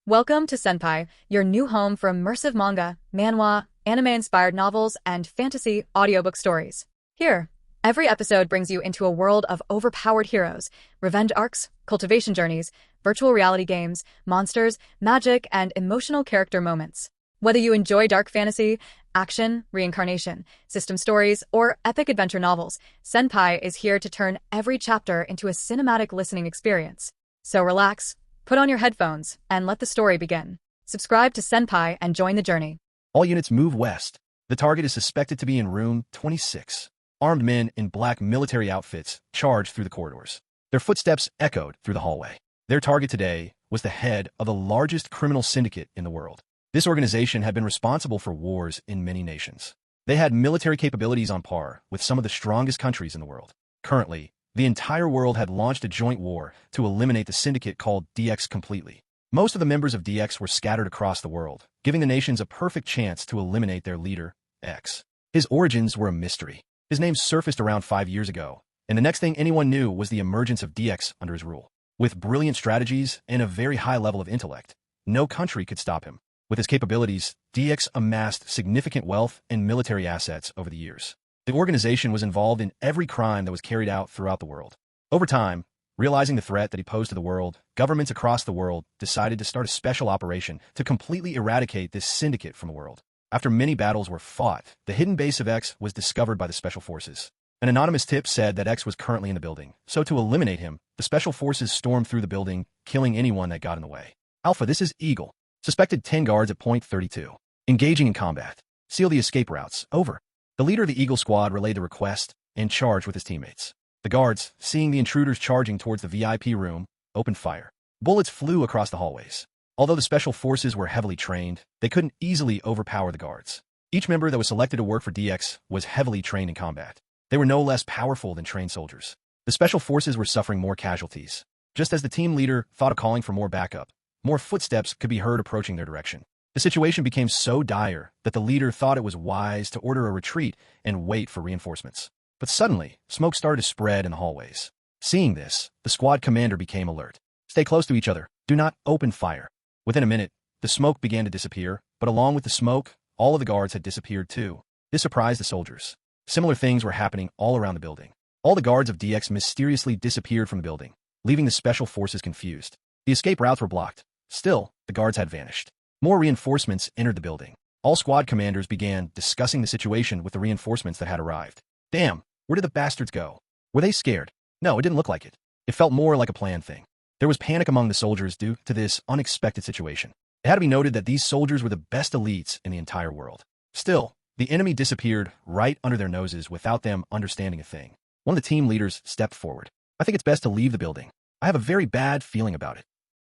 Welcome to Senpai, your new home for immersive manga, manhwa, anime-inspired novels, and fantasy audiobook stories. Here, every episode brings you into a world of overpowered heroes, revenge arcs, cultivation journeys, virtual reality games, monsters, magic, and emotional character moments. Whether you enjoy dark fantasy, action, reincarnation, system stories, or epic adventure novels, Senpai is here to turn every chapter into a cinematic listening experience. So relax, put on your headphones, and let the story begin. Subscribe to Senpai and join the journey. All units move west. The target is suspected to be in room 26. Armed men in black military outfits charged through the corridors. Their footsteps echoed through the hallway. Their target today was the head of the largest criminal syndicate in the world. This organization had been responsible for wars in many nations. They had military capabilities on par with some of the strongest countries in the world. Currently, the entire world had launched a joint war to eliminate the syndicate called DX completely. Most of the members of DX were scattered across the world, giving the nations a perfect chance to eliminate their leader, X. His origins were a mystery. His name surfaced around 5 years ago, and the next thing anyone knew was the emergence of DX under his rule. With brilliant strategies and a very high level of intellect, no country could stop him. With his capabilities, DX amassed significant wealth and military assets over the years. The organization was involved in every crime that was carried out throughout the world. Over time, realizing the threat that he posed to the world, governments across the world decided to start a special operation to completely eradicate this syndicate from the world. After many battles were fought, the hidden base of X was discovered by the special forces. An anonymous tip said that X was currently in the building, so to eliminate him, the special forces stormed through the building, killing anyone that got in the way. Alpha, this is Eagle. Suspected 10 guards at point 32. Engaging in combat. Seal the escape routes. Over. The leader of the Eagle squad relayed the request and charged with his teammates. The guards, seeing the intruders charging towards the VIP room, opened fire. Bullets flew across the hallways. Although the special forces were heavily trained, they couldn't easily overpower the guards. Each member that was selected to work for DX was heavily trained in combat. They were no less powerful than trained soldiers. The special forces were suffering more casualties. Just as the team leader thought of calling for more backup, more footsteps could be heard approaching their direction. The situation became so dire that the leader thought it was wise to order a retreat and wait for reinforcements. But suddenly, smoke started to spread in the hallways. Seeing this, the squad commander became alert. Stay close to each other. Do not open fire. Within a minute, the smoke began to disappear, but along with the smoke, all of the guards had disappeared too. This surprised the soldiers. Similar things were happening all around the building. All the guards of DX mysteriously disappeared from the building, leaving the special forces confused. The escape routes were blocked. Still, the guards had vanished. More reinforcements entered the building. All squad commanders began discussing the situation with the reinforcements that had arrived. Damn, where did the bastards go? Were they scared? No, it didn't look like it. It felt more like a planned thing. There was panic among the soldiers due to this unexpected situation. It had to be noted that these soldiers were the best elites in the entire world. Still, the enemy disappeared right under their noses without them understanding a thing. One of the team leaders stepped forward. I think it's best to leave the building. I have a very bad feeling about it.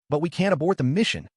But we can't abort the mission.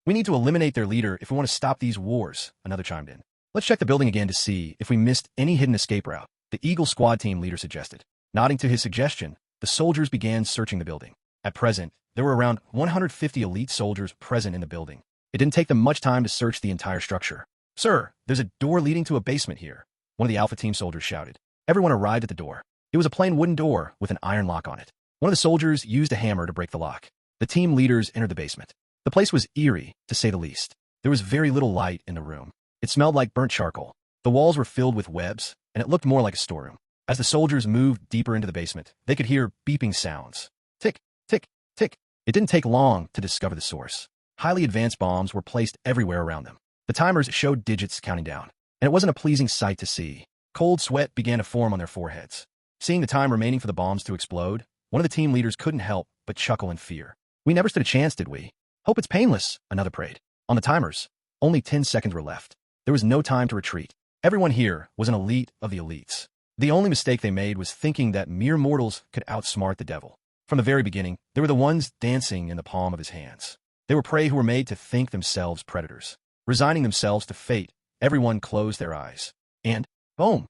We need to eliminate their leader if we want to stop these wars, another chimed in. Let's check the building again to see if we missed any hidden escape route, the Eagle squad team leader suggested. Nodding to his suggestion, the soldiers began searching the building. At present, there were around 150 elite soldiers present in the building. It didn't take them much time to search the entire structure. Sir, there's a door leading to a basement here, one of the Alpha team soldiers shouted. Everyone arrived at the door. It was a plain wooden door with an iron lock on it. One of the soldiers used a hammer to break the lock. The team leaders entered the basement. The place was eerie, to say the least. There was very little light in the room. It smelled like burnt charcoal. The walls were filled with webs, and it looked more like a storeroom. As the soldiers moved deeper into the basement, they could hear beeping sounds. Tick, tick, tick. It didn't take long to discover the source. Highly advanced bombs were placed everywhere around them. The timers showed digits counting down, and it wasn't a pleasing sight to see. Cold sweat began to form on their foreheads. Seeing the time remaining for the bombs to explode, one of the team leaders couldn't help but chuckle in fear. We never stood a chance, did we? Hope it's painless, another prayed. On the timers, only 10 seconds were left. There was no time to retreat. Everyone here was an elite of the elites. The only mistake they made was thinking that mere mortals could outsmart the devil. From the very beginning, they were the ones dancing in the palm of his hands. They were prey who were made to think themselves predators. Resigning themselves to fate, everyone closed their eyes. And, boom!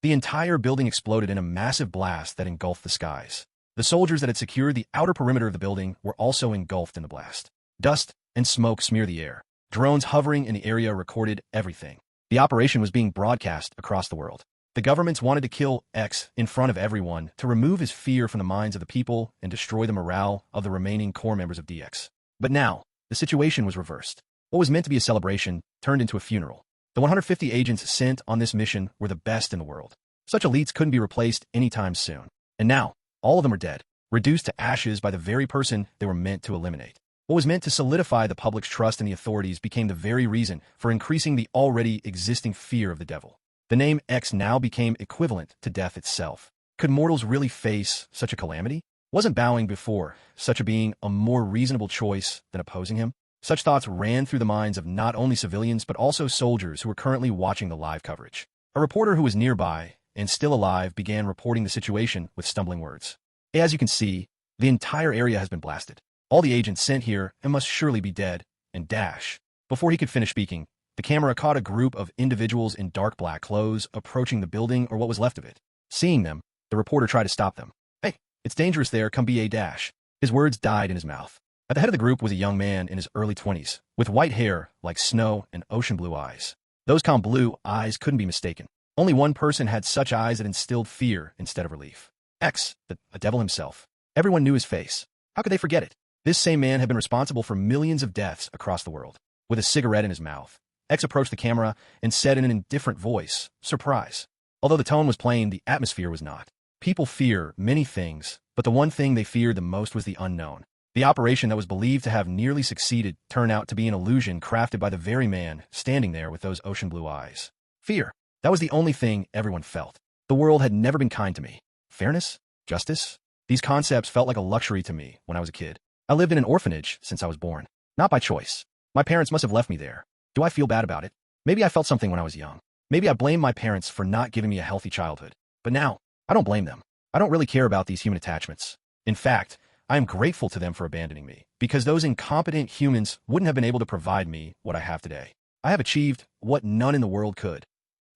The entire building exploded in a massive blast that engulfed the skies. The soldiers that had secured the outer perimeter of the building were also engulfed in the blast. Dust and smoke smeared the air. Drones hovering in the area recorded everything. The operation was being broadcast across the world. The governments wanted to kill X in front of everyone to remove his fear from the minds of the people and destroy the morale of the remaining core members of DX. But now, the situation was reversed. What was meant to be a celebration turned into a funeral. The 150 agents sent on this mission were the best in the world. Such elites couldn't be replaced anytime soon. And now, all of them are dead, reduced to ashes by the very person they were meant to eliminate. What was meant to solidify the public's trust in the authorities became the very reason for increasing the already existing fear of the devil. The name X now became equivalent to death itself. Could mortals really face such a calamity? Wasn't bowing before such a being a more reasonable choice than opposing him? Such thoughts ran through the minds of not only civilians but also soldiers who were currently watching the live coverage. A reporter who was nearby and still alive began reporting the situation with stumbling words. As you can see, the entire area has been blasted. All the agents sent here and must surely be dead, and dash. Before he could finish speaking, the camera caught a group of individuals in dark black clothes approaching the building or what was left of it. Seeing them, the reporter tried to stop them. Hey, it's dangerous there, come be a dash. His words died in his mouth. At the head of the group was a young man in his early 20s, with white hair like snow and ocean blue eyes. Those calm blue eyes couldn't be mistaken. Only one person had such eyes that instilled fear instead of relief. X, a devil himself. Everyone knew his face. How could they forget it? This same man had been responsible for millions of deaths across the world. With a cigarette in his mouth, X approached the camera and said in an indifferent voice, "Surprise." Although the tone was plain, the atmosphere was not. People fear many things, but the one thing they feared the most was the unknown. The operation that was believed to have nearly succeeded turned out to be an illusion crafted by the very man standing there with those ocean blue eyes. Fear. That was the only thing everyone felt. The world had never been kind to me. Fairness? Justice? These concepts felt like a luxury to me when I was a kid. I lived in an orphanage since I was born. Not by choice. My parents must have left me there. Do I feel bad about it? Maybe I felt something when I was young. Maybe I blamed my parents for not giving me a healthy childhood. But now, I don't blame them. I don't really care about these human attachments. In fact, I am grateful to them for abandoning me, because those incompetent humans wouldn't have been able to provide me what I have today. I have achieved what none in the world could.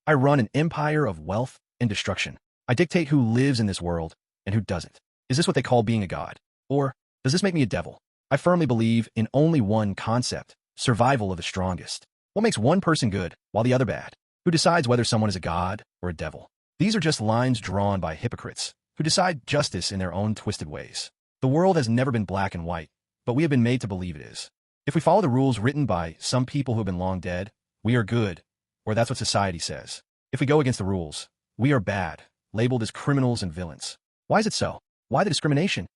I run an empire of wealth and destruction. I dictate who lives in this world and who doesn't. Is this what they call being a god? Or does this make me a devil? I firmly believe in only one concept: survival of the strongest. What makes one person good while the other bad? Who decides whether someone is a god or a devil? These are just lines drawn by hypocrites who decide justice in their own twisted ways. The world has never been black and white, but we have been made to believe it is. If we follow the rules written by some people who have been long dead, we are good, or that's what society says. If we go against the rules, we are bad, labeled as criminals and villains. Why is it so? Why the discrimination?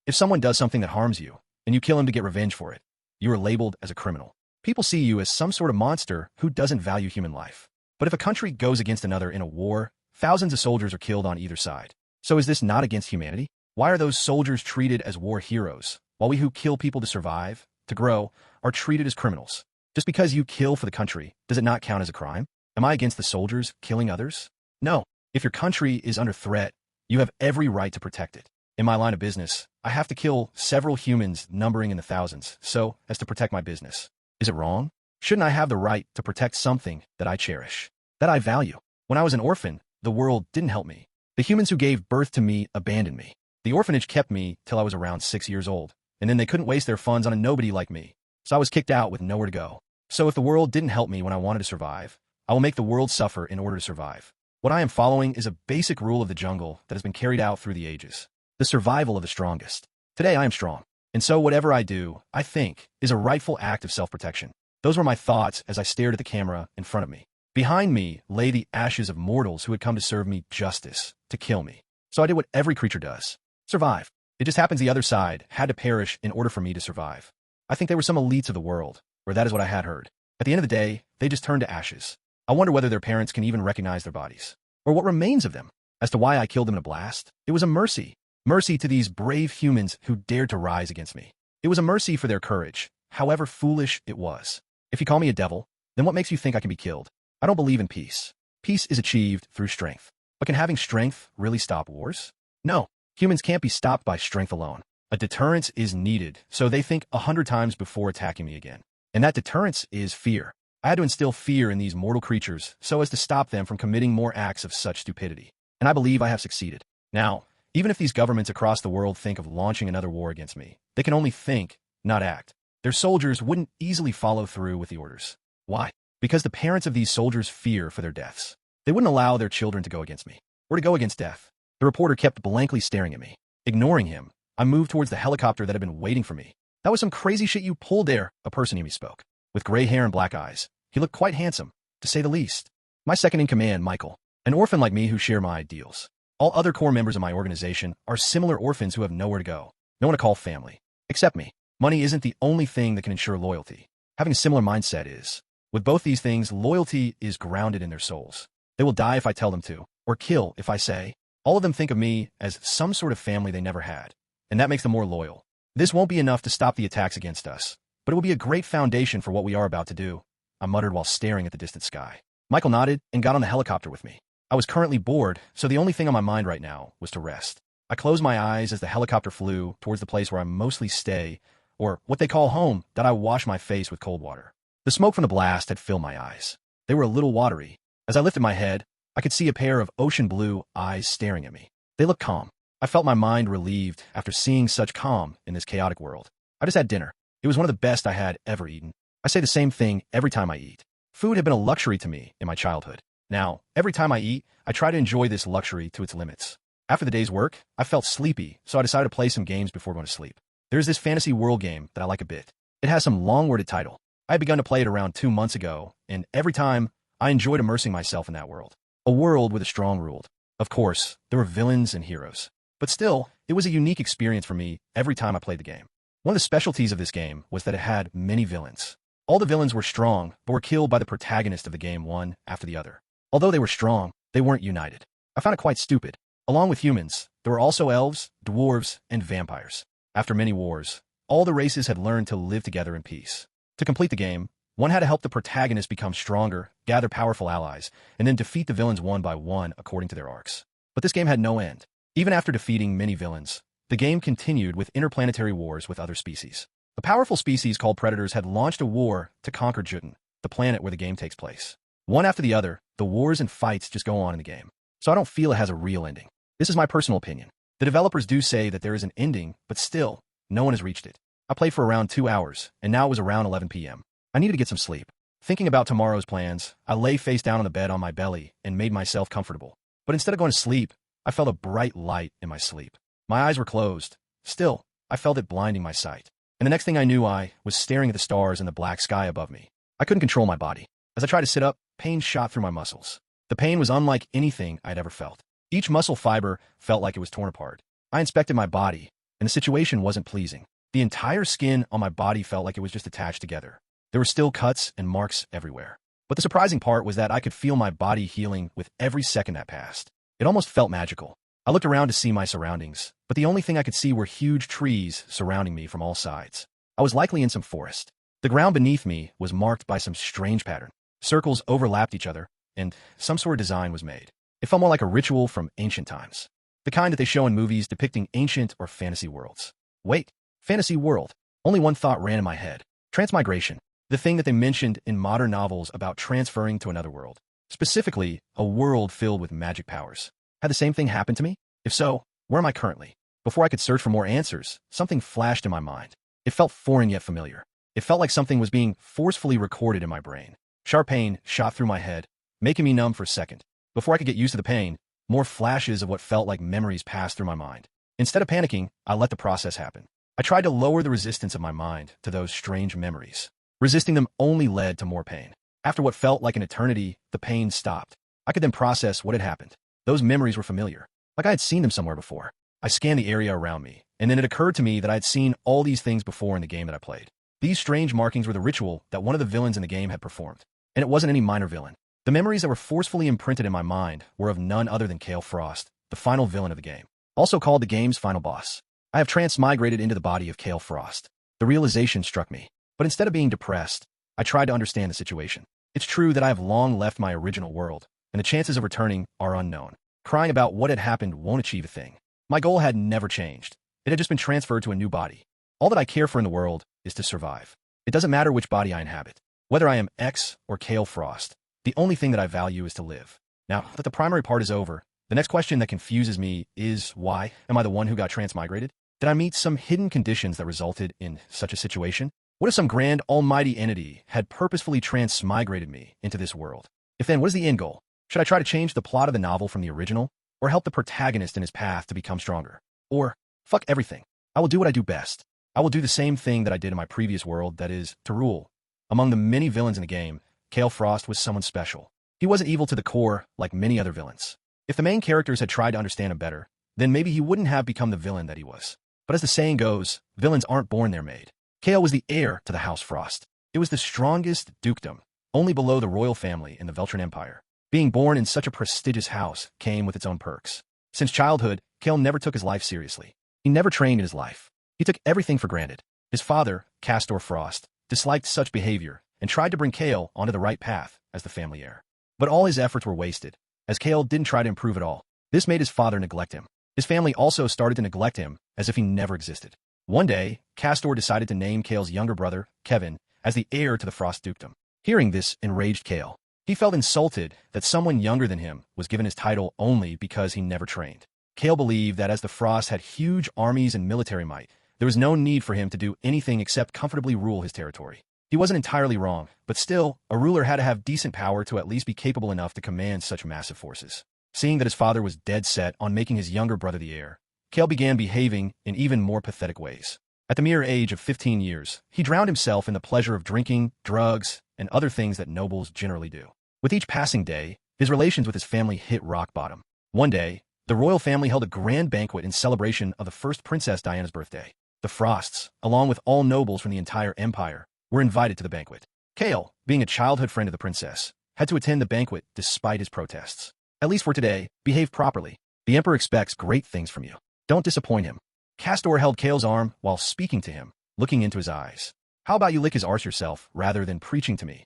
If someone does something that harms you, and you kill him to get revenge for it, you are labeled as a criminal. People see you as some sort of monster who doesn't value human life. But if a country goes against another in a war, thousands of soldiers are killed on either side. So is this not against humanity? Why are those soldiers treated as war heroes, while we who kill people to survive, to grow, are treated as criminals? Just because you kill for the country, does it not count as a crime? Am I against the soldiers killing others? No. If your country is under threat, you have every right to protect it. In my line of business, I have to kill several humans numbering in the thousands, so as to protect my business. Is it wrong? Shouldn't I have the right to protect something that I cherish, that I value? When I was an orphan, the world didn't help me. The humans who gave birth to me abandoned me. The orphanage kept me till I was around 6 years old, and then they couldn't waste their funds on a nobody like me. So I was kicked out with nowhere to go. So if the world didn't help me when I wanted to survive, I will make the world suffer in order to survive. What I am following is a basic rule of the jungle that has been carried out through the ages. The survival of the strongest. Today I am strong, and so whatever I do, I think, is a rightful act of self-protection. Those were my thoughts as I stared at the camera in front of me. Behind me lay the ashes of mortals who had come to serve me justice, to kill me. So I did what every creature does. Survive. It just happens the other side had to perish in order for me to survive. I think they were some elites of the world, or that is what I had heard. At the end of the day, they just turned to ashes. I wonder whether their parents can even recognize their bodies, or what remains of them. As to why I killed them in a blast, it was a mercy. Mercy to these brave humans who dared to rise against me. It was a mercy for their courage, however foolish it was. If you call me a devil, then what makes you think I can be killed? I don't believe in peace. Peace is achieved through strength. But can having strength really stop wars? No. Humans can't be stopped by strength alone. A deterrence is needed, so they think 100 times before attacking me again. And that deterrence is fear. I had to instill fear in these mortal creatures so as to stop them from committing more acts of such stupidity. And I believe I have succeeded. Now, even if these governments across the world think of launching another war against me, they can only think, not act. Their soldiers wouldn't easily follow through with the orders. Why? Because the parents of these soldiers fear for their deaths. They wouldn't allow their children to go against me, or to go against death. The reporter kept blankly staring at me. Ignoring him, I moved towards the helicopter that had been waiting for me. That was some crazy shit you pulled there, a person near me spoke. With gray hair and black eyes, he looked quite handsome, to say the least. My second-in-command, Michael, an orphan like me who share my ideals. All other core members of my organization are similar orphans who have nowhere to go, no one to call family. Except me. Money isn't the only thing that can ensure loyalty. Having a similar mindset is. With both these things, loyalty is grounded in their souls. They will die if I tell them to, or kill if I say. All of them think of me as some sort of family they never had, and that makes them more loyal. This won't be enough to stop the attacks against us, but it will be a great foundation for what we are about to do, I muttered while staring at the distant sky. Michael nodded and got on the helicopter with me. I was currently bored, so the only thing on my mind right now was to rest. I closed my eyes as the helicopter flew towards the place where I mostly stay, or what they call home, that I wash my face with cold water. The smoke from the blast had filled my eyes. They were a little watery. As I lifted my head, I could see a pair of ocean blue eyes staring at me. They looked calm. I felt my mind relieved after seeing such calm in this chaotic world. I just had dinner. It was one of the best I had ever eaten. I say the same thing every time I eat. Food had been a luxury to me in my childhood. Now, every time I eat, I try to enjoy this luxury to its limits. After the day's work, I felt sleepy, so I decided to play some games before going to sleep. There's this fantasy world game that I like a bit. It has some long-worded title. I had begun to play it around 2 months ago, and every time, I enjoyed immersing myself in that world. A world with a strong rule. Of course, there were villains and heroes. But still, it was a unique experience for me every time I played the game. One of the specialties of this game was that it had many villains. All the villains were strong, but were killed by the protagonist of the game one after the other. Although they were strong, they weren't united. I found it quite stupid. Along with humans, there were also elves, dwarves, and vampires. After many wars, all the races had learned to live together in peace. To complete the game, one had to help the protagonist become stronger, gather powerful allies, and then defeat the villains one by one according to their arcs. But this game had no end. Even after defeating many villains, the game continued with interplanetary wars with other species. A powerful species called Predators had launched a war to conquer Jotun, the planet where the game takes place. One after the other, the wars and fights just go on in the game. So I don't feel it has a real ending. This is my personal opinion. The developers do say that there is an ending, but still, no one has reached it. I played for around 2 hours, and now it was around 11 p.m. I needed to get some sleep. Thinking about tomorrow's plans, I lay face down on the bed on my belly and made myself comfortable. But instead of going to sleep, I felt a bright light in my sleep. My eyes were closed. Still, I felt it blinding my sight. And the next thing I knew, I was staring at the stars in the black sky above me. I couldn't control my body. As I tried to sit up, pain shot through my muscles. The pain was unlike anything I'd ever felt. Each muscle fiber felt like it was torn apart. I inspected my body, and the situation wasn't pleasing. The entire skin on my body felt like it was just attached together. There were still cuts and marks everywhere. But the surprising part was that I could feel my body healing with every second that passed. It almost felt magical. I looked around to see my surroundings, but the only thing I could see were huge trees surrounding me from all sides. I was likely in some forest. The ground beneath me was marked by some strange pattern. Circles overlapped each other, and some sort of design was made. It felt more like a ritual from ancient times. The kind that they show in movies depicting ancient or fantasy worlds. Wait, fantasy world. Only one thought ran in my head. Transmigration. The thing that they mentioned in modern novels about transferring to another world. Specifically, a world filled with magic powers. Had the same thing happened to me? If so, where am I currently? Before I could search for more answers, something flashed in my mind. It felt foreign yet familiar. It felt like something was being forcefully recorded in my brain. Sharp pain shot through my head, making me numb for a second. Before I could get used to the pain, more flashes of what felt like memories passed through my mind. Instead of panicking, I let the process happen. I tried to lower the resistance of my mind to those strange memories. Resisting them only led to more pain. After what felt like an eternity, the pain stopped. I could then process what had happened. Those memories were familiar, like I had seen them somewhere before. I scanned the area around me, and then it occurred to me that I had seen all these things before in the game that I played. These strange markings were the ritual that one of the villains in the game had performed. And it wasn't any minor villain. The memories that were forcefully imprinted in my mind were of none other than Kael Frost, the final villain of the game, also called the game's final boss. I have transmigrated into the body of Kael Frost. The realization struck me, but instead of being depressed, I tried to understand the situation. It's true that I have long left my original world, and the chances of returning are unknown. Crying about what had happened won't achieve a thing. My goal had never changed. It had just been transferred to a new body. All that I care for in the world is to survive. It doesn't matter which body I inhabit. Whether I am X or Kael Frost, the only thing that I value is to live. Now that the primary part is over, the next question that confuses me is why am I the one who got transmigrated? Did I meet some hidden conditions that resulted in such a situation? What if some grand almighty entity had purposefully transmigrated me into this world? If then, what is the end goal? Should I try to change the plot of the novel from the original, or help the protagonist in his path to become stronger? Or, fuck everything. I will do what I do best. I will do the same thing that I did in my previous world, that is, to rule. Among the many villains in the game, Kael Frost was someone special. He wasn't evil to the core like many other villains. If the main characters had tried to understand him better, then maybe he wouldn't have become the villain that he was. But as the saying goes, villains aren't born, they're made. Kael was the heir to the House Frost. It was the strongest dukedom, only below the royal family in the Veltran Empire. Being born in such a prestigious house came with its own perks. Since childhood, Kael never took his life seriously. He never trained in his life. He took everything for granted. His father, Kael Frost, disliked such behavior and tried to bring Kael onto the right path as the family heir. But all his efforts were wasted, as Kael didn't try to improve at all. This made his father neglect him. His family also started to neglect him as if he never existed. One day, Castor decided to name Kael's younger brother, Kevin, as the heir to the Frost dukedom. Hearing this enraged Kael. He felt insulted that someone younger than him was given his title only because he never trained. Kael believed that as the Frost had huge armies and military might, there was no need for him to do anything except comfortably rule his territory. He wasn't entirely wrong, but still, a ruler had to have decent power to at least be capable enough to command such massive forces. Seeing that his father was dead set on making his younger brother the heir, Kael began behaving in even more pathetic ways. At the mere age of 15 years, he drowned himself in the pleasure of drinking, drugs, and other things that nobles generally do. With each passing day, his relations with his family hit rock bottom. One day, the royal family held a grand banquet in celebration of the first Princess Diana's birthday. The Frosts, along with all nobles from the entire empire, were invited to the banquet. Kael, being a childhood friend of the princess, had to attend the banquet despite his protests. At least for today, behave properly. The emperor expects great things from you. Don't disappoint him. Castor held Kael's arm while speaking to him, looking into his eyes. How about you lick his arse yourself rather than preaching to me?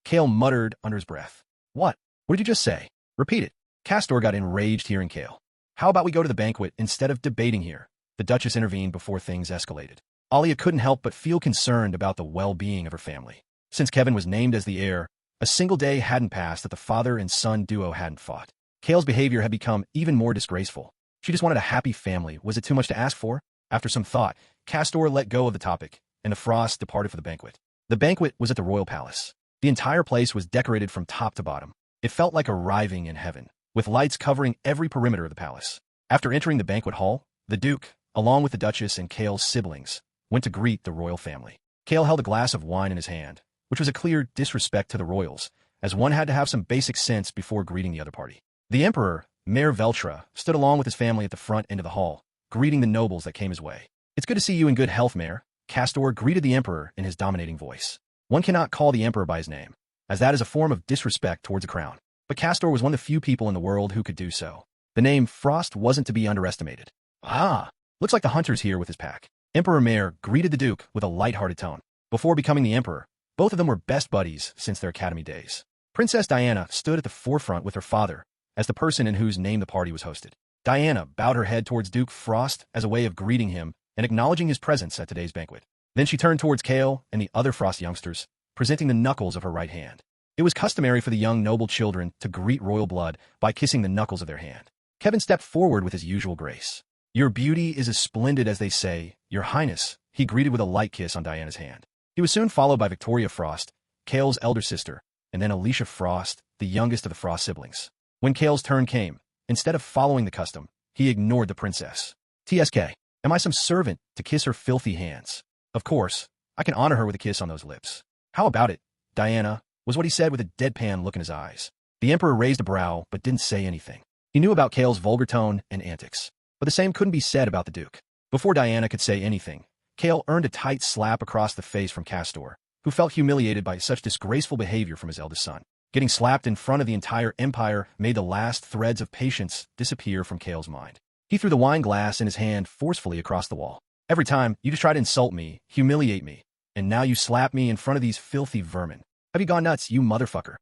Kael muttered under his breath. What? What did you just say? Repeat it. Castor got enraged hearing Kael. How about we go to the banquet instead of debating here? The Duchess intervened before things escalated. Alia couldn't help but feel concerned about the well-being of her family. Since Kevin was named as the heir, a single day hadn't passed that the father and son duo hadn't fought. Kael's behavior had become even more disgraceful. She just wanted a happy family. Was it too much to ask for? After some thought, Castor let go of the topic, and the Frosts departed for the banquet. The banquet was at the royal palace. The entire place was decorated from top to bottom. It felt like arriving in heaven, with lights covering every perimeter of the palace. After entering the banquet hall, the Duke, along with the Duchess and Kael's siblings, went to greet the royal family. Kael held a glass of wine in his hand, which was a clear disrespect to the royals, as one had to have some basic sense before greeting the other party. The emperor, Mayor Veltra, stood along with his family at the front end of the hall, greeting the nobles that came his way. It's good to see you in good health, Mayor. Castor greeted the emperor in his dominating voice. One cannot call the emperor by his name, as that is a form of disrespect towards a crown. But Castor was one of the few people in the world who could do so. The name Frost wasn't to be underestimated. Ah, looks like the hunter's here with his pack. Emperor Mayor greeted the Duke with a light-hearted tone. Before becoming the emperor, both of them were best buddies since their academy days. Princess Diana stood at the forefront with her father, as the person in whose name the party was hosted. Diana bowed her head towards Duke Frost as a way of greeting him and acknowledging his presence at today's banquet. Then she turned towards Kael and the other Frost youngsters, presenting the knuckles of her right hand. It was customary for the young noble children to greet royal blood by kissing the knuckles of their hand. Kevin stepped forward with his usual grace. Your beauty is as splendid as they say, Your Highness, he greeted with a light kiss on Diana's hand. He was soon followed by Victoria Frost, Kael's elder sister, and then Alicia Frost, the youngest of the Frost siblings. When Kael's turn came, instead of following the custom, he ignored the princess. TSK, am I some servant to kiss her filthy hands? Of course, I can honor her with a kiss on those lips. How about it, Diana, was what he said with a deadpan look in his eyes. The emperor raised a brow but didn't say anything. He knew about Kael's vulgar tone and antics, but the same couldn't be said about the Duke. Before Diana could say anything, Kael earned a tight slap across the face from Castor, who felt humiliated by such disgraceful behavior from his eldest son. Getting slapped in front of the entire empire made the last threads of patience disappear from Kael's mind. He threw the wine glass in his hand forcefully across the wall. Every time, you just try to insult me, humiliate me, and now you slap me in front of these filthy vermin. Have you gone nuts, you motherfucker?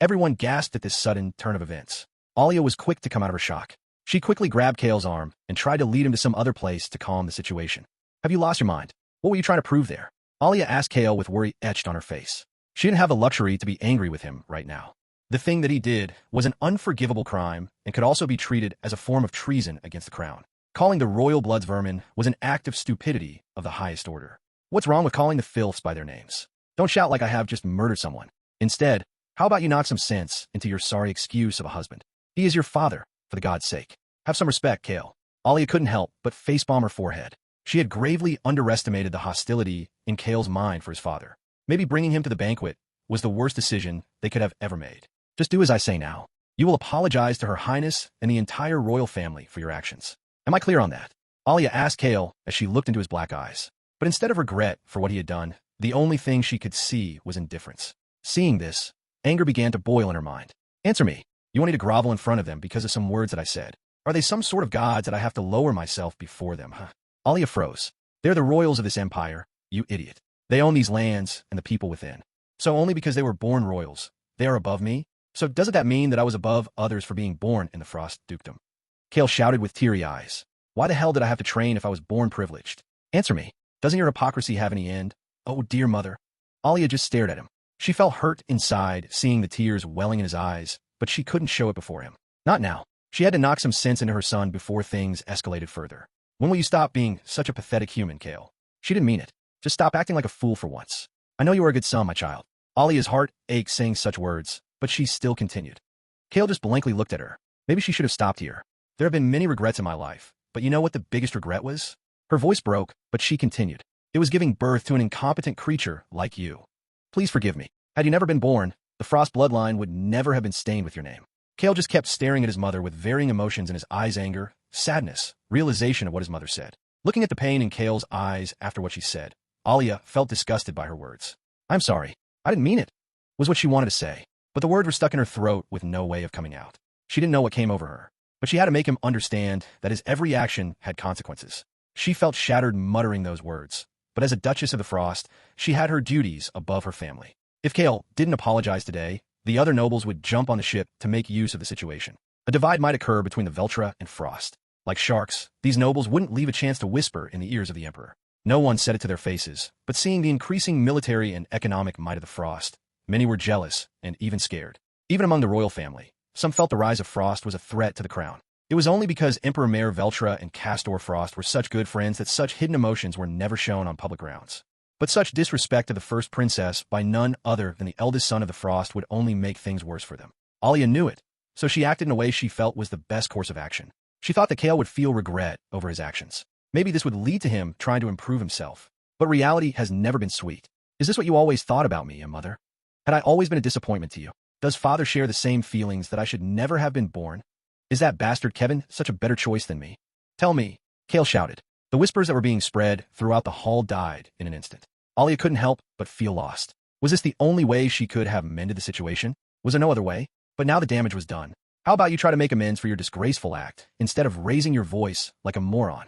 Everyone gasped at this sudden turn of events. Alia was quick to come out of her shock. She quickly grabbed Kael's arm and tried to lead him to some other place to calm the situation. Have you lost your mind? What were you trying to prove there? Alia asked Kael with worry etched on her face. She didn't have the luxury to be angry with him right now. The thing that he did was an unforgivable crime and could also be treated as a form of treason against the crown. Calling the royal bloods vermin was an act of stupidity of the highest order. What's wrong with calling the filths by their names? Don't shout like I have just murdered someone. Instead, how about you knock some sense into your sorry excuse of a husband? He is your father, for the God's sake. Have some respect, Kael. Alia couldn't help but facepalm her forehead. She had gravely underestimated the hostility in Kael's mind for his father. Maybe bringing him to the banquet was the worst decision they could have ever made. Just do as I say now. You will apologize to Her Highness and the entire royal family for your actions. Am I clear on that? Alia asked Kael as she looked into his black eyes. But instead of regret for what he had done, the only thing she could see was indifference. Seeing this, anger began to boil in her mind. Answer me. You want me to grovel in front of them because of some words that I said? Are they some sort of gods that I have to lower myself before them, huh? Alia froze. They're the royals of this empire, you idiot. They own these lands and the people within. So only because they were born royals, they are above me? So doesn't that mean that I was above others for being born in the Frost dukedom? Kael shouted with teary eyes. Why the hell did I have to train if I was born privileged? Answer me. Doesn't your hypocrisy have any end? Oh, dear mother. Alia just stared at him. She felt hurt inside, seeing the tears welling in his eyes, but she couldn't show it before him. Not now. She had to knock some sense into her son before things escalated further. When will you stop being such a pathetic human, Kael? She didn't mean it. Just stop acting like a fool for once. I know you are a good son, my child. Alia's heart ached saying such words, but she still continued. Kael just blankly looked at her. Maybe she should have stopped here. There have been many regrets in my life, but you know what the biggest regret was? Her voice broke, but she continued. It was giving birth to an incompetent creature like you. Please forgive me. Had you never been born, the Frost bloodline would never have been stained with your name. Kael just kept staring at his mother with varying emotions in his eyes: anger, sadness, realization of what his mother said. Looking at the pain in Kael's eyes after what she said, Alia felt disgusted by her words. I'm sorry. I didn't mean it, was what she wanted to say. But the words were stuck in her throat with no way of coming out. She didn't know what came over her, but she had to make him understand that his every action had consequences. She felt shattered muttering those words, but as a Duchess of the Frost, she had her duties above her family. If Kael didn't apologize today, the other nobles would jump on the ship to make use of the situation. A divide might occur between the Veltra and Frost. Like sharks, these nobles wouldn't leave a chance to whisper in the ears of the Emperor. No one said it to their faces, but seeing the increasing military and economic might of the Frost, many were jealous and even scared. Even among the royal family, some felt the rise of Frost was a threat to the crown. It was only because Emperor Mayor Veltra and Castor Frost were such good friends that such hidden emotions were never shown on public grounds. But such disrespect to the first princess by none other than the eldest son of the Frost would only make things worse for them. Alia knew it, so she acted in a way she felt was the best course of action. She thought that Kael would feel regret over his actions. Maybe this would lead to him trying to improve himself. But reality has never been sweet. Is this what you always thought about me, mother? Had I always been a disappointment to you? Does father share the same feelings that I should never have been born? Is that bastard Kevin such a better choice than me? Tell me, Kael shouted. The whispers that were being spread throughout the hall died in an instant. Alia couldn't help but feel lost. Was this the only way she could have mended the situation? Was there no other way? But now the damage was done. How about you try to make amends for your disgraceful act, instead of raising your voice like a moron?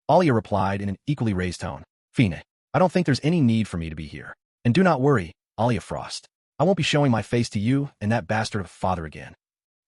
Alia replied in an equally raised tone. Fine, I don't think there's any need for me to be here. And do not worry, Alia Frost. I won't be showing my face to you and that bastard of a father again.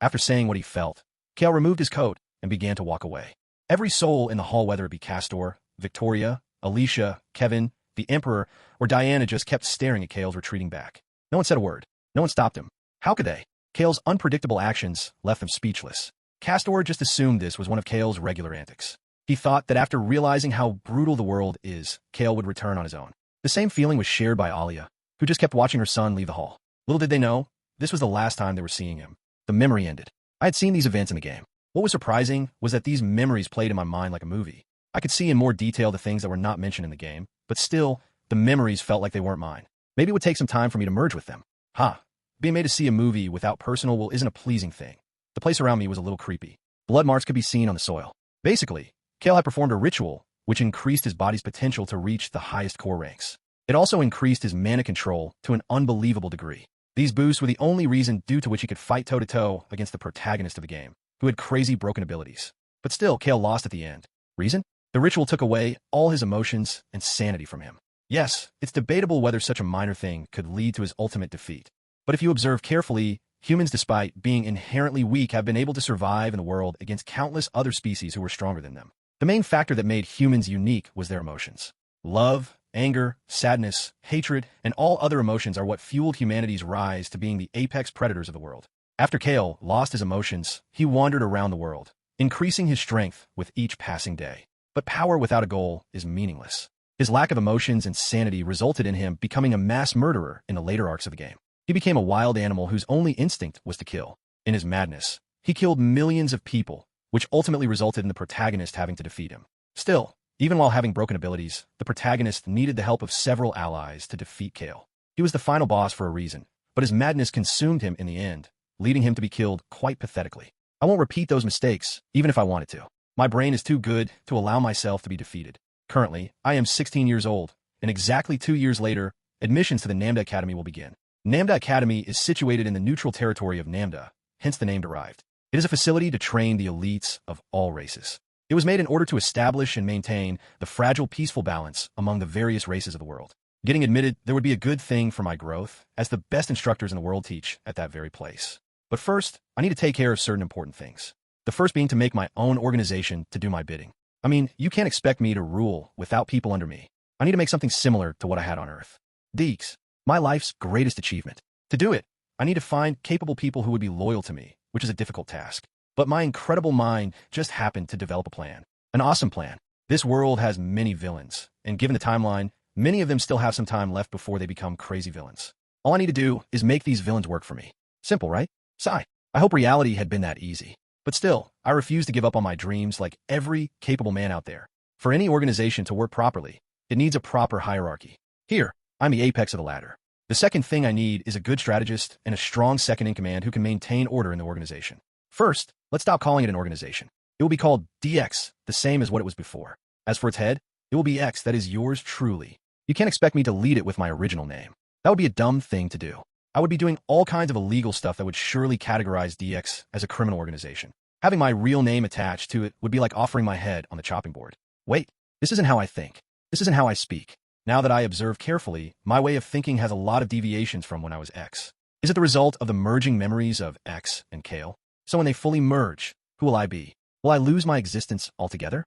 After saying what he felt, Kael removed his coat and began to walk away. Every soul in the hall, whether it be Castor, Victoria, Alicia, Kevin, the Emperor, or Diana, just kept staring at Kael's retreating back. No one said a word. No one stopped him. How could they? Kael's unpredictable actions left them speechless. Castor just assumed this was one of Kael's regular antics. He thought that after realizing how brutal the world is, Kael would return on his own. The same feeling was shared by Alia, who just kept watching her son leave the hall. Little did they know, this was the last time they were seeing him. The memory ended. I had seen these events in the game. What was surprising was that these memories played in my mind like a movie. I could see in more detail the things that were not mentioned in the game, but still, the memories felt like they weren't mine. Maybe it would take some time for me to merge with them. Being made to see a movie without personal will isn't a pleasing thing. The place around me was a little creepy. Blood marks could be seen on the soil. Basically, Kael had performed a ritual which increased his body's potential to reach the highest core ranks. It also increased his mana control to an unbelievable degree. These boosts were the only reason due to which he could fight toe-to-toe against the protagonist of the game, who had crazy broken abilities. But still, Kael lost at the end. Reason? The ritual took away all his emotions and sanity from him. Yes, it's debatable whether such a minor thing could lead to his ultimate defeat. But if you observe carefully, humans, despite being inherently weak, have been able to survive in the world against countless other species who were stronger than them. The main factor that made humans unique was their emotions. Love, anger, sadness, hatred, and all other emotions are what fueled humanity's rise to being the apex predators of the world. After Kael lost his emotions, he wandered around the world, increasing his strength with each passing day. But power without a goal is meaningless. His lack of emotions and sanity resulted in him becoming a mass murderer in the later arcs of the game. He became a wild animal whose only instinct was to kill. In his madness, he killed millions of people, which ultimately resulted in the protagonist having to defeat him. Still, Even while having broken abilities, the protagonist needed the help of several allies to defeat Kael. He was the final boss for a reason, but his madness consumed him in the end, leading him to be killed quite pathetically. I won't repeat those mistakes, even if I wanted to. My brain is too good to allow myself to be defeated. Currently, I am 16 years old, and exactly 2 years later, admissions to the Namda Academy will begin. Namda Academy is situated in the neutral territory of Namda, hence the name derived. It is a facility to train the elites of all races. It was made in order to establish and maintain the fragile, peaceful balance among the various races of the world. Getting admitted, there would be a good thing for my growth, as the best instructors in the world teach at that very place. But first, I need to take care of certain important things. The first being to make my own organization to do my bidding. I mean, you can't expect me to rule without people under me. I need to make something similar to what I had on Earth. Deeks, my life's greatest achievement. To do it, I need to find capable people who would be loyal to me, which is a difficult task. But my incredible mind just happened to develop a plan. An awesome plan. This world has many villains, and given the timeline, many of them still have some time left before they become crazy villains. All I need to do is make these villains work for me. Simple, right? Sigh. I hope reality had been that easy. But still, I refuse to give up on my dreams like every capable man out there. For any organization to work properly, it needs a proper hierarchy. Here, I'm the apex of the ladder. The second thing I need is a good strategist and a strong second-in-command who can maintain order in the organization. First, let's stop calling it an organization. It will be called DX, the same as what it was before. As for its head, it will be X, that is yours truly. You can't expect me to lead it with my original name. That would be a dumb thing to do. I would be doing all kinds of illegal stuff that would surely categorize DX as a criminal organization. Having my real name attached to it would be like offering my head on the chopping board. Wait, this isn't how I think. This isn't how I speak. Now that I observe carefully, my way of thinking has a lot of deviations from when I was X. Is it the result of the merging memories of X and Kael? So when they fully merge, who will I be? Will I lose my existence altogether?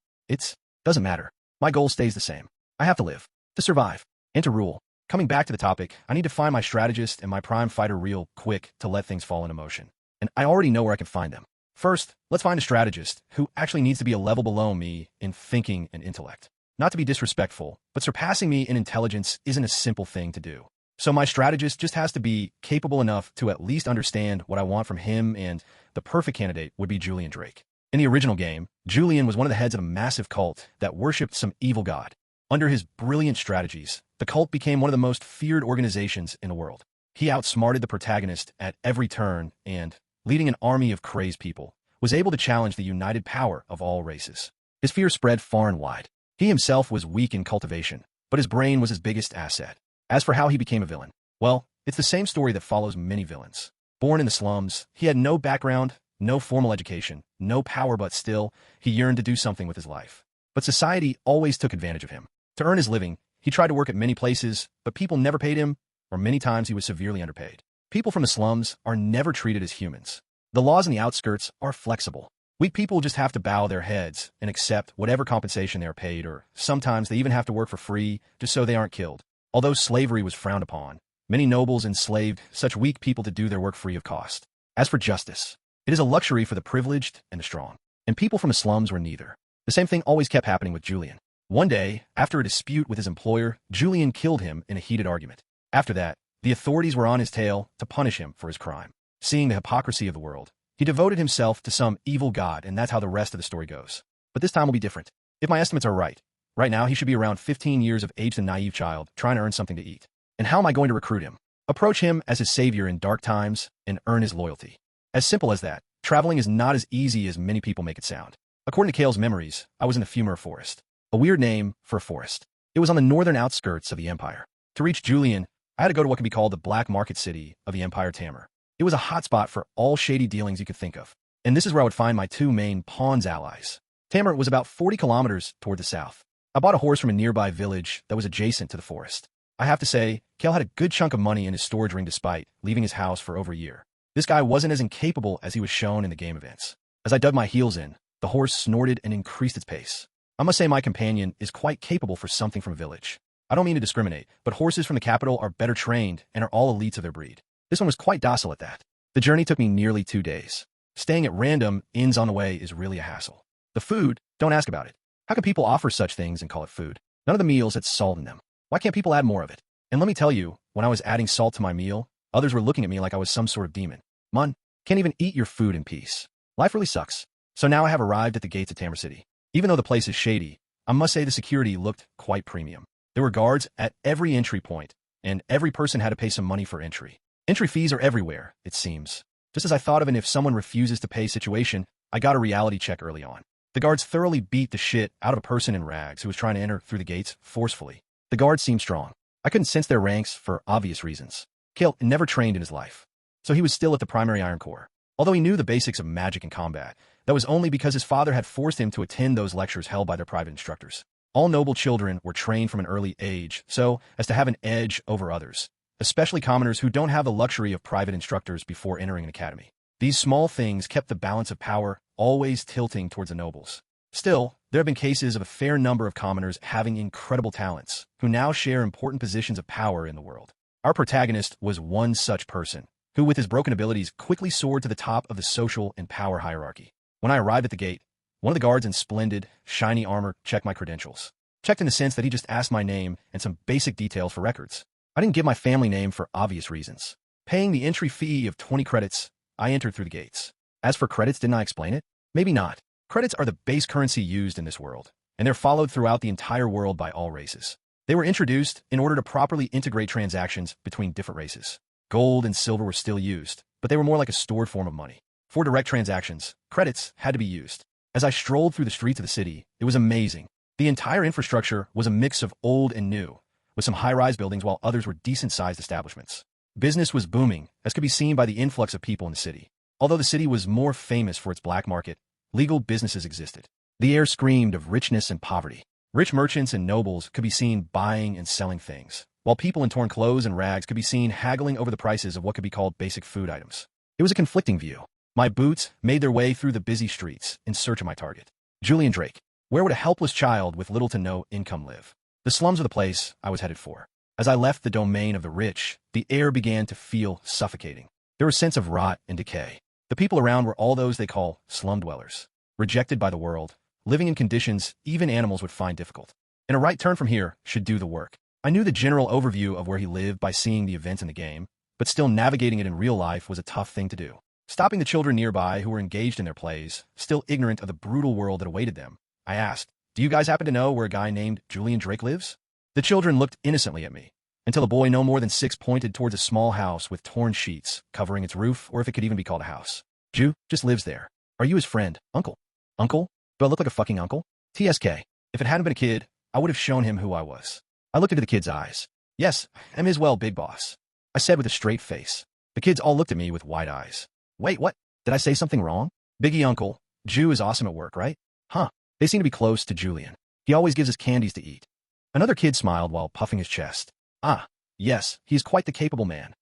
Doesn't matter. My goal stays the same. I have to live, to survive, and to rule. Coming back to the topic, I need to find my strategist and my prime fighter real quick to let things fall into motion. And I already know where I can find them. First, let's find a strategist who actually needs to be a level below me in thinking and intellect. Not to be disrespectful, but surpassing me in intelligence isn't a simple thing to do. So my strategist just has to be capable enough to at least understand what I want from him, and the perfect candidate would be Julian Drake. In the original game, Julian was one of the heads of a massive cult that worshipped some evil god. Under his brilliant strategies, the cult became one of the most feared organizations in the world. He outsmarted the protagonist at every turn and, leading an army of crazed people, was able to challenge the united power of all races. His fear spread far and wide. He himself was weak in cultivation, but his brain was his biggest asset. As for how he became a villain, well, it's the same story that follows many villains. Born in the slums, he had no background, no formal education, no power, but still, he yearned to do something with his life. But society always took advantage of him. To earn his living, he tried to work at many places, but people never paid him, or many times he was severely underpaid. People from the slums are never treated as humans. The laws in the outskirts are flexible. Weak people just have to bow their heads and accept whatever compensation they are paid, or sometimes they even have to work for free just so they aren't killed. Although slavery was frowned upon, many nobles enslaved such weak people to do their work free of cost. As for justice, it is a luxury for the privileged and the strong, and people from the slums were neither. The same thing always kept happening with Julian. One day, after a dispute with his employer, Julian killed him in a heated argument. After that, the authorities were on his tail to punish him for his crime. Seeing the hypocrisy of the world, he devoted himself to some evil god, and that's how the rest of the story goes. But this time will be different. If my estimates are right now he should be around 15 years of age, a naive child trying to earn something to eat. And how am I going to recruit him? Approach him as his savior in dark times and earn his loyalty. As simple as that. Traveling is not as easy as many people make it sound. According to Kael's memories, I was in the Fumur Forest. A weird name for a forest. It was on the northern outskirts of the Empire. To reach Julian, I had to go to what could be called the black market city of the Empire, Tamur. It was a hotspot for all shady dealings you could think of. And this is where I would find my two main pawns allies. Tamur was about 40 kilometers toward the south. I bought a horse from a nearby village that was adjacent to the forest. I have to say, Kael had a good chunk of money in his storage ring despite leaving his house for over a year. This guy wasn't as incapable as he was shown in the game events. As I dug my heels in, the horse snorted and increased its pace. I must say my companion is quite capable for something from a village. I don't mean to discriminate, but horses from the capital are better trained and are all elites of their breed. This one was quite docile at that. The journey took me nearly 2 days. Staying at random inns on the way is really a hassle. The food, don't ask about it. How can people offer such things and call it food? None of the meals had salt in them. Why can't people add more of it? And let me tell you, when I was adding salt to my meal, others were looking at me like I was some sort of demon. Man, can't even eat your food in peace. Life really sucks. So now I have arrived at the gates of Tamur City. Even though the place is shady, I must say the security looked quite premium. There were guards at every entry point, and every person had to pay some money for entry. Entry fees are everywhere, it seems. Just as I thought of an if someone refuses to pay situation, I got a reality check early on. The guards thoroughly beat the shit out of a person in rags who was trying to enter through the gates forcefully. The guards seemed strong. I couldn't sense their ranks for obvious reasons. Kael never trained in his life, so he was still at the primary Iron Corps. Although he knew the basics of magic and combat, that was only because his father had forced him to attend those lectures held by their private instructors. All noble children were trained from an early age so as to have an edge over others, especially commoners who don't have the luxury of private instructors before entering an academy. These small things kept the balance of power always tilting towards the nobles. Still, there have been cases of a fair number of commoners having incredible talents, who now share important positions of power in the world. Our protagonist was one such person, who with his broken abilities quickly soared to the top of the social and power hierarchy. When I arrived at the gate, one of the guards in splendid, shiny armor checked my credentials. Checked in the sense that he just asked my name and some basic details for records. I didn't give my family name for obvious reasons. Paying the entry fee of 20 credits, I entered through the gates. As for credits, didn't I explain it? Maybe not. Credits are the base currency used in this world, and they're followed throughout the entire world by all races. They were introduced in order to properly integrate transactions between different races. Gold and silver were still used, but they were more like a stored form of money. For direct transactions, credits had to be used. As I strolled through the streets of the city, it was amazing. The entire infrastructure was a mix of old and new, with some high-rise buildings while others were decent-sized establishments. Business was booming, as could be seen by the influx of people in the city. Although the city was more famous for its black market, legal businesses existed. The air screamed of richness and poverty. Rich merchants and nobles could be seen buying and selling things, while people in torn clothes and rags could be seen haggling over the prices of what could be called basic food items. It was a conflicting view. My boots made their way through the busy streets in search of my target. Julian Drake. Where would a helpless child with little to no income live? The slums were the place I was headed for. As I left the domain of the rich, the air began to feel suffocating. There was a sense of rot and decay. The people around were all those they call slum dwellers, rejected by the world, living in conditions even animals would find difficult. And a right turn from here should do the work. I knew the general overview of where he lived by seeing the events in the game, but still navigating it in real life was a tough thing to do. Stopping the children nearby who were engaged in their plays, still ignorant of the brutal world that awaited them, I asked, "Do you guys happen to know where a guy named Julian Drake lives?" The children looked innocently at me, until a boy no more than 6 pointed towards a small house with torn sheets covering its roof, or if it could even be called a house. "Ju just lives there. Are you his friend, uncle?" "Uncle? Do I look like a fucking uncle?" TSK. If it hadn't been a kid, I would have shown him who I was. I looked into the kid's eyes. "Yes, I'm his big boss," I said with a straight face. The kids all looked at me with wide eyes. "Wait, what? Did I say something wrong?" "Biggie uncle, Ju is awesome at work, right?" "Huh." They seem to be close to Julian. He always gives us candies to eat. Another kid smiled while puffing his chest. "Ah, yes, he is quite the capable man.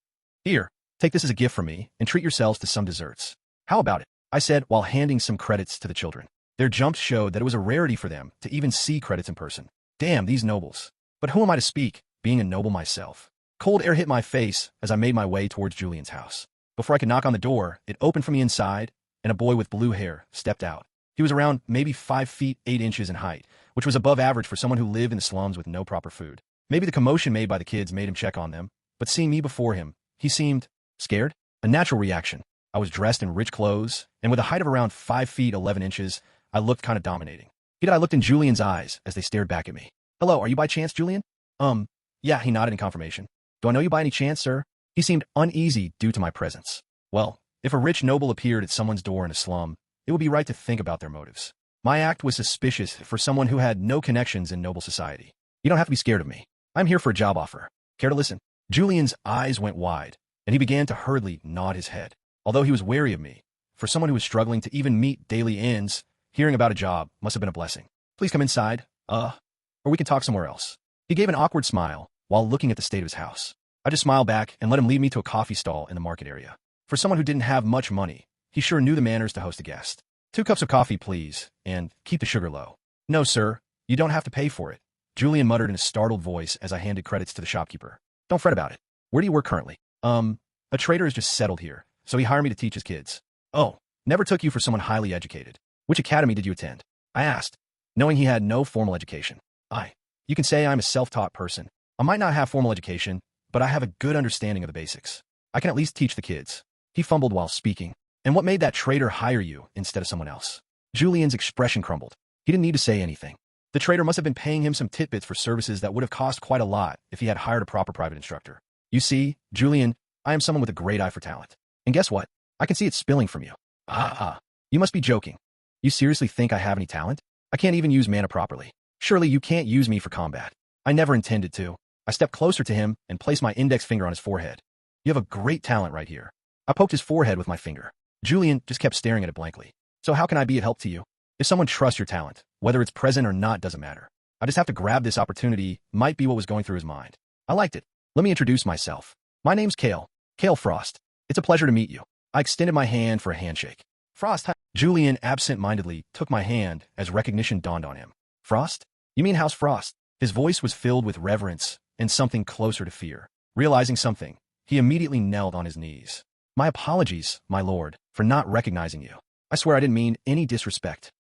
Here, take this as a gift from me, and treat yourselves to some desserts." "How about it?" I said while handing some credits to the children. Their jumps showed that it was a rarity for them to even see credits in person. Damn, these nobles. But who am I to speak, being a noble myself? Cold air hit my face as I made my way towards Julian's house. Before I could knock on the door, it opened from the inside, and a boy with blue hair stepped out. He was around maybe 5 feet 8 inches in height, which was above average for someone who lived in the slums with no proper food. Maybe the commotion made by the kids made him check on them, but seeing me before him, he seemed scared. A natural reaction. I was dressed in rich clothes, and with a height of around 5 feet 11 inches, I looked kind of dominating. Yet I looked in Julian's eyes as they stared back at me. "Hello, are you by chance Julian?" Yeah, he nodded in confirmation. "Do I know you by any chance, sir?" He seemed uneasy due to my presence. Well, if a rich noble appeared at someone's door in a slum, it would be right to think about their motives. My act was suspicious for someone who had no connections in noble society. "You don't have to be scared of me. I'm here for a job offer. Care to listen?" Julian's eyes went wide, and he began to hurriedly nod his head. Although he was wary of me, for someone who was struggling to even meet daily ends, hearing about a job must have been a blessing. "Please come inside, or we can talk somewhere else." He gave an awkward smile while looking at the state of his house. I just smiled back and let him lead me to a coffee stall in the market area. For someone who didn't have much money, he sure knew the manners to host a guest. "2 cups of coffee, please, and keep the sugar low." "No, sir, you don't have to pay for it," Julian muttered in a startled voice as I handed credits to the shopkeeper. "Don't fret about it. Where do you work currently?" A trader has just settled here, so he hired me to teach his kids." "Oh, never took you for someone highly educated. Which academy did you attend?" I asked, knowing he had no formal education. You can say I'm a self-taught person. I might not have formal education, but I have a good understanding of the basics. I can at least teach the kids." He fumbled while speaking. "And what made that trader hire you instead of someone else?" Julian's expression crumbled. He didn't need to say anything. The trader must have been paying him some tidbits for services that would have cost quite a lot if he had hired a proper private instructor. You see, Julian, I am someone with a great eye for talent. And guess what? I can see it spilling from you. You must be joking. You seriously think I have any talent? I can't even use mana properly. Surely you can't use me for combat. I never intended to. I stepped closer to him and placed my index finger on his forehead. You have a great talent right here. I poked his forehead with my finger. Julian just kept staring at it blankly. So how can I be of help to you? If someone trusts your talent, whether it's present or not doesn't matter. I just have to grab this opportunity, might be what was going through his mind. I liked it. Let me introduce myself. My name's Kael Frost. It's a pleasure to meet you. I extended my hand for a handshake. Frost, hi. Julian absent-mindedly took my hand as recognition dawned on him. Frost? You mean House Frost? His voice was filled with reverence and something closer to fear. Realizing something, he immediately knelt on his knees. My apologies, my lord, for not recognizing you. I swear I didn't mean any disrespect.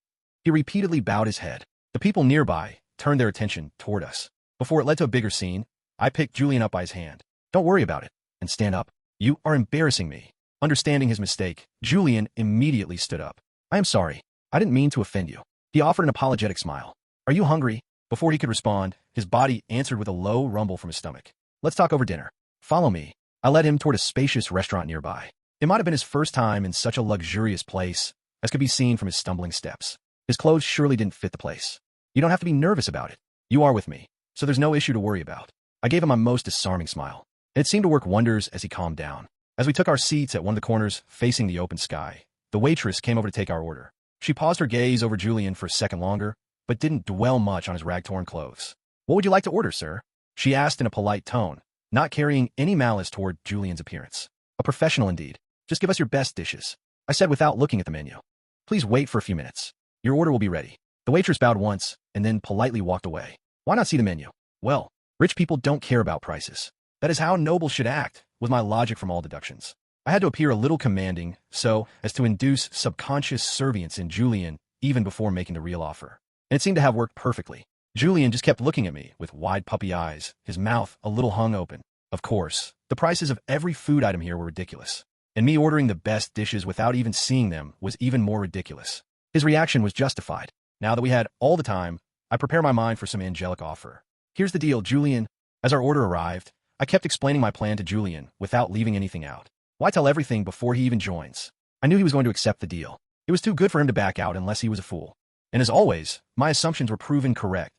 He repeatedly bowed his head. The people nearby turned their attention toward us. Before it led to a bigger scene, I picked Julian up by his hand. Don't worry about it, and stand up. You are embarrassing me. Understanding his mistake, Julian immediately stood up. I am sorry. I didn't mean to offend you. He offered an apologetic smile. Are you hungry? Before he could respond, his body answered with a low rumble from his stomach. Let's talk over dinner. Follow me. I led him toward a spacious restaurant nearby. It might have been his first time in such a luxurious place, as could be seen from his stumbling steps. His clothes surely didn't fit the place. You don't have to be nervous about it. You are with me, so there's no issue to worry about. I gave him my most disarming smile, and it seemed to work wonders as he calmed down. As we took our seats at one of the corners facing the open sky, the waitress came over to take our order. She paused her gaze over Julian for a second longer, but didn't dwell much on his rag-torn clothes. What would you like to order, sir? She asked in a polite tone, not carrying any malice toward Julian's appearance. A professional indeed. Just give us your best dishes, I said without looking at the menu. Please wait for a few minutes. Your order will be ready. The waitress bowed once and then politely walked away. Why not see the menu? Well, rich people don't care about prices. That is how nobles should act, was my logic from all deductions. I had to appear a little commanding so as to induce subconscious subservience in Julian even before making the real offer. And it seemed to have worked perfectly. Julian just kept looking at me with wide puppy eyes, his mouth a little hung open. Of course, the prices of every food item here were ridiculous. And me ordering the best dishes without even seeing them was even more ridiculous. His reaction was justified. Now that we had all the time, I prepared my mind for some angelic offer. Here's the deal, Julian. As our order arrived, I kept explaining my plan to Julian without leaving anything out. Why tell everything before he even joins? I knew he was going to accept the deal. It was too good for him to back out unless he was a fool. And as always, my assumptions were proven correct.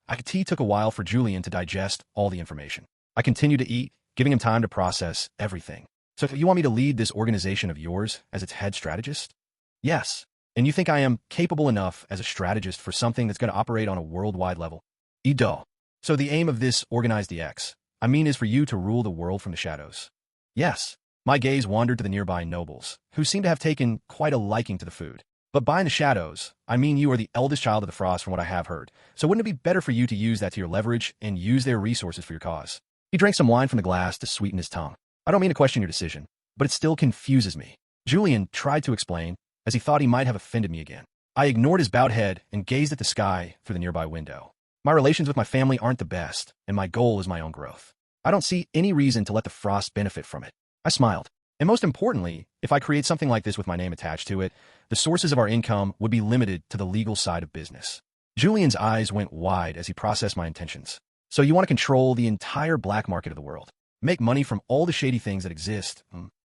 It took a while for Julian to digest all the information. I continued to eat, giving him time to process everything. So you want me to lead this organization of yours as its head strategist? Yes. And you think I am capable enough as a strategist for something that's going to operate on a worldwide level? Ido. So the aim of this organized EX, is for you to rule the world from the shadows. Yes. My gaze wandered to the nearby nobles, who seemed to have taken quite a liking to the food. But by in the shadows, you are the eldest child of the Frost from what I have heard. So wouldn't it be better for you to use that to your leverage and use their resources for your cause? He drank some wine from the glass to sweeten his tongue. I don't mean to question your decision, but it still confuses me. Julian tried to explain, as he thought he might have offended me again. I ignored his bowed head and gazed at the sky through the nearby window. My relations with my family aren't the best, and my goal is my own growth. I don't see any reason to let the Frost benefit from it. I smiled. And most importantly, if I create something like this with my name attached to it, the sources of our income would be limited to the legal side of business. Julian's eyes went wide as he processed my intentions. So you want to control the entire black market of the world? Make money from all the shady things that exist?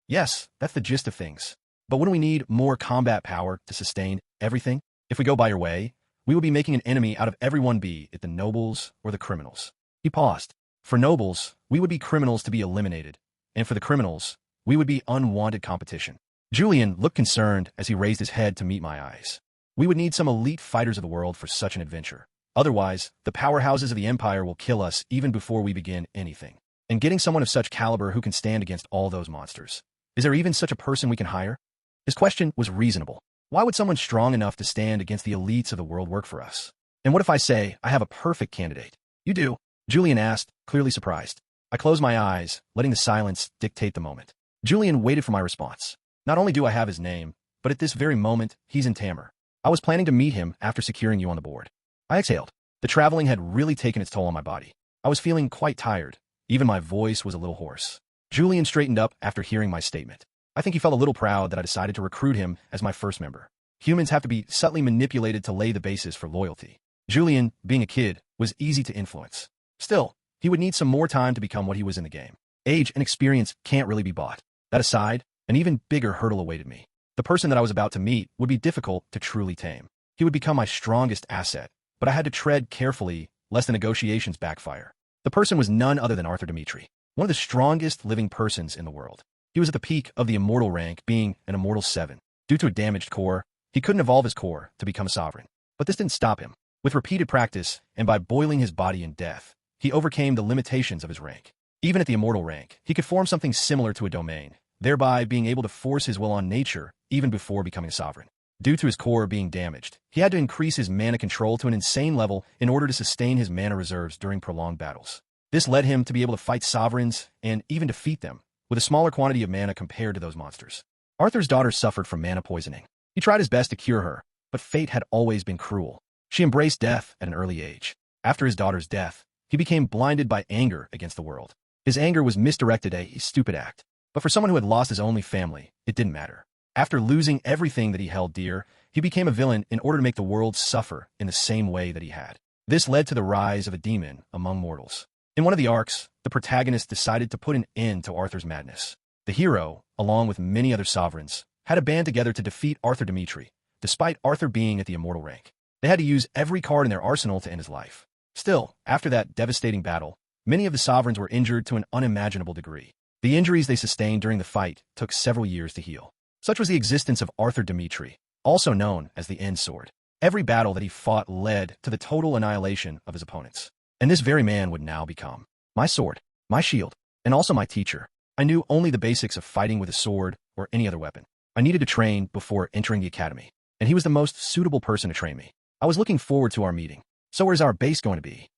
Yes, that's the gist of things. But wouldn't we need more combat power to sustain everything? If we go by your way, we would be making an enemy out of everyone, be it the nobles or the criminals. He paused. For nobles, we would be criminals to be eliminated. And for the criminals, we would be unwanted competition. Julian looked concerned as he raised his head to meet my eyes. We would need some elite fighters of the world for such an adventure. Otherwise, the powerhouses of the Empire will kill us even before we begin anything. And getting someone of such caliber who can stand against all those monsters. Is there even such a person we can hire? His question was reasonable. Why would someone strong enough to stand against the elites of the world work for us? And what if I say I have a perfect candidate? You do? Julian asked, clearly surprised. I closed my eyes, letting the silence dictate the moment. Julian waited for my response. Not only do I have his name, but at this very moment, he's in Tamar. I was planning to meet him after securing you on the board. I exhaled. The traveling had really taken its toll on my body. I was feeling quite tired. Even my voice was a little hoarse. Julian straightened up after hearing my statement. I think he felt a little proud that I decided to recruit him as my first member. Humans have to be subtly manipulated to lay the basis for loyalty. Julian, being a kid, was easy to influence. Still, he would need some more time to become what he was in the game. Age and experience can't really be bought. That aside, an even bigger hurdle awaited me. The person that I was about to meet would be difficult to truly tame. He would become my strongest asset, but I had to tread carefully lest the negotiations backfire. The person was none other than Arthur Dimitri, one of the strongest living persons in the world. He was at the peak of the immortal rank, being an immortal 7. Due to a damaged core, he couldn't evolve his core to become a sovereign. But this didn't stop him. With repeated practice, and by boiling his body in death, he overcame the limitations of his rank. Even at the immortal rank, he could form something similar to a domain, thereby being able to force his will on nature even before becoming a sovereign. Due to his core being damaged, he had to increase his mana control to an insane level in order to sustain his mana reserves during prolonged battles. This led him to be able to fight sovereigns and even defeat them, with a smaller quantity of mana compared to those monsters. Arthur's daughter suffered from mana poisoning. He tried his best to cure her, but fate had always been cruel. She embraced death at an early age. After his daughter's death, he became blinded by anger against the world. His anger was misdirected at a stupid act. But for someone who had lost his only family, it didn't matter. After losing everything that he held dear, he became a villain in order to make the world suffer in the same way that he had. This led to the rise of a demon among mortals. In one of the arcs, the protagonist decided to put an end to Arthur's madness. The hero, along with many other sovereigns, had a band together to defeat Arthur Dimitri, despite Arthur being at the immortal rank. They had to use every card in their arsenal to end his life. Still, after that devastating battle, many of the sovereigns were injured to an unimaginable degree. The injuries they sustained during the fight took several years to heal. Such was the existence of Arthur Dimitri, also known as the End Sword. Every battle that he fought led to the total annihilation of his opponents. And this very man would now become my sword, my shield, and also my teacher. I knew only the basics of fighting with a sword or any other weapon. I needed to train before entering the academy, and he was the most suitable person to train me. I was looking forward to our meeting. So where's our base going to be?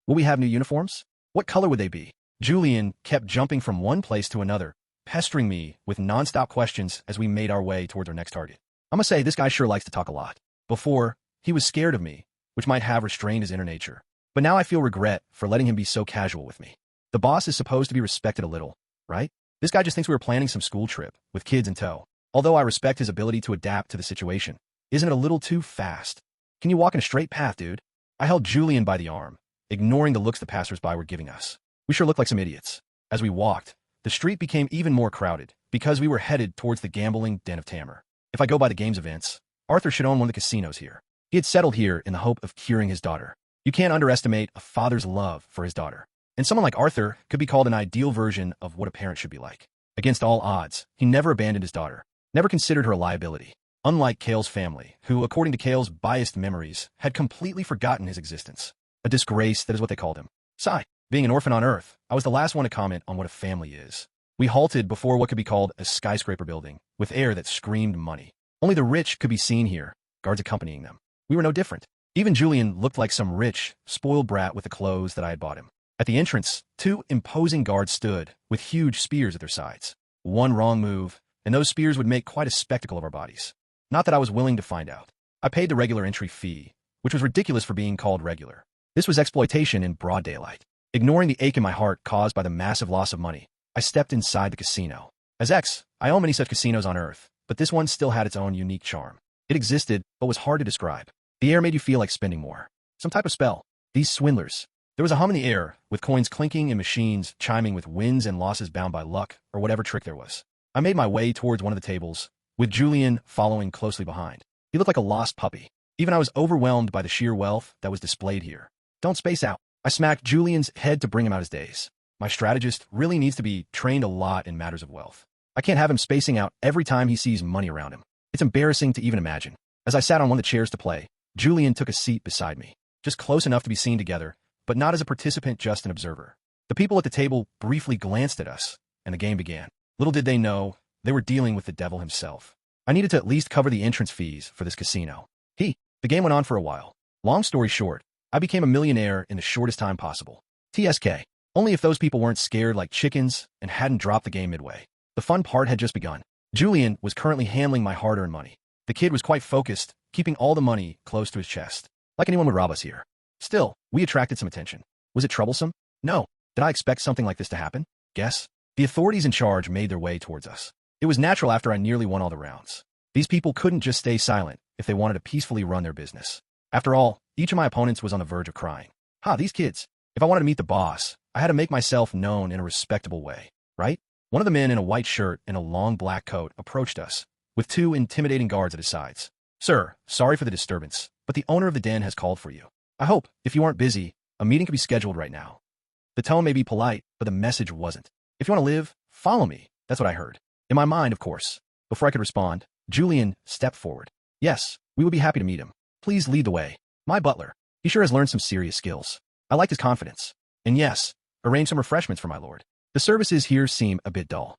Will we have new uniforms? What color would they be? Julian kept jumping from one place to another, pestering me with nonstop questions as we made our way towards our next target. I must say, this guy sure likes to talk a lot. Before, he was scared of me, which might have restrained his inner nature. But now I feel regret for letting him be so casual with me. The boss is supposed to be respected a little, right? This guy just thinks we were planning some school trip, with kids in tow. Although I respect his ability to adapt to the situation, isn't it a little too fast? Can you walk in a straight path, dude? I held Julian by the arm, ignoring the looks the passersby were giving us. We sure looked like some idiots. As we walked, the street became even more crowded, because we were headed towards the gambling den of Tamar. If I go by the game's events, Arthur should own one of the casinos here. He had settled here in the hope of curing his daughter. You can't underestimate a father's love for his daughter. And someone like Arthur could be called an ideal version of what a parent should be like. Against all odds, he never abandoned his daughter, never considered her a liability. Unlike Kael's family, who, according to Kael's biased memories, had completely forgotten his existence. A disgrace, that is what they called him. Sigh. Being an orphan on Earth, I was the last one to comment on what a family is. We halted before what could be called a skyscraper building, with air that screamed money. Only the rich could be seen here, guards accompanying them. We were no different. Even Julian looked like some rich, spoiled brat with the clothes that I had bought him. At the entrance, 2 imposing guards stood, with huge spears at their sides. One wrong move, and those spears would make quite a spectacle of our bodies. Not that I was willing to find out. I paid the regular entry fee, which was ridiculous for being called regular. This was exploitation in broad daylight. Ignoring the ache in my heart caused by the massive loss of money, I stepped inside the casino. As X, I own many such casinos on Earth, but this one still had its own unique charm. It existed, but was hard to describe. The air made you feel like spending more. Some type of spell. These swindlers. There was a hum in the air, with coins clinking and machines chiming with wins and losses bound by luck, or whatever trick there was. I made my way towards one of the tables, with Julian following closely behind. He looked like a lost puppy. Even I was overwhelmed by the sheer wealth that was displayed here. Don't space out. I smacked Julian's head to bring him out his daze. My strategist really needs to be trained a lot in matters of wealth. I can't have him spacing out every time he sees money around him. It's embarrassing to even imagine. As I sat on one of the chairs to play, Julian took a seat beside me, just close enough to be seen together, but not as a participant, just an observer. The people at the table briefly glanced at us, and the game began. Little did they know, they were dealing with the devil himself. I needed to at least cover the entrance fees for this casino. The game went on for a while. Long story short, I became a millionaire in the shortest time possible. TSK. Only if those people weren't scared like chickens and hadn't dropped the game midway. The fun part had just begun. Julian was currently handling my hard-earned money. The kid was quite focused, keeping all the money close to his chest. Like anyone would rob us here. Still, we attracted some attention. Was it troublesome? No. Did I expect something like this to happen? Guess. The authorities in charge made their way towards us. It was natural after I nearly won all the rounds. These people couldn't just stay silent if they wanted to peacefully run their business. After all, Each of my opponents was on the verge of crying. These kids. If I wanted to meet the boss, I had to make myself known in a respectable way, right? One of the men in a white shirt and a long black coat approached us, with two intimidating guards at his sides. Sir, sorry for the disturbance, but the owner of the den has called for you. I hope, if you aren't busy, a meeting could be scheduled right now. The tone may be polite, but the message wasn't. If you want to live, follow me. That's what I heard. In my mind, of course. Before I could respond, Julian stepped forward. Yes, we would be happy to meet him. Please lead the way. My butler. He sure has learned some serious skills. I liked his confidence. And yes, arrange some refreshments for my lord. The services here seem a bit dull.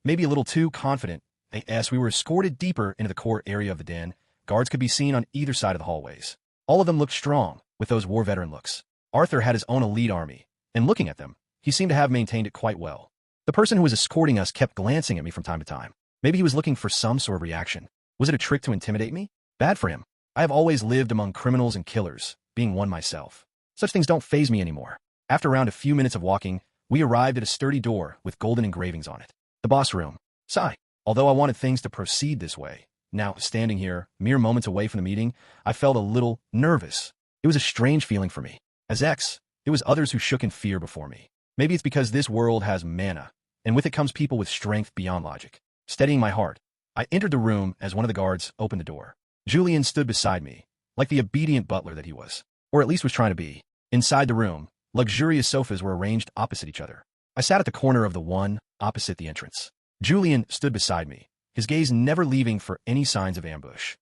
Maybe a little too confident. As we were escorted deeper into the core area of the den, guards could be seen on either side of the hallways. All of them looked strong, with those war veteran looks. Arthur had his own elite army, and looking at them, he seemed to have maintained it quite well. The person who was escorting us kept glancing at me from time to time. Maybe he was looking for some sort of reaction. Was it a trick to intimidate me? Bad for him. I have always lived among criminals and killers, being one myself. Such things don't faze me anymore. After around a few minutes of walking, we arrived at a sturdy door with golden engravings on it. The boss room. Sigh. Although I wanted things to proceed this way, now, standing here, mere moments away from the meeting, I felt a little nervous. It was a strange feeling for me. As X, it was others who shook in fear before me. Maybe it's because this world has mana, and with it comes people with strength beyond logic. Steadying my heart, I entered the room as one of the guards opened the door. Julian stood beside me, like the obedient butler that he was, or at least was trying to be. Inside the room, luxurious sofas were arranged opposite each other. I sat at the corner of the one opposite the entrance. Julian stood beside me, his gaze never leaving for any signs of ambush.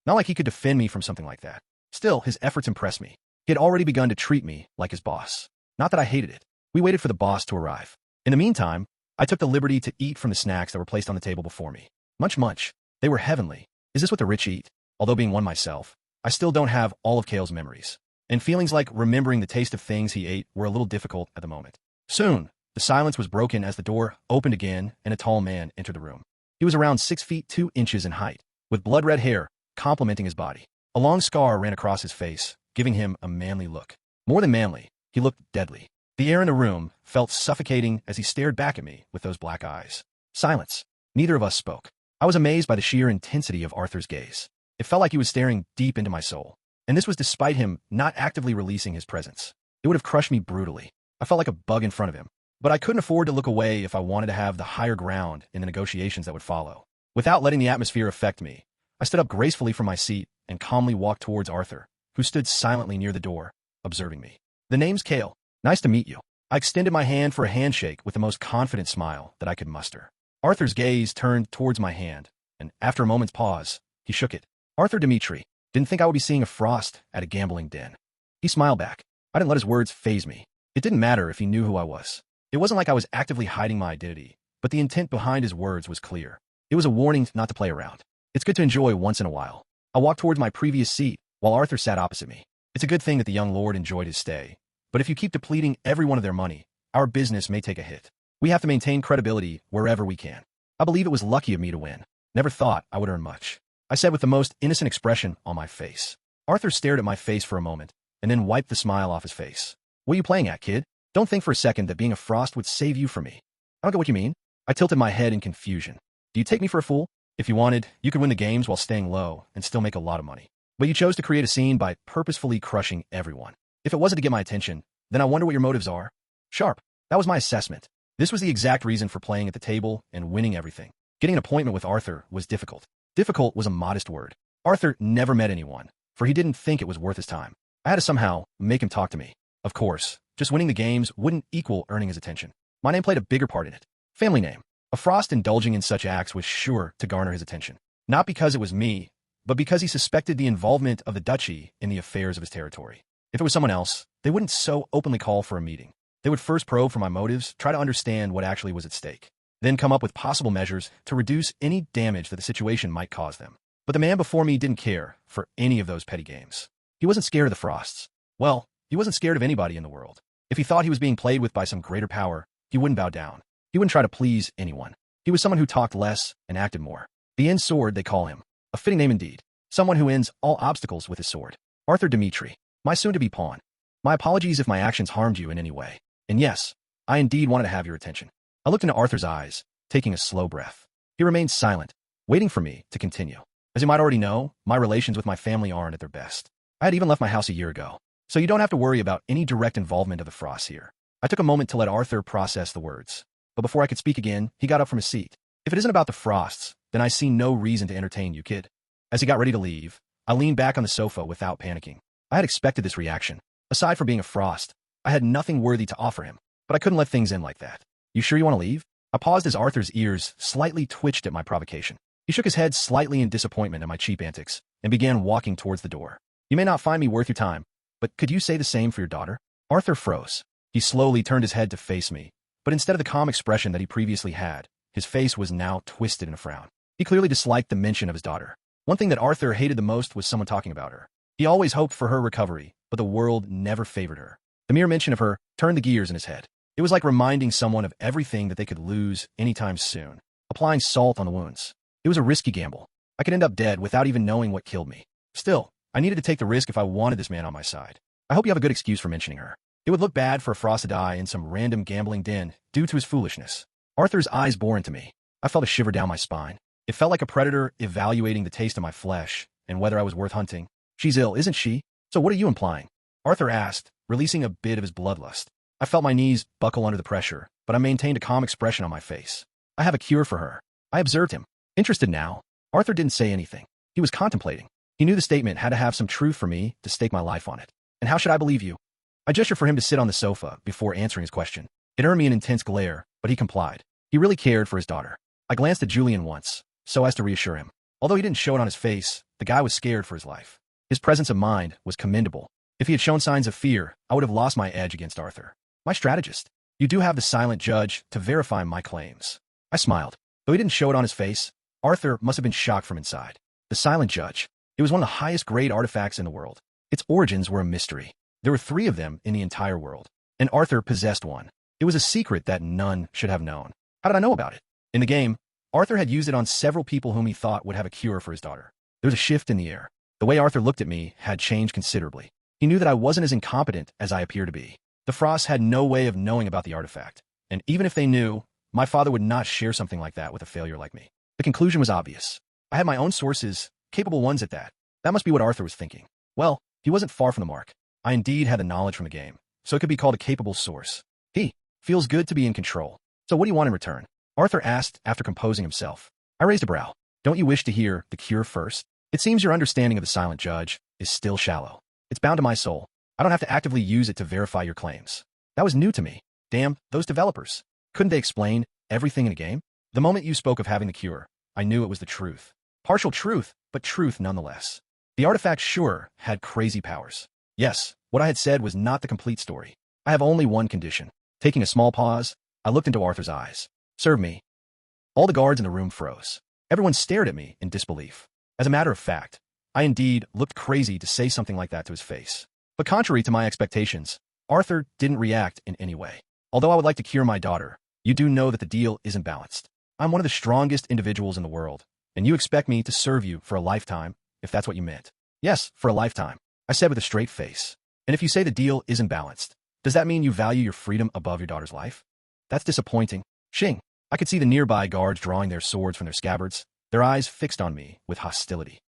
Not like he could defend me from something like that. Still, his efforts impressed me. He had already begun to treat me like his boss. Not that I hated it. We waited for the boss to arrive. In the meantime, I took the liberty to eat from the snacks that were placed on the table before me. Munch. They were heavenly. Is this what the rich eat? Although being one myself, I still don't have all of Kael's memories. And feelings like remembering the taste of things he ate were a little difficult at the moment. Soon, the silence was broken as the door opened again and a tall man entered the room. He was around 6 feet 2 inches in height, with blood-red hair complementing his body. A long scar ran across his face, giving him a manly look. More than manly, he looked deadly. The air in the room felt suffocating as he stared back at me with those black eyes. Silence. Neither of us spoke. I was amazed by the sheer intensity of Arthur's gaze. It felt like he was staring deep into my soul. And this was despite him not actively releasing his presence. It would have crushed me brutally. I felt like a bug in front of him. But I couldn't afford to look away if I wanted to have the higher ground in the negotiations that would follow. Without letting the atmosphere affect me, I stood up gracefully from my seat and calmly walked towards Arthur, who stood silently near the door, observing me. The name's Kael. Nice to meet you. I extended my hand for a handshake with the most confident smile that I could muster. Arthur's gaze turned towards my hand, and after a moment's pause, he shook it. Arthur Dimitri. Didn't think I would be seeing a Frost at a gambling den. He smiled back. I didn't let his words faze me. It didn't matter if he knew who I was. It wasn't like I was actively hiding my identity, but the intent behind his words was clear. It was a warning not to play around. It's good to enjoy once in a while. I walked towards my previous seat, while Arthur sat opposite me. It's a good thing that the young lord enjoyed his stay, but if you keep depleting everyone of their money, our business may take a hit. We have to maintain credibility wherever we can. I believe it was lucky of me to win. Never thought I would earn much. I said with the most innocent expression on my face. Arthur stared at my face for a moment, and then wiped the smile off his face. What are you playing at, kid? Don't think for a second that being a Frost would save you from me. I don't get what you mean. I tilted my head in confusion. Do you take me for a fool? If you wanted, you could win the games while staying low and still make a lot of money. But you chose to create a scene by purposefully crushing everyone. If it wasn't to get my attention, then I wonder what your motives are. Sharp. That was my assessment. This was the exact reason for playing at the table and winning everything. Getting an appointment with Arthur was difficult. Difficult was a modest word. Arthur never met anyone, for he didn't think it was worth his time. I had to somehow make him talk to me. Of course, just winning the games wouldn't equal earning his attention. My name played a bigger part in it. Family name. A Frost indulging in such acts was sure to garner his attention. Not because it was me, but because he suspected the involvement of the duchy in the affairs of his territory. If it was someone else, they wouldn't so openly call for a meeting. They would first probe for my motives, try to understand what actually was at stake, then come up with possible measures to reduce any damage that the situation might cause them. But the man before me didn't care for any of those petty games. He wasn't scared of the Frosts. Well, he wasn't scared of anybody in the world. If he thought he was being played with by some greater power, he wouldn't bow down. He wouldn't try to please anyone. He was someone who talked less and acted more. The end sword, they call him. A fitting name indeed. Someone who ends all obstacles with his sword. Arthur Dimitri, my soon-to-be pawn. My apologies if my actions harmed you in any way. And yes, I indeed wanted to have your attention. I looked into Arthur's eyes, taking a slow breath. He remained silent, waiting for me to continue. As you might already know, my relations with my family aren't at their best. I had even left my house a year ago, so you don't have to worry about any direct involvement of the Frosts here. I took a moment to let Arthur process the words, but before I could speak again, he got up from his seat. If it isn't about the Frosts, then I see no reason to entertain you, kid. As he got ready to leave, I leaned back on the sofa without panicking. I had expected this reaction. Aside from being a Frost, I had nothing worthy to offer him, but I couldn't let things end like that. You sure you want to leave? I paused as Arthur's ears slightly twitched at my provocation. He shook his head slightly in disappointment at my cheap antics and began walking towards the door. You may not find me worth your time, but could you say the same for your daughter? Arthur froze. He slowly turned his head to face me, but instead of the calm expression that he previously had, his face was now twisted in a frown. He clearly disliked the mention of his daughter. One thing that Arthur hated the most was someone talking about her. He always hoped for her recovery, but the world never favored her. The mere mention of her turned the gears in his head. It was like reminding someone of everything that they could lose anytime soon, applying salt on the wounds. It was a risky gamble. I could end up dead without even knowing what killed me. Still, I needed to take the risk if I wanted this man on my side. I hope you have a good excuse for mentioning her. It would look bad for a Frost to die in some random gambling den due to his foolishness. Arthur's eyes bore into me. I felt a shiver down my spine. It felt like a predator evaluating the taste of my flesh and whether I was worth hunting. She's ill, isn't she? So what are you implying? Arthur asked, releasing a bit of his bloodlust. I felt my knees buckle under the pressure, but I maintained a calm expression on my face. I have a cure for her. I observed him. Interested now, Arthur didn't say anything. He was contemplating. He knew the statement had to have some truth for me to stake my life on it. And how should I believe you? I gestured for him to sit on the sofa before answering his question. It earned me an intense glare, but he complied. He really cared for his daughter. I glanced at Julian once, so as to reassure him. Although he didn't show it on his face, the guy was scared for his life. His presence of mind was commendable. If he had shown signs of fear, I would have lost my edge against Arthur. My strategist. You do have the silent judge to verify my claims. I smiled. Though he didn't show it on his face, Arthur must have been shocked from inside. The silent judge. It was one of the highest grade artifacts in the world. Its origins were a mystery. There were 3 of them in the entire world, and Arthur possessed one. It was a secret that none should have known. How did I know about it? In the game, Arthur had used it on several people whom he thought would have a cure for his daughter. There was a shift in the air. The way Arthur looked at me had changed considerably. He knew that I wasn't as incompetent as I appeared to be. The Frosts had no way of knowing about the artifact, and even if they knew, my father would not share something like that with a failure like me. The conclusion was obvious. I had my own sources, capable ones at that. That must be what Arthur was thinking. Well, he wasn't far from the mark. I indeed had the knowledge from the game, so it could be called a capable source. He feels good to be in control. So what do you want in return? Arthur asked after composing himself. I raised a brow. Don't you wish to hear the cure first? It seems your understanding of the silent judge is still shallow. It's bound to my soul. I don't have to actively use it to verify your claims. That was new to me. Damn, those developers. Couldn't they explain everything in a game? The moment you spoke of having the cure, I knew it was the truth. Partial truth, but truth nonetheless. The artifact sure had crazy powers. Yes, what I had said was not the complete story. I have only one condition. Taking a small pause, I looked into Arthur's eyes. Serve me. All the guards in the room froze. Everyone stared at me in disbelief. As a matter of fact, I indeed looked crazy to say something like that to his face. But contrary to my expectations, Arthur didn't react in any way. Although I would like to cure my daughter, you do know that the deal isn't balanced. I'm one of the strongest individuals in the world, and you expect me to serve you for a lifetime, if that's what you meant. Yes, for a lifetime, I said with a straight face. And if you say the deal isn't balanced, does that mean you value your freedom above your daughter's life? That's disappointing. Shing. I could see the nearby guards drawing their swords from their scabbards, their eyes fixed on me with hostility.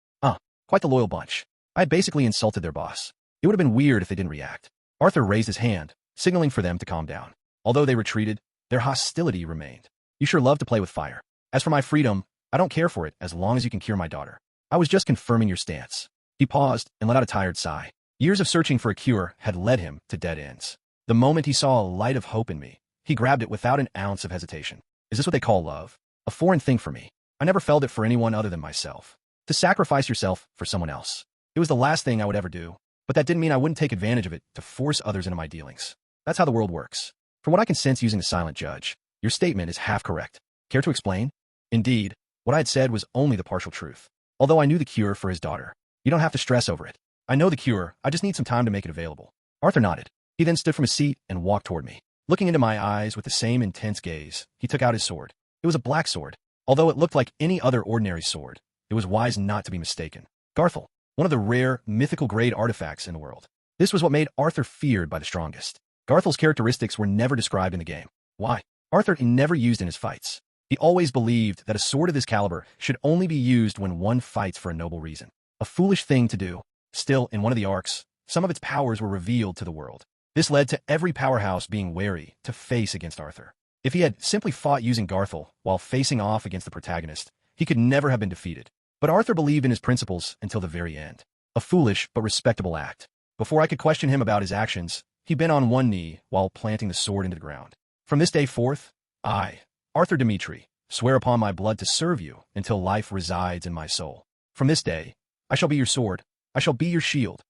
Quite the loyal bunch. I had basically insulted their boss. It would have been weird if they didn't react. Arthur raised his hand, signaling for them to calm down. Although they retreated, their hostility remained. You sure love to play with fire. As for my freedom, I don't care for it as long as you can cure my daughter. I was just confirming your stance. He paused and let out a tired sigh. Years of searching for a cure had led him to dead ends. The moment he saw a light of hope in me, he grabbed it without an ounce of hesitation. Is this what they call love? A foreign thing for me. I never felt it for anyone other than myself. To sacrifice yourself for someone else. It was the last thing I would ever do, but that didn't mean I wouldn't take advantage of it to force others into my dealings. That's how the world works. From what I can sense using the silent judge, your statement is half correct. Care to explain? Indeed, what I had said was only the partial truth. Although I knew the cure for his daughter. You don't have to stress over it. I know the cure, I just need some time to make it available. Arthur nodded. He then stood from his seat and walked toward me. Looking into my eyes with the same intense gaze, he took out his sword. It was a black sword. Although it looked like any other ordinary sword, it was wise not to be mistaken. Garthel, one of the rare, mythical-grade artifacts in the world. This was what made Arthur feared by the strongest. Garthel's characteristics were never described in the game. Why? Arthur never used in his fights. He always believed that a sword of this caliber should only be used when one fights for a noble reason. A foolish thing to do. Still, in one of the arcs, some of its powers were revealed to the world. This led to every powerhouse being wary to face against Arthur. If he had simply fought using Garthel while facing off against the protagonist, he could never have been defeated. But Arthur believed in his principles until the very end. A foolish but respectable act. Before I could question him about his actions, he bent on one knee while planting the sword into the ground. From this day forth, I, Arthur Dimitri, swear upon my blood to serve you until life resides in my soul. From this day, I shall be your sword, I shall be your shield.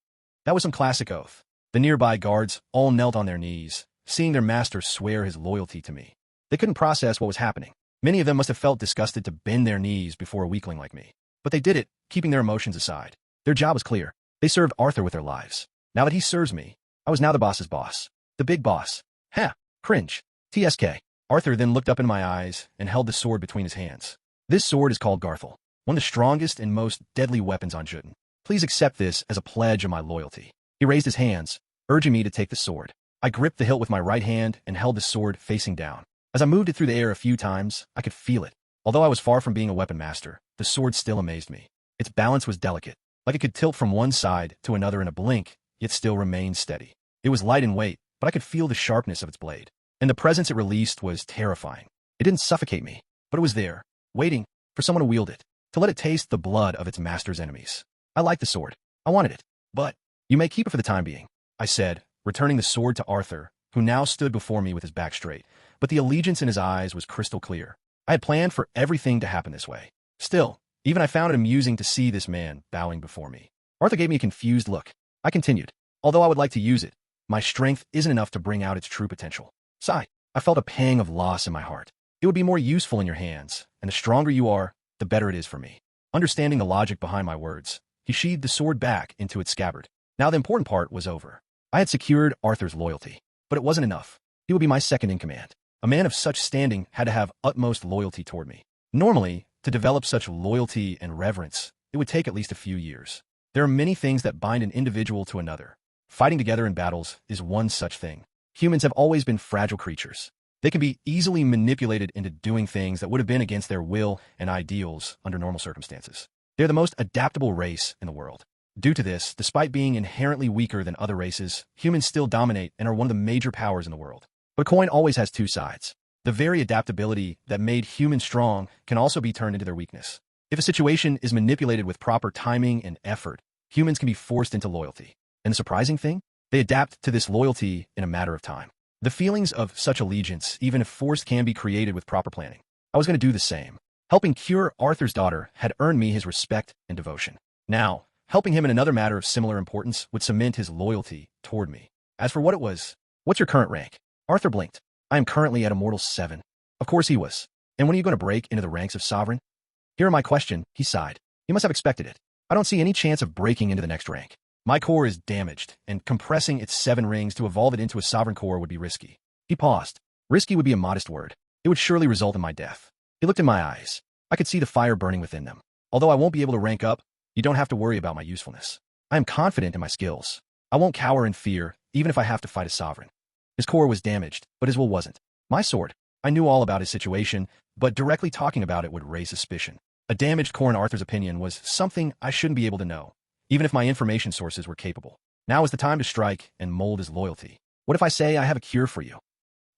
That was some classic oath. The nearby guards all knelt on their knees, seeing their master swear his loyalty to me. They couldn't process what was happening. Many of them must have felt disgusted to bend their knees before a weakling like me. But they did it, keeping their emotions aside. Their job was clear. They served Arthur with their lives. Now that he serves me, I was now the boss's boss. The big boss. Ha! Cringe. TSK. Arthur then looked up in my eyes and held the sword between his hands. This sword is called Garthel, one of the strongest and most deadly weapons on Jotun. Please accept this as a pledge of my loyalty. He raised his hands, urging me to take the sword. I gripped the hilt with my right hand and held the sword facing down. As I moved it through the air a few times, I could feel it. Although I was far from being a weapon master, the sword still amazed me. Its balance was delicate, like it could tilt from one side to another in a blink, yet still remain steady. It was light in weight, but I could feel the sharpness of its blade. And the presence it released was terrifying. It didn't suffocate me, but it was there, waiting for someone to wield it, to let it taste the blood of its master's enemies. I liked the sword. I wanted it. But you may keep it for the time being, I said, returning the sword to Arthur, who now stood before me with his back straight. But the allegiance in his eyes was crystal clear. I had planned for everything to happen this way. Still, even I found it amusing to see this man bowing before me. Arthur gave me a confused look. I continued. Although I would like to use it, my strength isn't enough to bring out its true potential. Sigh. I felt a pang of loss in my heart. It would be more useful in your hands, and the stronger you are, the better it is for me. Understanding the logic behind my words, he sheathed the sword back into its scabbard. Now the important part was over. I had secured Arthur's loyalty, but it wasn't enough. He would be my second in command. A man of such standing had to have utmost loyalty toward me. Normally, to develop such loyalty and reverence, it would take at least a few years. There are many things that bind an individual to another. Fighting together in battles is one such thing. Humans have always been fragile creatures. They can be easily manipulated into doing things that would have been against their will and ideals under normal circumstances. They're the most adaptable race in the world. Due to this, despite being inherently weaker than other races, humans still dominate and are one of the major powers in the world. But a coin always has two sides. The very adaptability that made humans strong can also be turned into their weakness. If a situation is manipulated with proper timing and effort, humans can be forced into loyalty. And the surprising thing? They adapt to this loyalty in a matter of time. The feelings of such allegiance, even if forced, can be created with proper planning. I was going to do the same. Helping cure Arthur's daughter had earned me his respect and devotion. Now, helping him in another matter of similar importance would cement his loyalty toward me. As for what it was, what's your current rank? Arthur blinked. I am currently at Immortal 7. Of course he was. And when are you going to break into the ranks of Sovereign? Here my question, he sighed. You must have expected it. I don't see any chance of breaking into the next rank. My core is damaged, and compressing its 7 rings to evolve it into a sovereign core would be risky. He paused. Risky would be a modest word. It would surely result in my death. He looked in my eyes. I could see the fire burning within them. Although I won't be able to rank up, you don't have to worry about my usefulness. I am confident in my skills. I won't cower in fear, even if I have to fight a sovereign. His core was damaged, but his will wasn't. My sword. I knew all about his situation, but directly talking about it would raise suspicion. A damaged core in Arthur's opinion was something I shouldn't be able to know, even if my information sources were capable. Now is the time to strike and mold his loyalty. What if I say I have a cure for you?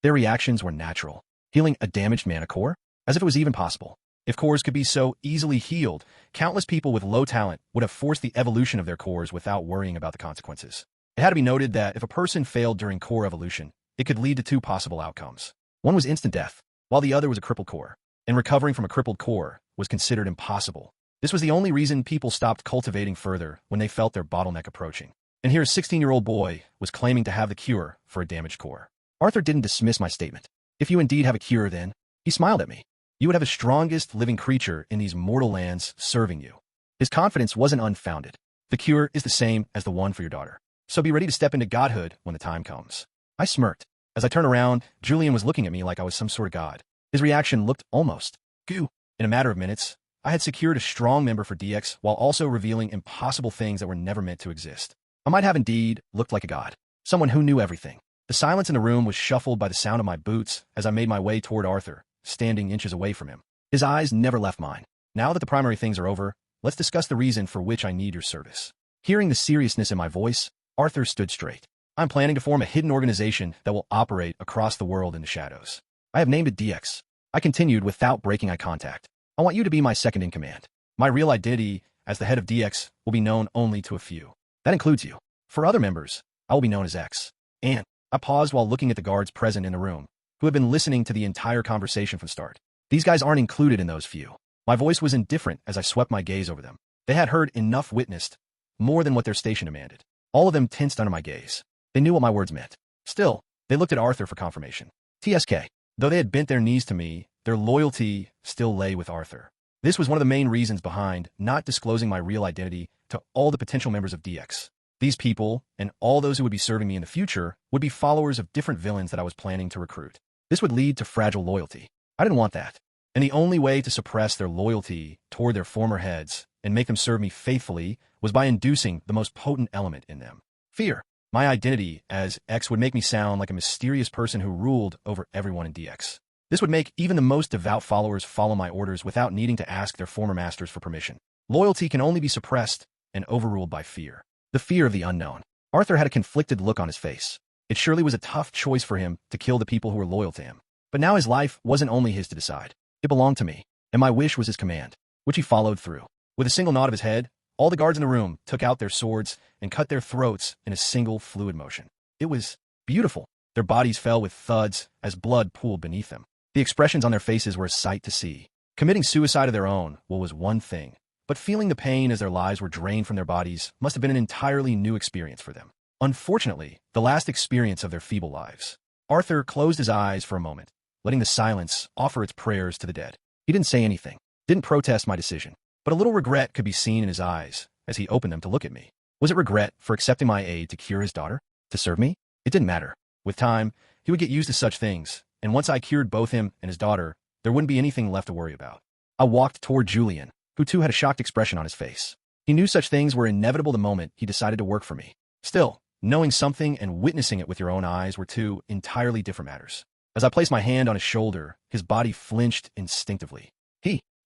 Their reactions were natural. Healing a damaged mana core? As if it was even possible. If cores could be so easily healed, countless people with low talent would have forced the evolution of their cores without worrying about the consequences. It had to be noted that if a person failed during core evolution, it could lead to 2 possible outcomes. One was instant death, while the other was a crippled core. And recovering from a crippled core was considered impossible. This was the only reason people stopped cultivating further when they felt their bottleneck approaching. And here a 16-year-old boy was claiming to have the cure for a damaged core. Arthur didn't dismiss my statement. If you indeed have a cure, then, he smiled at me. You would have the strongest living creature in these mortal lands serving you. His confidence wasn't unfounded. The cure is the same as the one for your daughter. So be ready to step into godhood when the time comes. I smirked. As I turned around, Julian was looking at me like I was some sort of god. His reaction looked almost goo. In a matter of minutes, I had secured a strong member for DX while also revealing impossible things that were never meant to exist. I might have indeed looked like a god. Someone who knew everything. The silence in the room was shuffled by the sound of my boots as I made my way toward Arthur, standing inches away from him. His eyes never left mine. Now that the primary things are over, let's discuss the reason for which I need your service. Hearing the seriousness in my voice, Arthur stood straight. I'm planning to form a hidden organization that will operate across the world in the shadows. I have named it DX. I continued without breaking eye contact. I want you to be my second in command. My real identity as the head of DX will be known only to a few. That includes you. For other members, I will be known as X. And I paused while looking at the guards present in the room, who had been listening to the entire conversation from the start. These guys aren't included in those few. My voice was indifferent as I swept my gaze over them. They had heard enough, witnessed more than what their station demanded. All of them tensed under my gaze. They knew what my words meant. Still, they looked at Arthur for confirmation. TSK. Though they had bent their knees to me, their loyalty still lay with Arthur. This was one of the main reasons behind not disclosing my real identity to all the potential members of DX. These people, and all those who would be serving me in the future, would be followers of different villains that I was planning to recruit. This would lead to fragile loyalty. I didn't want that. And the only way to suppress their loyalty toward their former heads and make them serve me faithfully was by inducing the most potent element in them. Fear. My identity as X would make me sound like a mysterious person who ruled over everyone in DX. This would make even the most devout followers follow my orders without needing to ask their former masters for permission. Loyalty can only be suppressed and overruled by fear. The fear of the unknown. Arthur had a conflicted look on his face. It surely was a tough choice for him to kill the people who were loyal to him. But now his life wasn't only his to decide. It belonged to me, and my wish was his command, which he followed through. With a single nod of his head, all the guards in the room took out their swords and cut their throats in a single fluid motion. It was beautiful. Their bodies fell with thuds as blood pooled beneath them. The expressions on their faces were a sight to see. Committing suicide of their own was one thing, but feeling the pain as their lives were drained from their bodies must have been an entirely new experience for them. Unfortunately, the last experience of their feeble lives. Arthur closed his eyes for a moment, letting the silence offer its prayers to the dead. He didn't say anything, didn't protest my decision, but a little regret could be seen in his eyes as he opened them to look at me. Was it regret for accepting my aid to cure his daughter? To serve me? It didn't matter. With time, he would get used to such things, and once I cured both him and his daughter, there wouldn't be anything left to worry about. I walked toward Julian, who too had a shocked expression on his face. He knew such things were inevitable the moment he decided to work for me. Still, knowing something and witnessing it with your own eyes were two entirely different matters. As I placed my hand on his shoulder, his body flinched instinctively.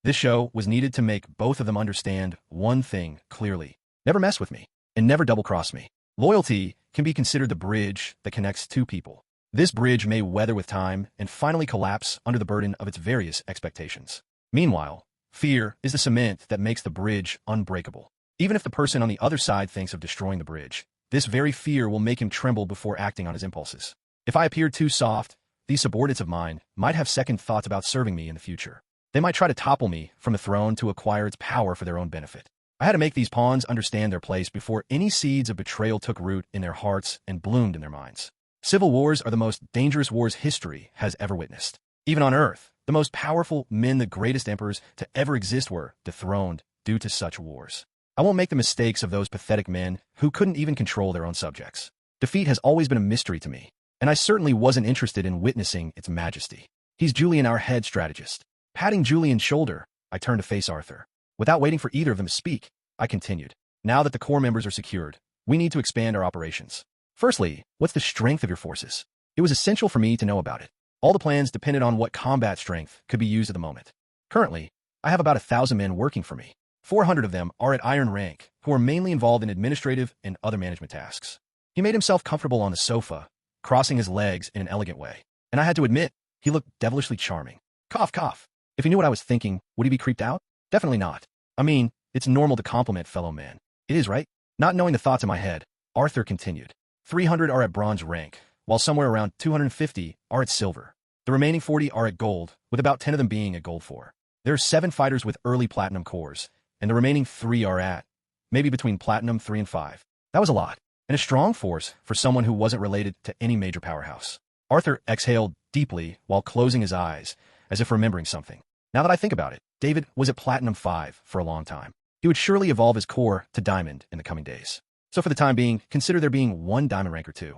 This show was needed to make both of them understand one thing clearly. Never mess with me, and never double-cross me. Loyalty can be considered the bridge that connects two people. This bridge may weather with time and finally collapse under the burden of its various expectations. Meanwhile, fear is the cement that makes the bridge unbreakable. Even if the person on the other side thinks of destroying the bridge, this very fear will make him tremble before acting on his impulses. If I appeared too soft, these subordinates of mine might have second thoughts about serving me in the future. They might try to topple me from the throne to acquire its power for their own benefit. I had to make these pawns understand their place before any seeds of betrayal took root in their hearts and bloomed in their minds. Civil wars are the most dangerous wars history has ever witnessed. Even on Earth, the most powerful men, the greatest emperors to ever exist, were dethroned due to such wars. I won't make the mistakes of those pathetic men who couldn't even control their own subjects. Defeat has always been a mystery to me, and I certainly wasn't interested in witnessing its majesty. He's Julian, our head strategist. Patting Julian's shoulder, I turned to face Arthur. Without waiting for either of them to speak, I continued. Now that the core members are secured, we need to expand our operations. Firstly, what's the strength of your forces? It was essential for me to know about it. All the plans depended on what combat strength could be used at the moment. Currently, I have about 1,000 men working for me. 400 of them are at iron rank, who are mainly involved in administrative and other management tasks. He made himself comfortable on the sofa, crossing his legs in an elegant way. And I had to admit, he looked devilishly charming. Cough, cough. If he knew what I was thinking, would he be creeped out? Definitely not. I mean, it's normal to compliment fellow men. It is, right? Not knowing the thoughts in my head, Arthur continued. 300 are at bronze rank, while somewhere around 250 are at silver. The remaining 40 are at gold, with about 10 of them being at gold 4. There are 7 fighters with early platinum cores, and the remaining 3 are at, maybe between platinum 3 and 5. That was a lot, and a strong force for someone who wasn't related to any major powerhouse. Arthur exhaled deeply while closing his eyes, as if remembering something. Now that I think about it, David was at Platinum 5 for a long time. He would surely evolve his core to Diamond in the coming days. So for the time being, consider there being 1 Diamond rank or 2.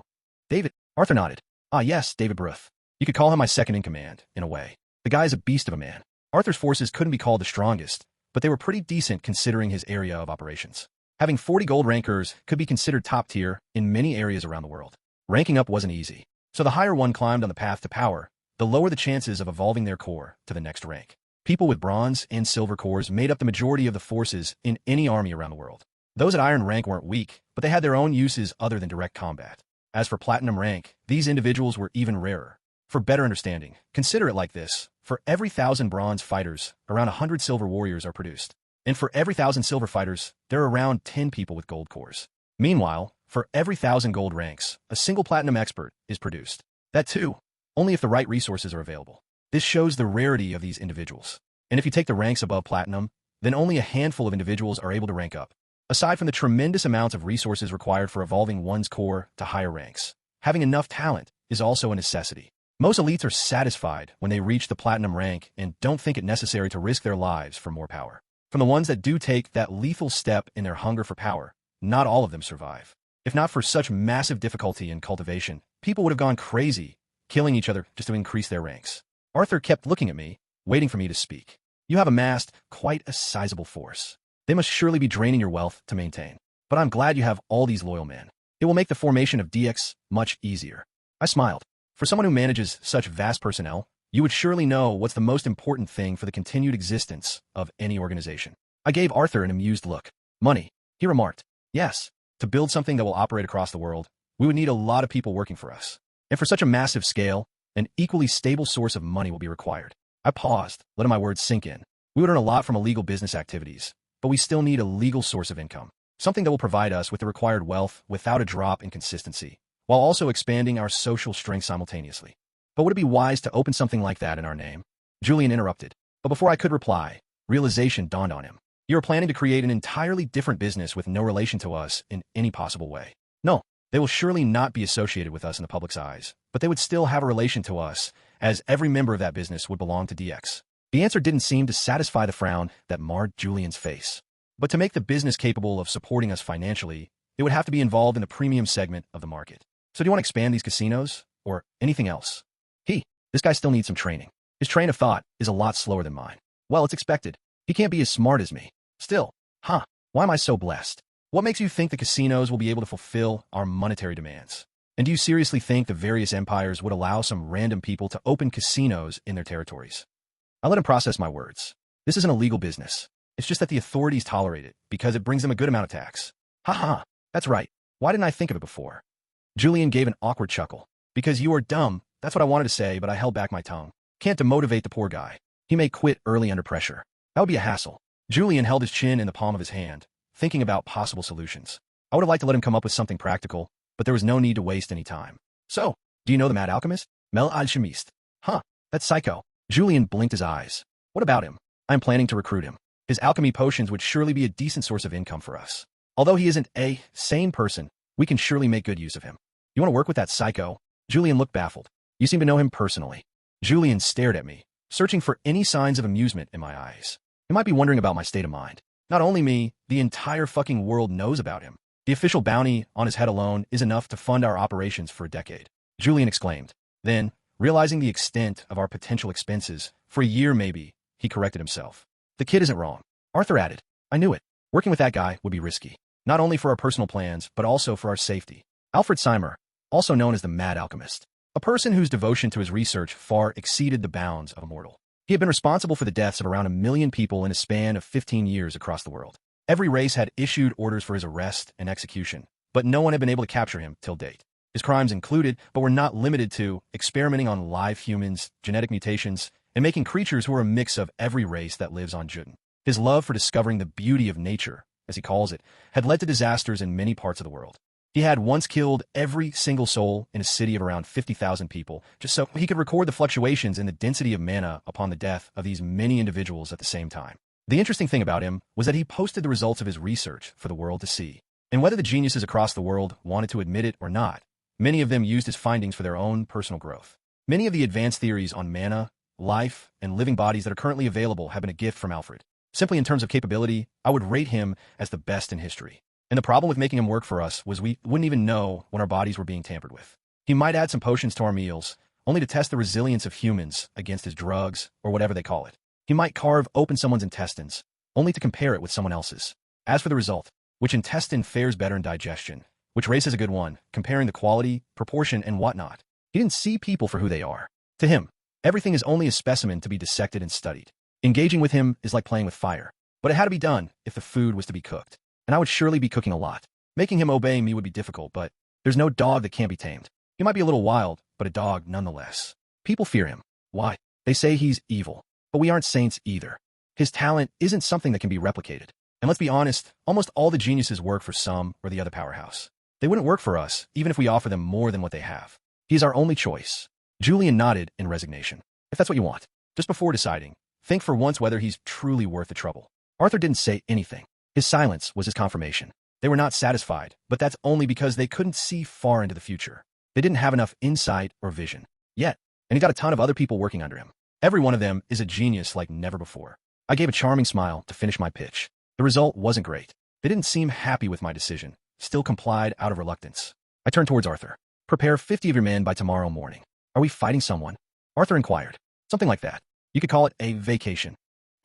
David, Arthur nodded. Ah yes, David Bruth. You could call him my second in command, in a way. The guy's a beast of a man. Arthur's forces couldn't be called the strongest, but they were pretty decent considering his area of operations. Having 40 gold rankers could be considered top tier in many areas around the world. Ranking up wasn't easy, so the higher one climbed on the path to power, the lower the chances of evolving their core to the next rank. People with bronze and silver cores made up the majority of the forces in any army around the world. Those at iron rank weren't weak, but they had their own uses other than direct combat. As for platinum rank, these individuals were even rarer. For better understanding, consider it like this. For every 1,000 bronze fighters, around 100 silver warriors are produced. And for every 1,000 silver fighters, there are around 10 people with gold cores. Meanwhile, for every 1,000 gold ranks, a single platinum expert is produced. That too, only if the right resources are available. This shows the rarity of these individuals. And if you take the ranks above platinum, then only a handful of individuals are able to rank up. Aside from the tremendous amounts of resources required for evolving one's core to higher ranks, having enough talent is also a necessity. Most elites are satisfied when they reach the platinum rank and don't think it necessary to risk their lives for more power. From the ones that do take that lethal step in their hunger for power, not all of them survive. If not for such massive difficulty in cultivation, people would have gone crazy, killing each other just to increase their ranks. Arthur kept looking at me, waiting for me to speak. You have amassed quite a sizable force. They must surely be draining your wealth to maintain. But I'm glad you have all these loyal men. It will make the formation of DX much easier. I smiled. For someone who manages such vast personnel, you would surely know what's the most important thing for the continued existence of any organization. I gave Arthur an amused look. Money, he remarked. Yes, to build something that will operate across the world, we would need a lot of people working for us. And for such a massive scale, an equally stable source of money will be required. I paused, letting my words sink in. We would earn a lot from illegal business activities, but we still need a legal source of income. Something that will provide us with the required wealth without a drop in consistency, while also expanding our social strength simultaneously. But would it be wise to open something like that in our name? Julian interrupted. But before I could reply, realization dawned on him. You are planning to create an entirely different business with no relation to us in any possible way. No, they will surely not be associated with us in the public's eyes, but they would still have a relation to us, as every member of that business would belong to DX. The answer didn't seem to satisfy the frown that marred Julian's face. But to make the business capable of supporting us financially, it would have to be involved in the premium segment of the market. So do you want to expand these casinos, or anything else? This guy still needs some training. His train of thought is a lot slower than mine. Well, it's expected. He can't be as smart as me. Still, why am I so blessed? What makes you think the casinos will be able to fulfill our monetary demands? And do you seriously think the various empires would allow some random people to open casinos in their territories? I let him process my words. This is an illegal business. It's just that the authorities tolerate it because it brings them a good amount of tax. That's right. Why didn't I think of it before? Julian gave an awkward chuckle. Because you are dumb. That's what I wanted to say, but I held back my tongue. Can't demotivate the poor guy. He may quit early under pressure. That would be a hassle. Julian held his chin in the palm of his hand, thinking about possible solutions. I would have liked to let him come up with something practical, but there was no need to waste any time. So, do you know the mad alchemist? Mel Alchemist. That's psycho. Julian blinked his eyes. What about him? I'm planning to recruit him. His alchemy potions would surely be a decent source of income for us. Although he isn't a sane person, we can surely make good use of him. You want to work with that psycho? Julian looked baffled. You seem to know him personally. Julian stared at me, searching for any signs of amusement in my eyes. He might be wondering about my state of mind. Not only me, the entire fucking world knows about him. The official bounty on his head alone is enough to fund our operations for a decade. Julian exclaimed. Then, realizing the extent of our potential expenses, for a year maybe, he corrected himself. The kid isn't wrong. Arthur added. I knew it. Working with that guy would be risky. Not only for our personal plans, but also for our safety. Alfred Seimer, also known as the Mad Alchemist. A person whose devotion to his research far exceeded the bounds of a mortal. He had been responsible for the deaths of around 1 million people in a span of 15 years across the world. Every race had issued orders for his arrest and execution, but no one had been able to capture him till date. His crimes included, but were not limited to, experimenting on live humans, genetic mutations, and making creatures who were a mix of every race that lives on Juden. His love for discovering the beauty of nature, as he calls it, had led to disasters in many parts of the world. He had once killed every single soul in a city of around 50,000 people, just so he could record the fluctuations in the density of mana upon the death of these many individuals at the same time. The interesting thing about him was that he posted the results of his research for the world to see. And whether the geniuses across the world wanted to admit it or not, many of them used his findings for their own personal growth. Many of the advanced theories on mana, life, and living bodies that are currently available have been a gift from Alfred. Simply in terms of capability, I would rate him as the best in history. And the problem with making him work for us was we wouldn't even know when our bodies were being tampered with. He might add some potions to our meals, only to test the resilience of humans against his drugs, or whatever they call it. He might carve open someone's intestines, only to compare it with someone else's. As for the result, which intestine fares better in digestion, which race is a good one, comparing the quality, proportion, and whatnot. He didn't see people for who they are. To him, everything is only a specimen to be dissected and studied. Engaging with him is like playing with fire. But it had to be done if the food was to be cooked. and I would surely be cooking a lot. Making him obey me would be difficult, but there's no dog that can't be tamed. He might be a little wild, but a dog nonetheless. People fear him. Why? They say he's evil. But we aren't saints either. His talent isn't something that can be replicated. And let's be honest, almost all the geniuses work for some or the other powerhouse. They wouldn't work for us, even if we offer them more than what they have. He is our only choice. Julian nodded in resignation. If that's what you want. Just before deciding, think for once whether he's truly worth the trouble. Arthur didn't say anything. His silence was his confirmation. They were not satisfied, but that's only because they couldn't see far into the future. They didn't have enough insight or vision. Yet, and he got a ton of other people working under him. Every one of them is a genius like never before. I gave a charming smile to finish my pitch. The result wasn't great. They didn't seem happy with my decision, still complied out of reluctance. I turned towards Arthur. Prepare 50 of your men by tomorrow morning. Are we fighting someone? Arthur inquired. Something like that. You could call it a vacation.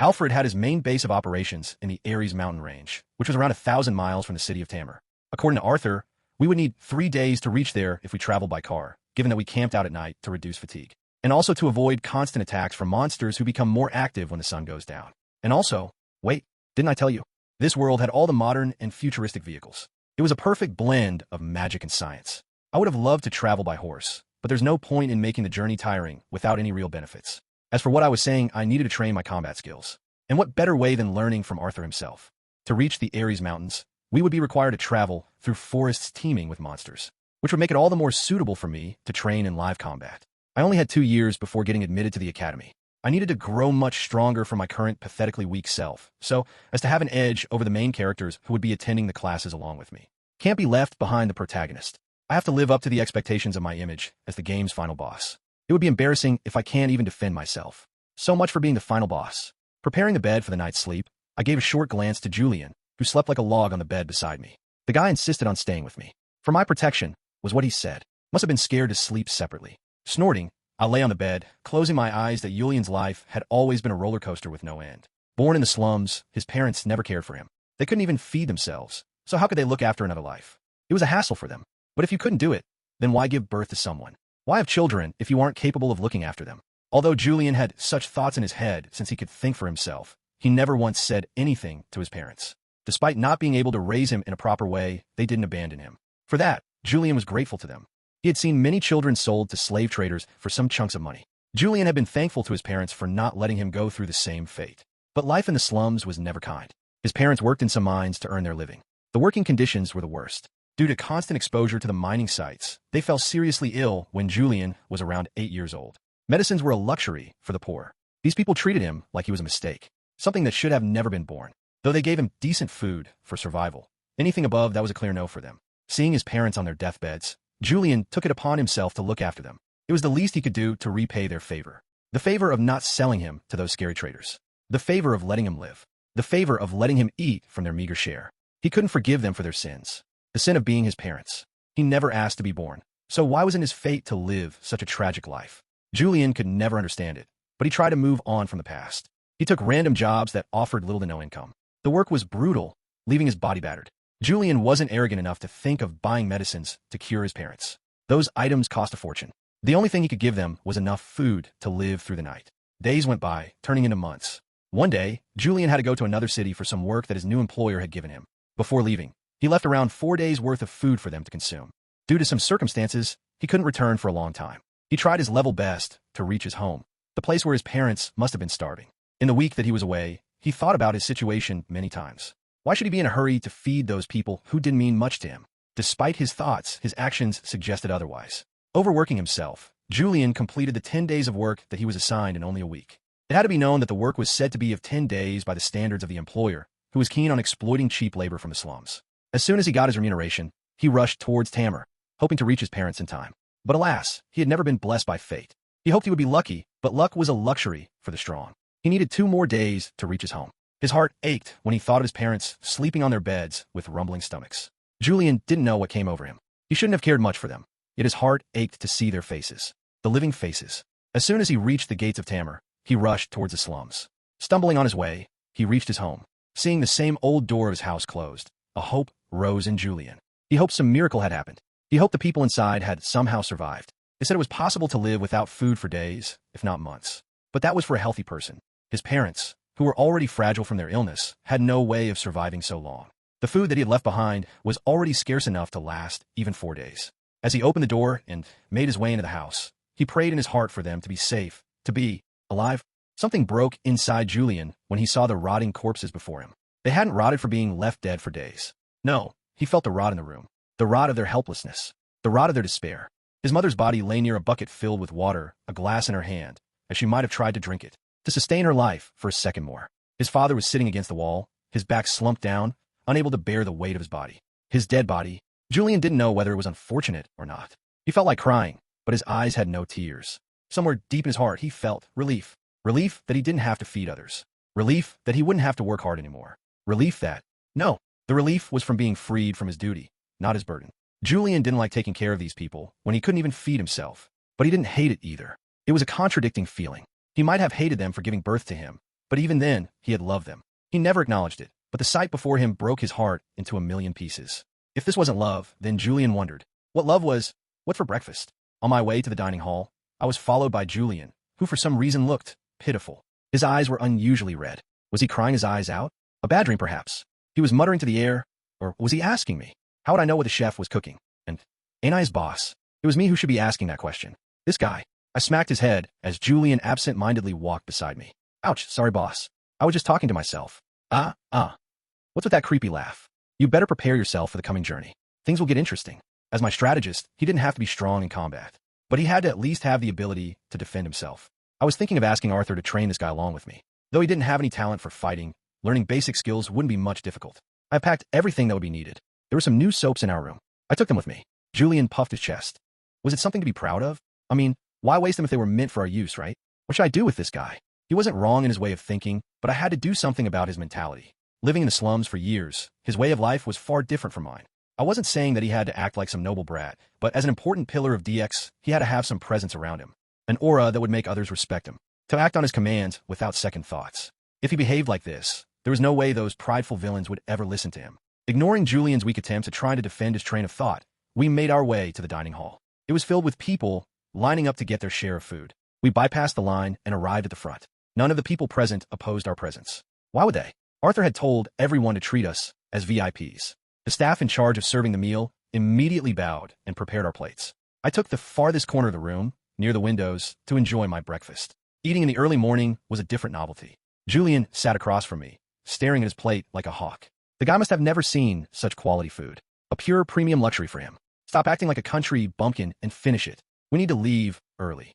Alfred had his main base of operations in the Ares mountain range, which was around 1,000 miles from the city of Tamar. According to Arthur, we would need 3 days to reach there if we traveled by car, given that we camped out at night to reduce fatigue. And also to avoid constant attacks from monsters who become more active when the sun goes down. And also, wait, didn't I tell you? This world had all the modern and futuristic vehicles. It was a perfect blend of magic and science. I would have loved to travel by horse, but there's no point in making the journey tiring without any real benefits. As for what I was saying, I needed to train my combat skills. And what better way than learning from Arthur himself? To reach the Ares Mountains, we would be required to travel through forests teeming with monsters, which would make it all the more suitable for me to train in live combat. I only had 2 years before getting admitted to the academy. I needed to grow much stronger from my current pathetically weak self, so as to have an edge over the main characters who would be attending the classes along with me. Can't be left behind the protagonist. I have to live up to the expectations of my image as the game's final boss. It would be embarrassing if I can't even defend myself. So much for being the final boss. Preparing the bed for the night's sleep, I gave a short glance to Julian, who slept like a log on the bed beside me. The guy insisted on staying with me. For my protection, was what he said. Must have been scared to sleep separately. Snorting, I lay on the bed, closing my eyes that Julian's life had always been a roller coaster with no end. Born in the slums, his parents never cared for him. They couldn't even feed themselves, so how could they look after another life? It was a hassle for them. But if you couldn't do it, then why give birth to someone? Why have children if you aren't capable of looking after them? Although Julian had such thoughts in his head since he could think for himself, he never once said anything to his parents. Despite not being able to raise him in a proper way, they didn't abandon him. For that, Julian was grateful to them. He had seen many children sold to slave traders for some chunks of money. Julian had been thankful to his parents for not letting him go through the same fate. But life in the slums was never kind. His parents worked in some mines to earn their living. The working conditions were the worst. Due to constant exposure to the mining sites, they fell seriously ill when Julian was around 8 years old. Medicines were a luxury for the poor. These people treated him like he was a mistake, something that should have never been born. Though they gave him decent food for survival, anything above that was a clear no for them. Seeing his parents on their deathbeds, Julian took it upon himself to look after them. It was the least he could do to repay their favor. The favor of not selling him to those scary traders. The favor of letting him live. The favor of letting him eat from their meager share. He couldn't forgive them for their sins. The sin of being his parents. He never asked to be born. So why was it his fate to live such a tragic life? Julian could never understand it, but he tried to move on from the past. He took random jobs that offered little to no income. The work was brutal, leaving his body battered. Julian wasn't arrogant enough to think of buying medicines to cure his parents. Those items cost a fortune. The only thing he could give them was enough food to live through the night. Days went by, turning into months. One day, Julian had to go to another city for some work that his new employer had given him. Before leaving, he left around 4 days' worth of food for them to consume. Due to some circumstances, he couldn't return for a long time. He tried his level best to reach his home, the place where his parents must have been starving. In the week that he was away, he thought about his situation many times. Why should he be in a hurry to feed those people who didn't mean much to him? Despite his thoughts, his actions suggested otherwise. Overworking himself, Julian completed the 10 days of work that he was assigned in only a week. It had to be known that the work was said to be of 10 days by the standards of the employer, who was keen on exploiting cheap labor from the slums. As soon as he got his remuneration, he rushed towards Tamar, hoping to reach his parents in time. But alas, he had never been blessed by fate. He hoped he would be lucky, but luck was a luxury for the strong. He needed 2 more days to reach his home. His heart ached when he thought of his parents sleeping on their beds with rumbling stomachs. Julian didn't know what came over him. He shouldn't have cared much for them, yet his heart ached to see their faces. The living faces. As soon as he reached the gates of Tamar, he rushed towards the slums. Stumbling on his way, he reached his home. Seeing the same old door of his house closed, a hope rose in Julian. He hoped some miracle had happened. He hoped the people inside had somehow survived. They said it was possible to live without food for days, if not months. But that was for a healthy person. His parents, who were already fragile from their illness, had no way of surviving so long. The food that he had left behind was already scarce enough to last even 4 days. As he opened the door and made his way into the house, he prayed in his heart for them to be safe, to be alive. Something broke inside Julian when he saw the rotting corpses before him. They hadn't rotted for being left dead for days. No, he felt the rot in the room, the rot of their helplessness, the rot of their despair. His mother's body lay near a bucket filled with water, a glass in her hand, as she might have tried to drink it, to sustain her life for a second more. His father was sitting against the wall, his back slumped down, unable to bear the weight of his body. His dead body. Julian didn't know whether it was unfortunate or not. He felt like crying, but his eyes had no tears. Somewhere deep in his heart, he felt relief. Relief that he didn't have to feed others. Relief that he wouldn't have to work hard anymore. Relief that, no, the relief was from being freed from his duty, not his burden. Julian didn't like taking care of these people when he couldn't even feed himself, but he didn't hate it either. It was a contradicting feeling. He might have hated them for giving birth to him, but even then, he had loved them. He never acknowledged it, but the sight before him broke his heart into a million pieces. If this wasn't love, then Julian wondered what love was. What for breakfast? On my way to the dining hall, I was followed by Julian, who for some reason looked pitiful. His eyes were unusually red. Was he crying his eyes out? A bad dream, perhaps. He was muttering to the air, or was he asking me? How would I know what the chef was cooking? And ain't I his boss? It was me who should be asking that question. This guy. I smacked his head as Julian absent-mindedly walked beside me. Ouch, sorry boss. I was just talking to myself. What's with that creepy laugh? You better prepare yourself for the coming journey. Things will get interesting. As my strategist, he didn't have to be strong in combat, but he had to at least have the ability to defend himself. I was thinking of asking Arthur to train this guy along with me. Though he didn't have any talent for fighting, learning basic skills wouldn't be much difficult. I packed everything that would be needed. There were some new soaps in our room. I took them with me. Julian puffed his chest. Was it something to be proud of? I mean, why waste them if they were meant for our use, right? What should I do with this guy? He wasn't wrong in his way of thinking, but I had to do something about his mentality. Living in the slums for years, his way of life was far different from mine. I wasn't saying that he had to act like some noble brat, but as an important pillar of DX, he had to have some presence around him. An aura that would make others respect him. To act on his commands without second thoughts. If he behaved like this, there was no way those prideful villains would ever listen to him. Ignoring Julian's weak attempts at trying to defend his train of thought, we made our way to the dining hall. It was filled with people lining up to get their share of food. We bypassed the line and arrived at the front. None of the people present opposed our presence. Why would they? Arthur had told everyone to treat us as VIPs. The staff in charge of serving the meal immediately bowed and prepared our plates. I took the farthest corner of the room, near the windows, to enjoy my breakfast. Eating in the early morning was a different novelty. Julian sat across from me, staring at his plate like a hawk. The guy must have never seen such quality food. A pure premium luxury for him. Stop acting like a country bumpkin and finish it. We need to leave early.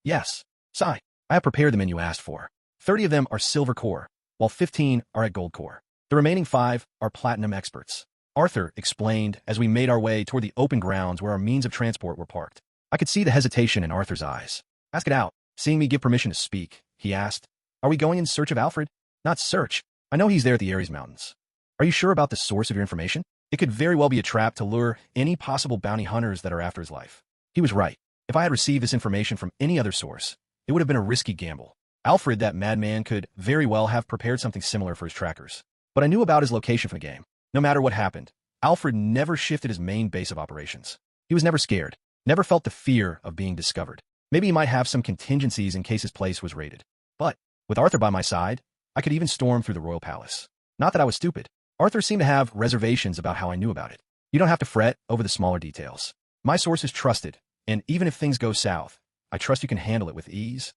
Yes. Sigh. I have prepared the menu asked for. 30 of them are silver core, while 15 are at gold core. The remaining 5 are platinum experts. Arthur explained as we made our way toward the open grounds where our means of transport were parked. I could see the hesitation in Arthur's eyes. Ask it out. Seeing me give permission to speak, he asked, "Are we going in search of Alfred?" "Not search. I know he's there at the Ares Mountains." "Are you sure about the source of your information? It could very well be a trap to lure any possible bounty hunters that are after his life." He was right. If I had received this information from any other source, it would have been a risky gamble. Alfred, that madman, could very well have prepared something similar for his trackers. But I knew about his location from the game. No matter what happened, Alfred never shifted his main base of operations. He was never scared, never felt the fear of being discovered. Maybe he might have some contingencies in case his place was raided. But with Arthur by my side, I could even storm through the royal palace. Not that I was stupid. Arthur seemed to have reservations about how I knew about it. You don't have to fret over the smaller details. My source is trusted, and even if things go south, I trust you can handle it with ease.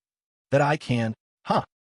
That I can.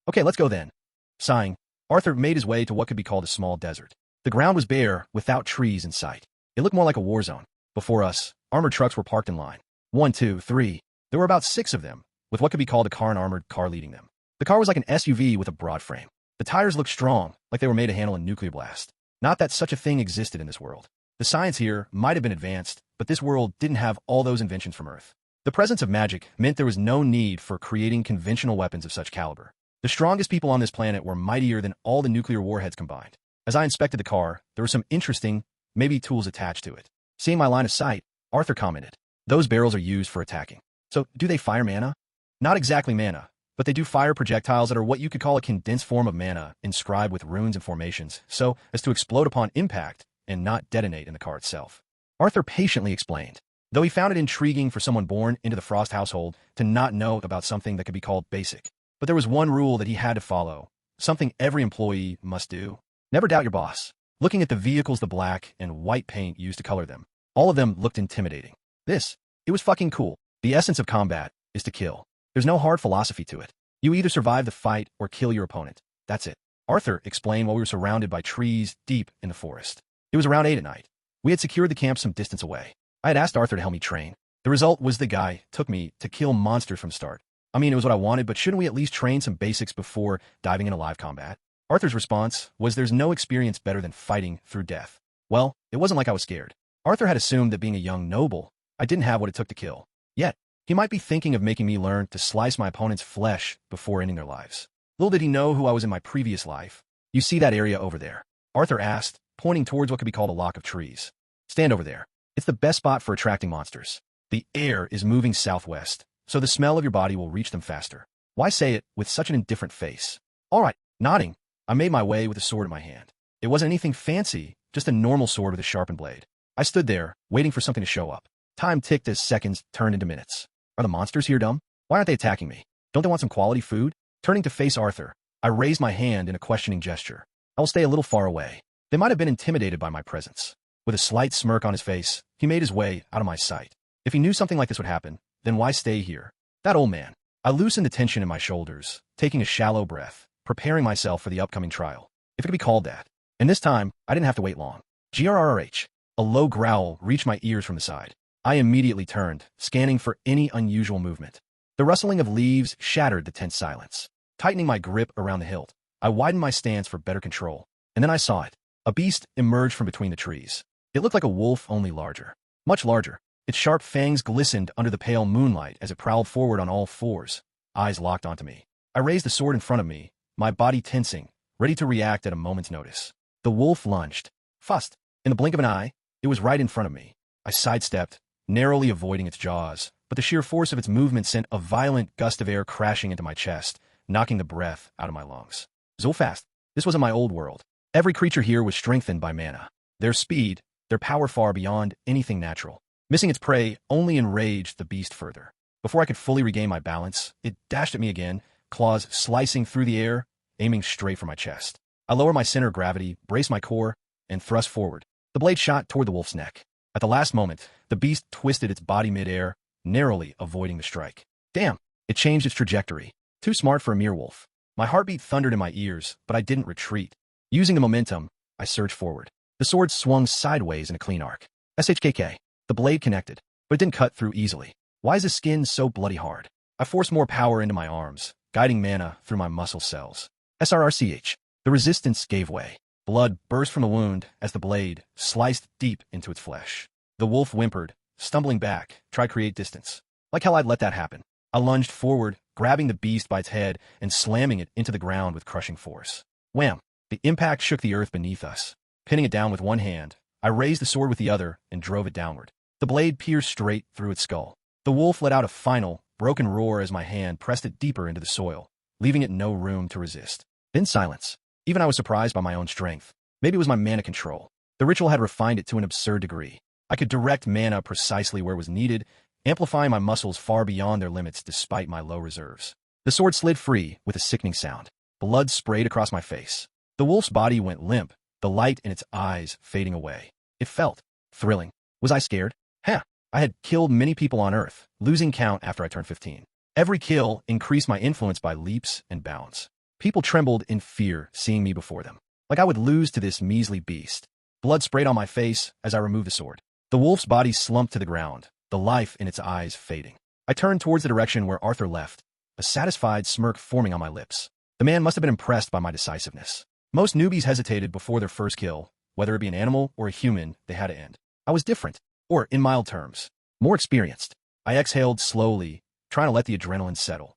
Okay, let's go then. Sighing, Arthur made his way to what could be called a small desert. The ground was bare, without trees in sight. It looked more like a war zone. Before us, armored trucks were parked in line. 1, 2, 3. There were about 6 of them, with what could be called a car and armored car leading them. The car was like an SUV with a broad frame. The tires looked strong, like they were made to handle a nuclear blast. Not that such a thing existed in this world. The science here might have been advanced, but this world didn't have all those inventions from Earth. The presence of magic meant there was no need for creating conventional weapons of such caliber. The strongest people on this planet were mightier than all the nuclear warheads combined. As I inspected the car, there were some interesting, maybe tools attached to it. Seeing my line of sight, Arthur commented, "Those barrels are used for attacking. So, do they fire mana?" "Not exactly mana, but they do fire projectiles that are what you could call a condensed form of mana, inscribed with runes and formations, so as to explode upon impact and not detonate in the car itself." Arthur patiently explained, though he found it intriguing for someone born into the Frost household to not know about something that could be called basic. But there was one rule that he had to follow, something every employee must do. Never doubt your boss. looking at the vehicles, the black and white paint used to color them. All of them looked intimidating. It was fucking cool. The essence of combat is to kill. There's no hard philosophy to it. You either survive the fight or kill your opponent. That's it. Arthur explained while we were surrounded by trees deep in the forest. It was around 8 at night. We had secured the camp some distance away. I had asked Arthur to help me train. The result was the guy took me to kill monsters from start. I mean, it was what I wanted, but shouldn't we at least train some basics before diving into live combat? Arthur's response was there's no experience better than fighting through death. Well, it wasn't like I was scared. Arthur had assumed that being a young noble, I didn't have what it took to kill. Yet, he might be thinking of making me learn to slice my opponent's flesh before ending their lives. Little did he know who I was in my previous life. You see that area over there? Arthur asked, pointing towards what could be called a lock of trees. Stand over there. It's the best spot for attracting monsters. The air is moving southwest, so the smell of your body will reach them faster. Why say it with such an indifferent face? All right, nodding. I made my way with a sword in my hand. It wasn't anything fancy, just a normal sword with a sharpened blade. I stood there, waiting for something to show up. Time ticked as seconds turned into minutes. Are the monsters here dumb? Why aren't they attacking me? Don't they want some quality food? Turning to face Arthur, I raised my hand in a questioning gesture. I will stay a little far away. They might have been intimidated by my presence. With a slight smirk on his face, he made his way out of my sight. If he knew something like this would happen, then why stay here? That old man. I loosened the tension in my shoulders, taking a shallow breath, preparing myself for the upcoming trial, if it could be called that. And this time, I didn't have to wait long. Grrrh. A low growl reached my ears from the side. I immediately turned, scanning for any unusual movement. The rustling of leaves shattered the tense silence. Tightening my grip around the hilt, I widened my stance for better control. And then I saw it. A beast emerged from between the trees. It looked like a wolf, only larger. Much larger. Its sharp fangs glistened under the pale moonlight as it prowled forward on all fours, eyes locked onto me. I raised the sword in front of me, my body tensing, ready to react at a moment's notice. The wolf lunged. Fust. In the blink of an eye, it was right in front of me. I sidestepped, narrowly avoiding its jaws, but the sheer force of its movement sent a violent gust of air crashing into my chest, knocking the breath out of my lungs. Zolfast. This wasn't my old world. Every creature here was strengthened by mana. Their speed, their power far beyond anything natural. Missing its prey only enraged the beast further. Before I could fully regain my balance, it dashed at me again, claws slicing through the air, aiming straight for my chest. I lowered my center of gravity, braced my core, and thrust forward. The blade shot toward the wolf's neck. At the last moment, the beast twisted its body mid-air, narrowly avoiding the strike. Damn! It changed its trajectory. Too smart for a mere wolf. My heartbeat thundered in my ears, but I didn't retreat. Using the momentum, I surged forward. The sword swung sideways in a clean arc. SHKK. The blade connected, but it didn't cut through easily. Why is the skin so bloody hard? I forced more power into my arms, guiding mana through my muscle cells. SRRCH. The resistance gave way. Blood burst from the wound as the blade sliced deep into its flesh. The wolf whimpered, stumbling back, tried to create distance. Like hell I'd let that happen. I lunged forward, grabbing the beast by its head and slamming it into the ground with crushing force. Wham! The impact shook the earth beneath us. Pinning it down with one hand, I raised the sword with the other and drove it downward. The blade pierced straight through its skull. The wolf let out a final, broken roar as my hand pressed it deeper into the soil, leaving it no room to resist. Then silence. Even I was surprised by my own strength. Maybe it was my mana control. The ritual had refined it to an absurd degree. I could direct mana precisely where it was needed, amplifying my muscles far beyond their limits despite my low reserves. The sword slid free with a sickening sound. Blood sprayed across my face. The wolf's body went limp, the light in its eyes fading away. It felt thrilling. Was I scared? Heh. I had killed many people on Earth, losing count after I turned 15. Every kill increased my influence by leaps and bounds. People trembled in fear seeing me before them. Like I would lose to this measly beast. Blood sprayed on my face as I removed the sword. The wolf's body slumped to the ground, the life in its eyes fading. I turned towards the direction where Arthur left, a satisfied smirk forming on my lips. The man must have been impressed by my decisiveness. Most newbies hesitated before their first kill. Whether it be an animal or a human, they had to end. I was different, or in mild terms, more experienced. I exhaled slowly, trying to let the adrenaline settle.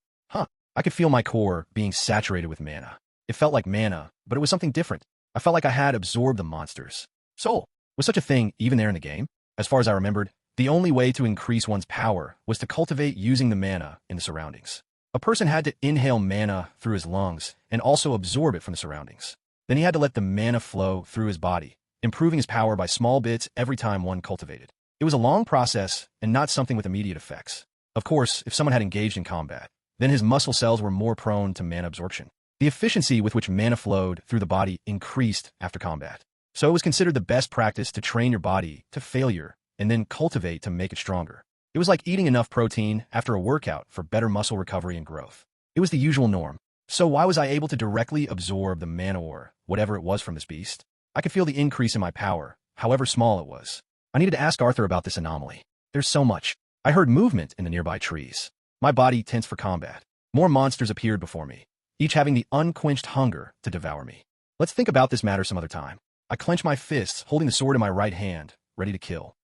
I could feel my core being saturated with mana. It felt like mana, but it was something different. I felt like I had absorbed the monsters. Soul. Was such a thing even there in the game? As far as I remembered, the only way to increase one's power was to cultivate using the mana in the surroundings. A person had to inhale mana through his lungs and also absorb it from the surroundings. Then he had to let the mana flow through his body, improving his power by small bits every time one cultivated. It was a long process and not something with immediate effects. Of course, if someone had engaged in combat, then his muscle cells were more prone to mana absorption. The efficiency with which mana flowed through the body increased after combat. So it was considered the best practice to train your body to failure and then cultivate to make it stronger. It was like eating enough protein after a workout for better muscle recovery and growth. It was the usual norm. So why was I able to directly absorb the mana or whatever it was from this beast? I could feel the increase in my power, however small it was. I needed to ask Arthur about this anomaly. There's so much. I heard movement in the nearby trees. My body tensed for combat. More monsters appeared before me, each having the unquenched hunger to devour me. Let's think about this matter some other time. I clenched my fists, holding the sword in my right hand, ready to kill.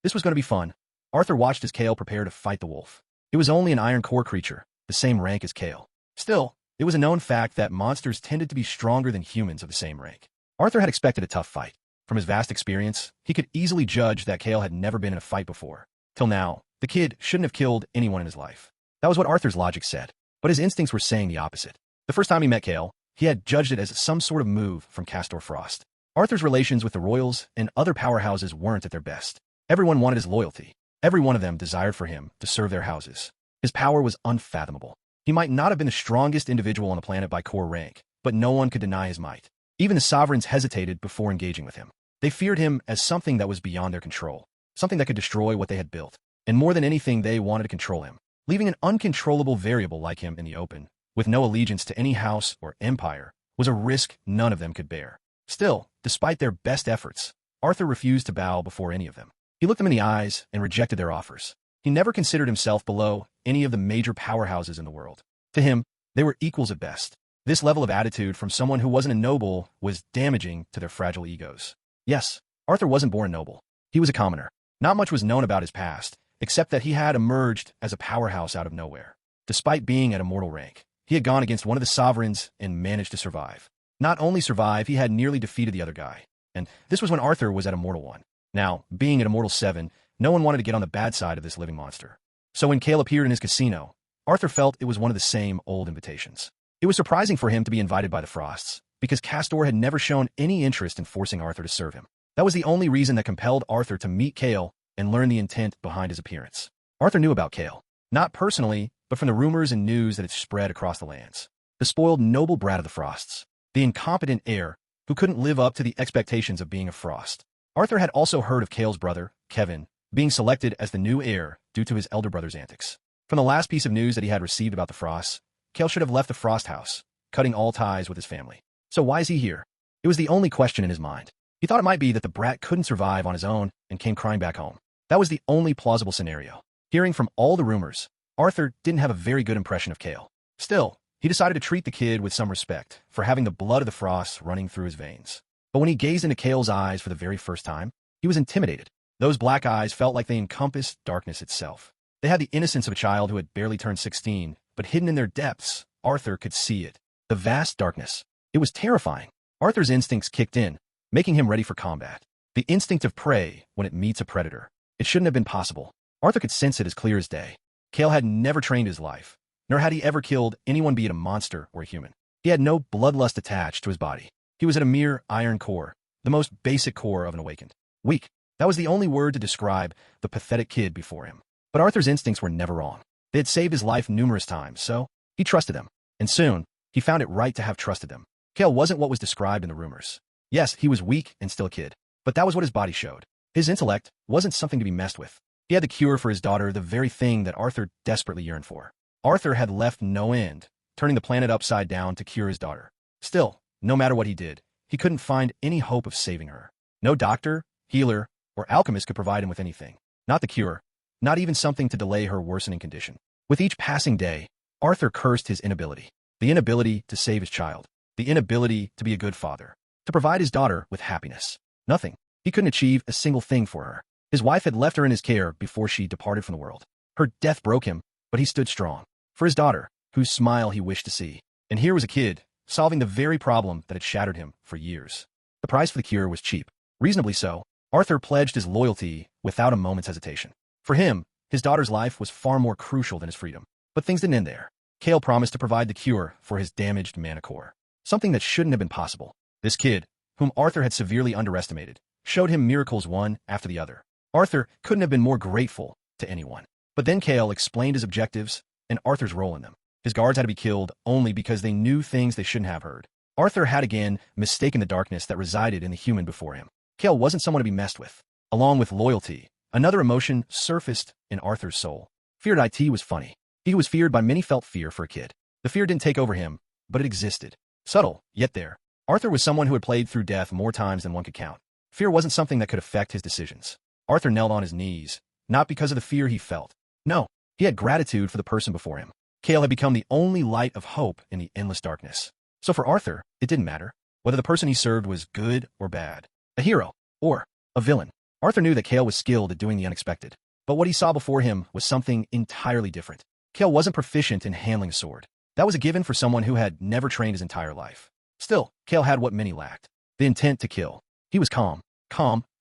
This was going to be fun. Arthur watched as Kael prepared to fight the wolf. It was only an iron core creature, the same rank as Kael. Still, it was a known fact that monsters tended to be stronger than humans of the same rank. Arthur had expected a tough fight. From his vast experience, he could easily judge that Kael had never been in a fight before. Till now, the kid shouldn't have killed anyone in his life. That was what Arthur's logic said, but his instincts were saying the opposite. The first time he met Kael, he had judged it as some sort of move from Kael Frost. Arthur's relations with the royals and other powerhouses weren't at their best. Everyone wanted his loyalty. Every one of them desired for him to serve their houses. His power was unfathomable. He might not have been the strongest individual on the planet by core rank, but no one could deny his might. Even the sovereigns hesitated before engaging with him. They feared him as something that was beyond their control, something that could destroy what they had built. And more than anything, they wanted to control him, leaving an uncontrollable variable like him in the open, with no allegiance to any house or empire, was a risk none of them could bear. Still, despite their best efforts, Arthur refused to bow before any of them. He looked them in the eyes and rejected their offers. He never considered himself below any of the major powerhouses in the world. To him, they were equals at best. This level of attitude from someone who wasn't a noble was damaging to their fragile egos. Yes, Arthur wasn't born noble. He was a commoner. Not much was known about his past, except that he had emerged as a powerhouse out of nowhere. Despite being at a mortal rank, he had gone against one of the sovereigns and managed to survive. Not only survive, he had nearly defeated the other guy. And this was when Arthur was at Immortal 1. Now, being at Immortal 7, no one wanted to get on the bad side of this living monster. So when Kael appeared in his casino, Arthur felt it was one of the same old invitations. It was surprising for him to be invited by the Frosts, because Castor had never shown any interest in forcing Arthur to serve him. That was the only reason that compelled Arthur to meet Kael and learn the intent behind his appearance. Arthur knew about Kael, not personally, but from the rumors and news that had spread across the lands. The spoiled noble brat of the Frosts, the incompetent heir who couldn't live up to the expectations of being a Frost. Arthur had also heard of Kael's brother, Kevin, being selected as the new heir due to his elder brother's antics. From the last piece of news that he had received about the Frosts, Kael should have left the Frost house, cutting all ties with his family. So why is he here? It was the only question in his mind. He thought it might be that the brat couldn't survive on his own and came crying back home. That was the only plausible scenario. Hearing from all the rumors, Arthur didn't have a very good impression of Kael. Still, he decided to treat the kid with some respect for having the blood of the Frosts running through his veins. But when he gazed into Kael's eyes for the very first time, he was intimidated. Those black eyes felt like they encompassed darkness itself. They had the innocence of a child who had barely turned 16, but hidden in their depths, Arthur could see it. The vast darkness. It was terrifying. Arthur's instincts kicked in, making him ready for combat. The instinct of prey when it meets a predator. It shouldn't have been possible. Arthur could sense it as clear as day. Kael had never trained his life, nor had he ever killed anyone, be it a monster or a human. He had no bloodlust attached to his body. He was at a mere iron core, the most basic core of an awakened. Weak. That was the only word to describe the pathetic kid before him. But Arthur's instincts were never wrong. They had saved his life numerous times, so he trusted them. And soon, he found it right to have trusted them. Kael wasn't what was described in the rumors. Yes, he was weak and still a kid, but that was what his body showed. His intellect wasn't something to be messed with. He had the cure for his daughter, the very thing that Arthur desperately yearned for. Arthur had left no end, turning the planet upside down to cure his daughter. Still, no matter what he did, he couldn't find any hope of saving her. No doctor, healer, or alchemist could provide him with anything. Not the cure, not even something to delay her worsening condition. With each passing day, Arthur cursed his inability. The inability to save his child. The inability to be a good father. To provide his daughter with happiness. Nothing. He couldn't achieve a single thing for her. His wife had left her in his care before she departed from the world. Her death broke him, but he stood strong. For his daughter, whose smile he wished to see. And here was a kid, solving the very problem that had shattered him for years. The price for the cure was cheap. Reasonably so, Arthur pledged his loyalty without a moment's hesitation. For him, his daughter's life was far more crucial than his freedom. But things didn't end there. Kael promised to provide the cure for his damaged mana core. Something that shouldn't have been possible. This kid, whom Arthur had severely underestimated, showed him miracles one after the other. Arthur couldn't have been more grateful to anyone. But then Kael explained his objectives and Arthur's role in them. His guards had to be killed only because they knew things they shouldn't have heard. Arthur had again mistaken the darkness that resided in the human before him. Kael wasn't someone to be messed with. Along with loyalty, another emotion surfaced in Arthur's soul. Feared it was funny. He who was feared by many felt fear for a kid. The fear didn't take over him, but it existed. Subtle, yet there. Arthur was someone who had played through death more times than one could count. Fear wasn't something that could affect his decisions. Arthur knelt on his knees, not because of the fear he felt. No, he had gratitude for the person before him. Kael had become the only light of hope in the endless darkness. So for Arthur, it didn't matter whether the person he served was good or bad, a hero or a villain. Arthur knew that Kael was skilled at doing the unexpected, but what he saw before him was something entirely different. Kael wasn't proficient in handling a sword. That was a given for someone who had never trained his entire life. Still, Kael had what many lacked: the intent to kill. He was calm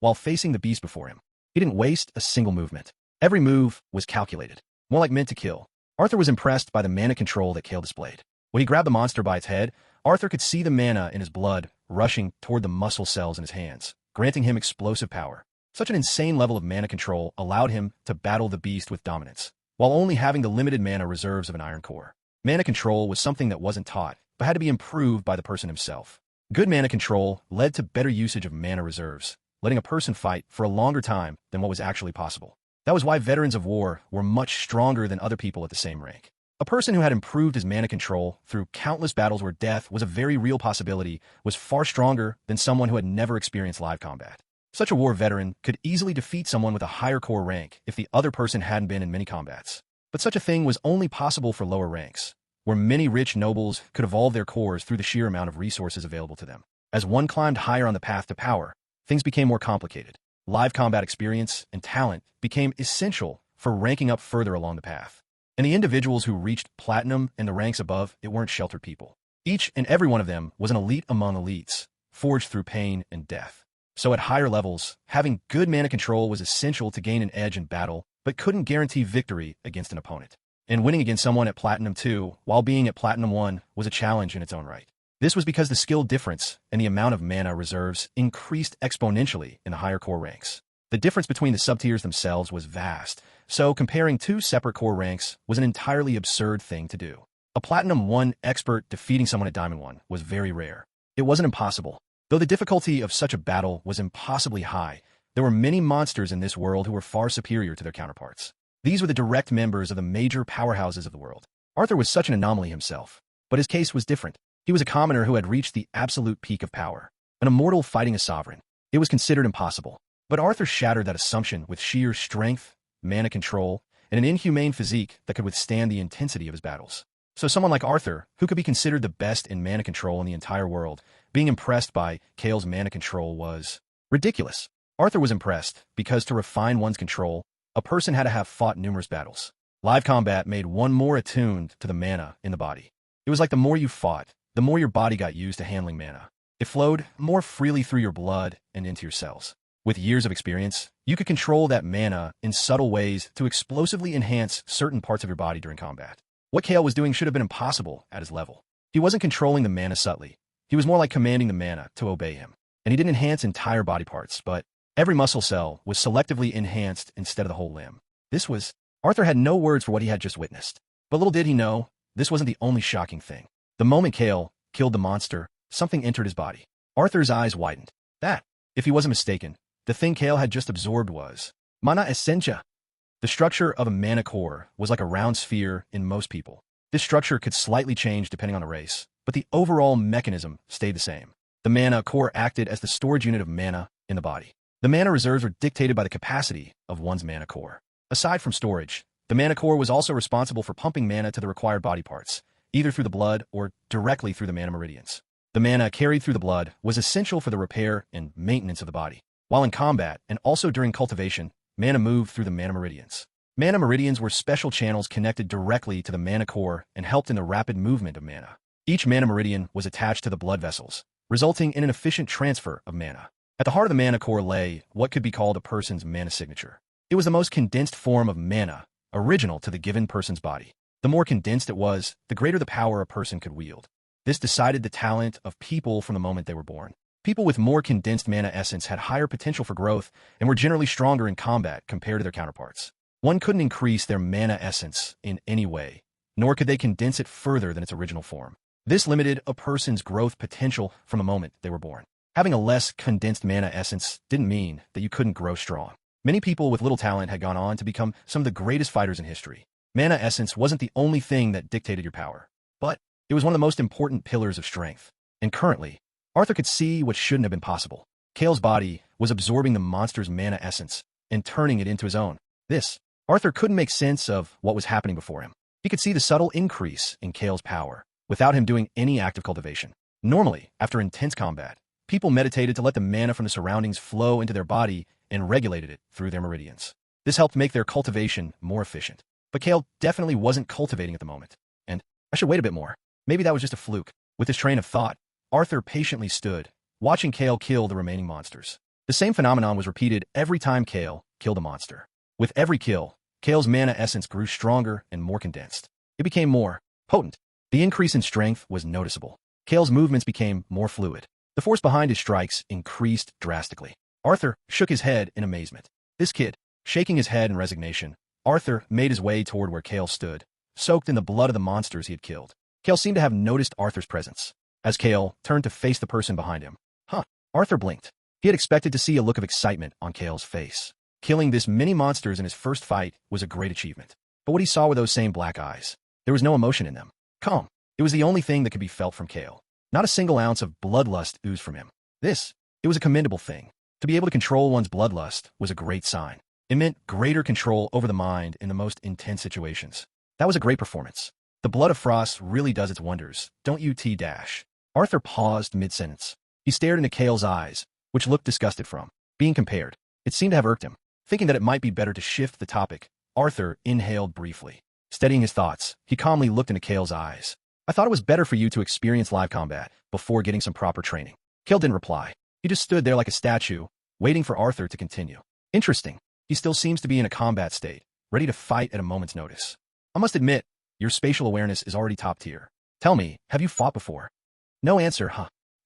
while facing the beast before him. He didn't waste a single movement. Every move was calculated, more like meant to kill. Arthur was impressed by the mana control that Kael displayed. When he grabbed the monster by its head, Arthur could see the mana in his blood rushing toward the muscle cells in his hands, granting him explosive power. Such an insane level of mana control allowed him to battle the beast with dominance, while only having the limited mana reserves of an iron core. Mana control was something that wasn't taught, but had to be improved by the person himself. Good mana control led to better usage of mana reserves, letting a person fight for a longer time than what was actually possible. That was why veterans of war were much stronger than other people at the same rank. A person who had improved his mana control through countless battles where death was a very real possibility was far stronger than someone who had never experienced live combat. Such a war veteran could easily defeat someone with a higher core rank if the other person hadn't been in many combats. But such a thing was only possible for lower ranks, where many rich nobles could evolve their cores through the sheer amount of resources available to them. As one climbed higher on the path to power, things became more complicated. Live combat experience and talent became essential for ranking up further along the path. And the individuals who reached platinum and the ranks above it weren't sheltered people. Each and every one of them was an elite among elites, forged through pain and death. So at higher levels, having good mana control was essential to gain an edge in battle, but couldn't guarantee victory against an opponent. And winning against someone at Platinum 2 while being at Platinum 1 was a challenge in its own right. This was because the skill difference and the amount of mana reserves increased exponentially in the higher core ranks. The difference between the subtiers themselves was vast, so comparing two separate core ranks was an entirely absurd thing to do. A Platinum 1 expert defeating someone at Diamond 1 was very rare. It wasn't impossible. Though the difficulty of such a battle was impossibly high, there were many monsters in this world who were far superior to their counterparts. These were the direct members of the major powerhouses of the world. Arthur was such an anomaly himself, but his case was different. He was a commoner who had reached the absolute peak of power, an immortal fighting a sovereign. It was considered impossible, but Arthur shattered that assumption with sheer strength, mana control, and an inhumane physique that could withstand the intensity of his battles. So someone like Arthur, who could be considered the best in mana control in the entire world, being impressed by Kael's mana control was ridiculous. Arthur was impressed because to refine one's control, a person had to have fought numerous battles. Live combat made one more attuned to the mana in the body. It was like the more you fought, the more your body got used to handling mana. It flowed more freely through your blood and into your cells. With years of experience, you could control that mana in subtle ways to explosively enhance certain parts of your body during combat. What Kael was doing should have been impossible at his level. He wasn't controlling the mana subtly. He was more like commanding the mana to obey him. And he didn't enhance entire body parts, but every muscle cell was selectively enhanced instead of the whole limb. Arthur had no words for what he had just witnessed. But little did he know, this wasn't the only shocking thing. The moment Kael killed the monster, something entered his body. Arthur's eyes widened. That, if he wasn't mistaken, the thing Kael had just absorbed was mana essentia. The structure of a mana core was like a round sphere in most people. This structure could slightly change depending on the race, but the overall mechanism stayed the same. The mana core acted as the storage unit of mana in the body. The mana reserves were dictated by the capacity of one's mana core. Aside from storage, the mana core was also responsible for pumping mana to the required body parts, either through the blood or directly through the mana meridians. The mana carried through the blood was essential for the repair and maintenance of the body. While in combat, and also during cultivation, mana moved through the mana meridians. Mana meridians were special channels connected directly to the mana core and helped in the rapid movement of mana. Each mana meridian was attached to the blood vessels, resulting in an efficient transfer of mana. At the heart of the mana core lay what could be called a person's mana signature. It was the most condensed form of mana, original to the given person's body. The more condensed it was, the greater the power a person could wield. This decided the talent of people from the moment they were born. People with more condensed mana essence had higher potential for growth and were generally stronger in combat compared to their counterparts. One couldn't increase their mana essence in any way, nor could they condense it further than its original form. This limited a person's growth potential from the moment they were born. Having a less condensed mana essence didn't mean that you couldn't grow strong. Many people with little talent had gone on to become some of the greatest fighters in history. Mana essence wasn't the only thing that dictated your power, but it was one of the most important pillars of strength. And currently, Arthur could see what shouldn't have been possible. Kael's body was absorbing the monster's mana essence and turning it into his own. Arthur couldn't make sense of what was happening before him. He could see the subtle increase in Kael's power without him doing any active cultivation. Normally, after intense combat, people meditated to let the mana from the surroundings flow into their body and regulated it through their meridians. This helped make their cultivation more efficient. But Kael definitely wasn't cultivating at the moment. And I should wait a bit more. Maybe that was just a fluke. With this train of thought, Arthur patiently stood, watching Kael kill the remaining monsters. The same phenomenon was repeated every time Kael killed a monster. With every kill, Kael's mana essence grew stronger and more condensed. It became more potent. The increase in strength was noticeable. Kael's movements became more fluid. The force behind his strikes increased drastically. Arthur shook his head in amazement. This kid, shaking his head in resignation, Arthur made his way toward where Kael stood, soaked in the blood of the monsters he had killed. Kael seemed to have noticed Arthur's presence. As Kael turned to face the person behind him, Arthur blinked. He had expected to see a look of excitement on Kael's face. Killing this many monsters in his first fight was a great achievement. But what he saw were those same black eyes. There was no emotion in them. Calm. It was the only thing that could be felt from Kael. Not a single ounce of bloodlust oozed from him. It was a commendable thing. To be able to control one's bloodlust was a great sign. It meant greater control over the mind in the most intense situations. That was a great performance. The blood of Frost really does its wonders, don't you T-? Arthur paused mid-sentence. He stared into Kael's eyes, which looked disgusted from being compared. It seemed to have irked him. Thinking that it might be better to shift the topic, Arthur inhaled briefly. Steadying his thoughts, he calmly looked into Kael's eyes. I thought it was better for you to experience live combat before getting some proper training. Kael didn't reply. He just stood there like a statue, waiting for Arthur to continue. Interesting. He still seems to be in a combat state, ready to fight at a moment's notice. I must admit, your spatial awareness is already top tier. Tell me, have you fought before? No answer,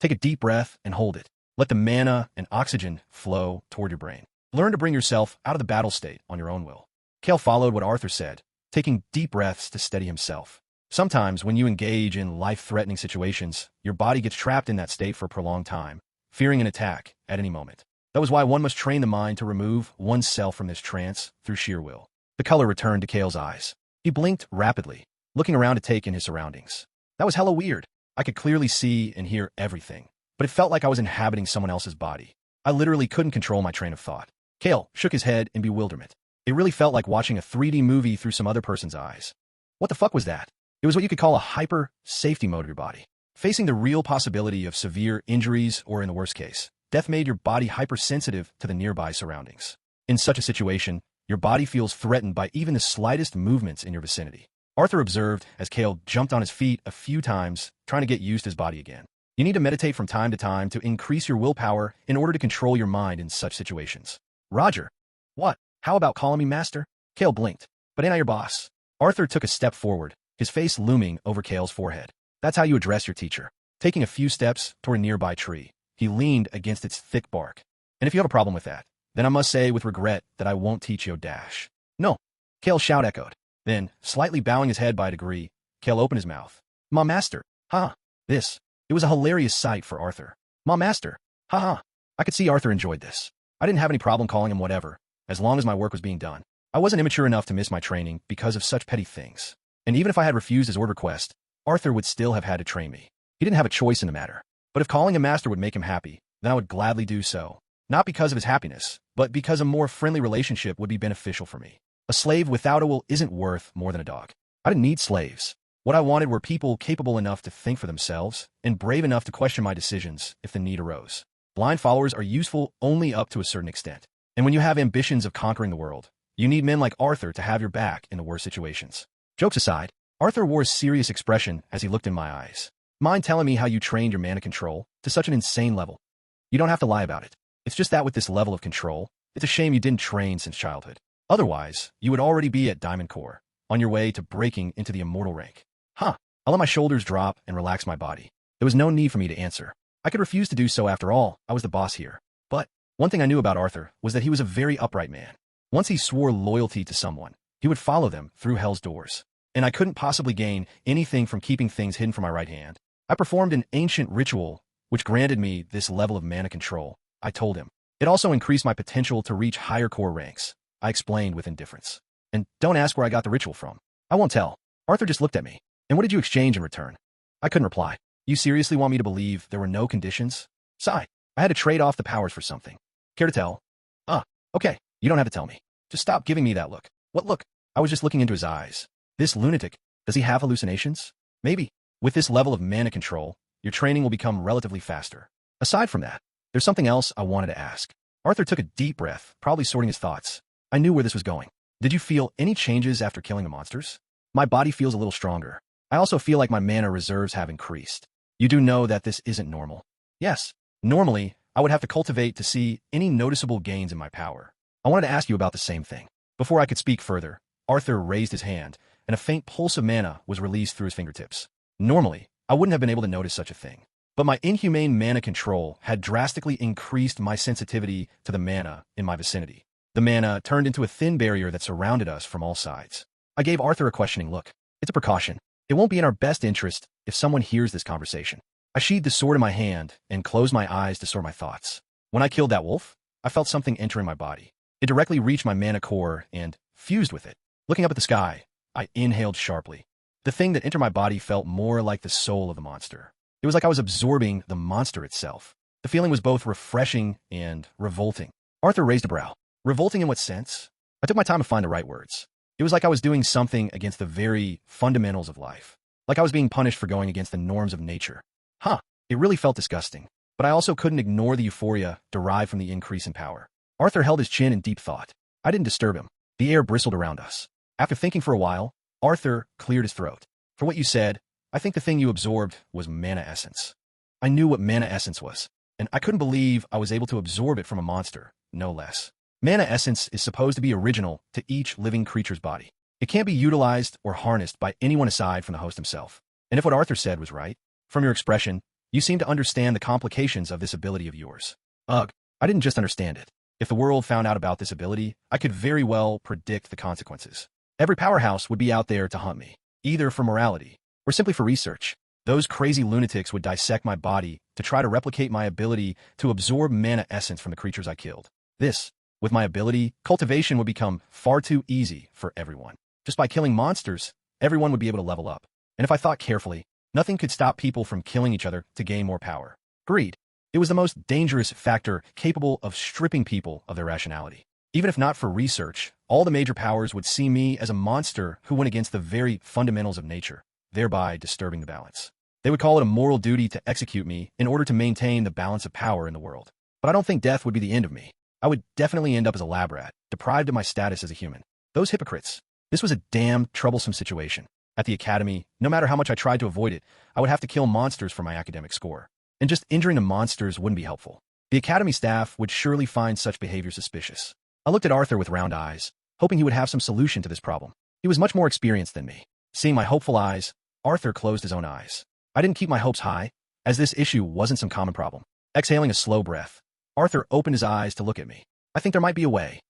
Take a deep breath and hold it. Let the mana and oxygen flow toward your brain. Learn to bring yourself out of the battle state on your own will. Kael followed what Arthur said, taking deep breaths to steady himself. Sometimes when you engage in life-threatening situations, your body gets trapped in that state for a prolonged time, fearing an attack at any moment. That was why one must train the mind to remove oneself from this trance through sheer will. The color returned to Kael's eyes. He blinked rapidly, looking around to take in his surroundings. That was hella weird. I could clearly see and hear everything, but it felt like I was inhabiting someone else's body. I literally couldn't control my train of thought. Kael shook his head in bewilderment. It really felt like watching a 3D movie through some other person's eyes. What the fuck was that? It was what you could call a hyper-safety mode of your body. Facing the real possibility of severe injuries or, in the worst case, death made your body hypersensitive to the nearby surroundings. In such a situation, your body feels threatened by even the slightest movements in your vicinity. Arthur observed as Kael jumped on his feet a few times, trying to get used to his body again. You need to meditate from time to time to increase your willpower in order to control your mind in such situations. Roger. What? How about calling me master? Kael blinked. But ain't I your boss? Arthur took a step forward, his face looming over Kael's forehead. That's how you address your teacher. Taking a few steps toward a nearby tree, he leaned against its thick bark. And if you have a problem with that, then I must say with regret that I won't teach you dash. No. Kael's shout echoed. Then, slightly bowing his head by a degree, Kael opened his mouth. Ma master. It was a hilarious sight for Arthur. Ma master. I could see Arthur enjoyed this. I didn't have any problem calling him whatever, as long as my work was being done. I wasn't immature enough to miss my training because of such petty things. And even if I had refused his order request, Arthur would still have had to train me. He didn't have a choice in the matter. But if calling him master would make him happy, then I would gladly do so. Not because of his happiness, but because a more friendly relationship would be beneficial for me. A slave without a will isn't worth more than a dog. I didn't need slaves. What I wanted were people capable enough to think for themselves and brave enough to question my decisions if the need arose. Blind followers are useful only up to a certain extent. And when you have ambitions of conquering the world, you need men like Arthur to have your back in the worst situations. Jokes aside, Arthur wore a serious expression as he looked in my eyes. Mind telling me how you trained your mana control to such an insane level? You don't have to lie about it. It's just that with this level of control, it's a shame you didn't train since childhood. Otherwise, you would already be at Diamond Core, on your way to breaking into the immortal rank. I let my shoulders drop and relax my body. There was no need for me to answer. I could refuse to do so after all. I was the boss here. But one thing I knew about Arthur was that he was a very upright man. Once he swore loyalty to someone, he would follow them through hell's doors. And I couldn't possibly gain anything from keeping things hidden from my right hand I performed an ancient ritual, which granted me this level of mana control, I told him. It also increased my potential to reach higher core ranks, I explained with indifference. And don't ask where I got the ritual from. I won't tell. Arthur just looked at me. And what did you exchange in return? I couldn't reply. You seriously want me to believe there were no conditions? Sigh. I had to trade off the powers for something. Care to tell? Okay. You don't have to tell me. Just stop giving me that look. What look? I was just looking into his eyes. This lunatic, does he have hallucinations? Maybe. With this level of mana control, your training will become relatively faster. Aside from that, there's something else I wanted to ask. Arthur took a deep breath, probably sorting his thoughts. I knew where this was going. Did you feel any changes after killing the monsters? My body feels a little stronger. I also feel like my mana reserves have increased. You do know that this isn't normal. Yes. Normally, I would have to cultivate to see any noticeable gains in my power. I wanted to ask you about the same thing. Before I could speak further, Arthur raised his hand, and a faint pulse of mana was released through his fingertips. Normally, I wouldn't have been able to notice such a thing. But my inhumane mana control had drastically increased my sensitivity to the mana in my vicinity. The mana turned into a thin barrier that surrounded us from all sides. I gave Arthur a questioning look. It's a precaution. It won't be in our best interest if someone hears this conversation. I sheathed the sword in my hand and closed my eyes to sort my thoughts. When I killed that wolf, I felt something entering my body. It directly reached my mana core and fused with it. Looking up at the sky, I inhaled sharply. The thing that entered my body felt more like the soul of the monster. It was like I was absorbing the monster itself. The feeling was both refreshing and revolting. Arthur raised a brow. Revolting in what sense? I took my time to find the right words. It was like I was doing something against the very fundamentals of life. Like I was being punished for going against the norms of nature. It really felt disgusting. But I also couldn't ignore the euphoria derived from the increase in power. Arthur held his chin in deep thought. I didn't disturb him. The air bristled around us. After thinking for a while, Arthur cleared his throat. For what you said, I think the thing you absorbed was mana essence. I knew what mana essence was, and I couldn't believe I was able to absorb it from a monster, no less. Mana essence is supposed to be original to each living creature's body. It can't be utilized or harnessed by anyone aside from the host himself. And if what Arthur said was right, from your expression, you seem to understand the complications of this ability of yours. Ugh, I didn't just understand it. If the world found out about this ability, I could very well predict the consequences. Every powerhouse would be out there to hunt me, either for morality or simply for research. Those crazy lunatics would dissect my body to try to replicate my ability to absorb mana essence from the creatures I killed. This, with my ability, cultivation would become far too easy for everyone. Just by killing monsters, everyone would be able to level up. And if I thought carefully, nothing could stop people from killing each other to gain more power. Greed. It was the most dangerous factor capable of stripping people of their rationality. Even if not for research, all the major powers would see me as a monster who went against the very fundamentals of nature, thereby disturbing the balance. They would call it a moral duty to execute me in order to maintain the balance of power in the world. But I don't think death would be the end of me. I would definitely end up as a lab rat, deprived of my status as a human. Those hypocrites. This was a damn troublesome situation. At the academy, no matter how much I tried to avoid it, I would have to kill monsters for my academic score. And just injuring the monsters wouldn't be helpful. The academy staff would surely find such behavior suspicious. I looked at Arthur with round eyes, hoping he would have some solution to this problem. He was much more experienced than me. Seeing my hopeful eyes, Arthur closed his own eyes. I didn't keep my hopes high, as this issue wasn't some common problem. Exhaling a slow breath, Arthur opened his eyes to look at me. I think there might be a way.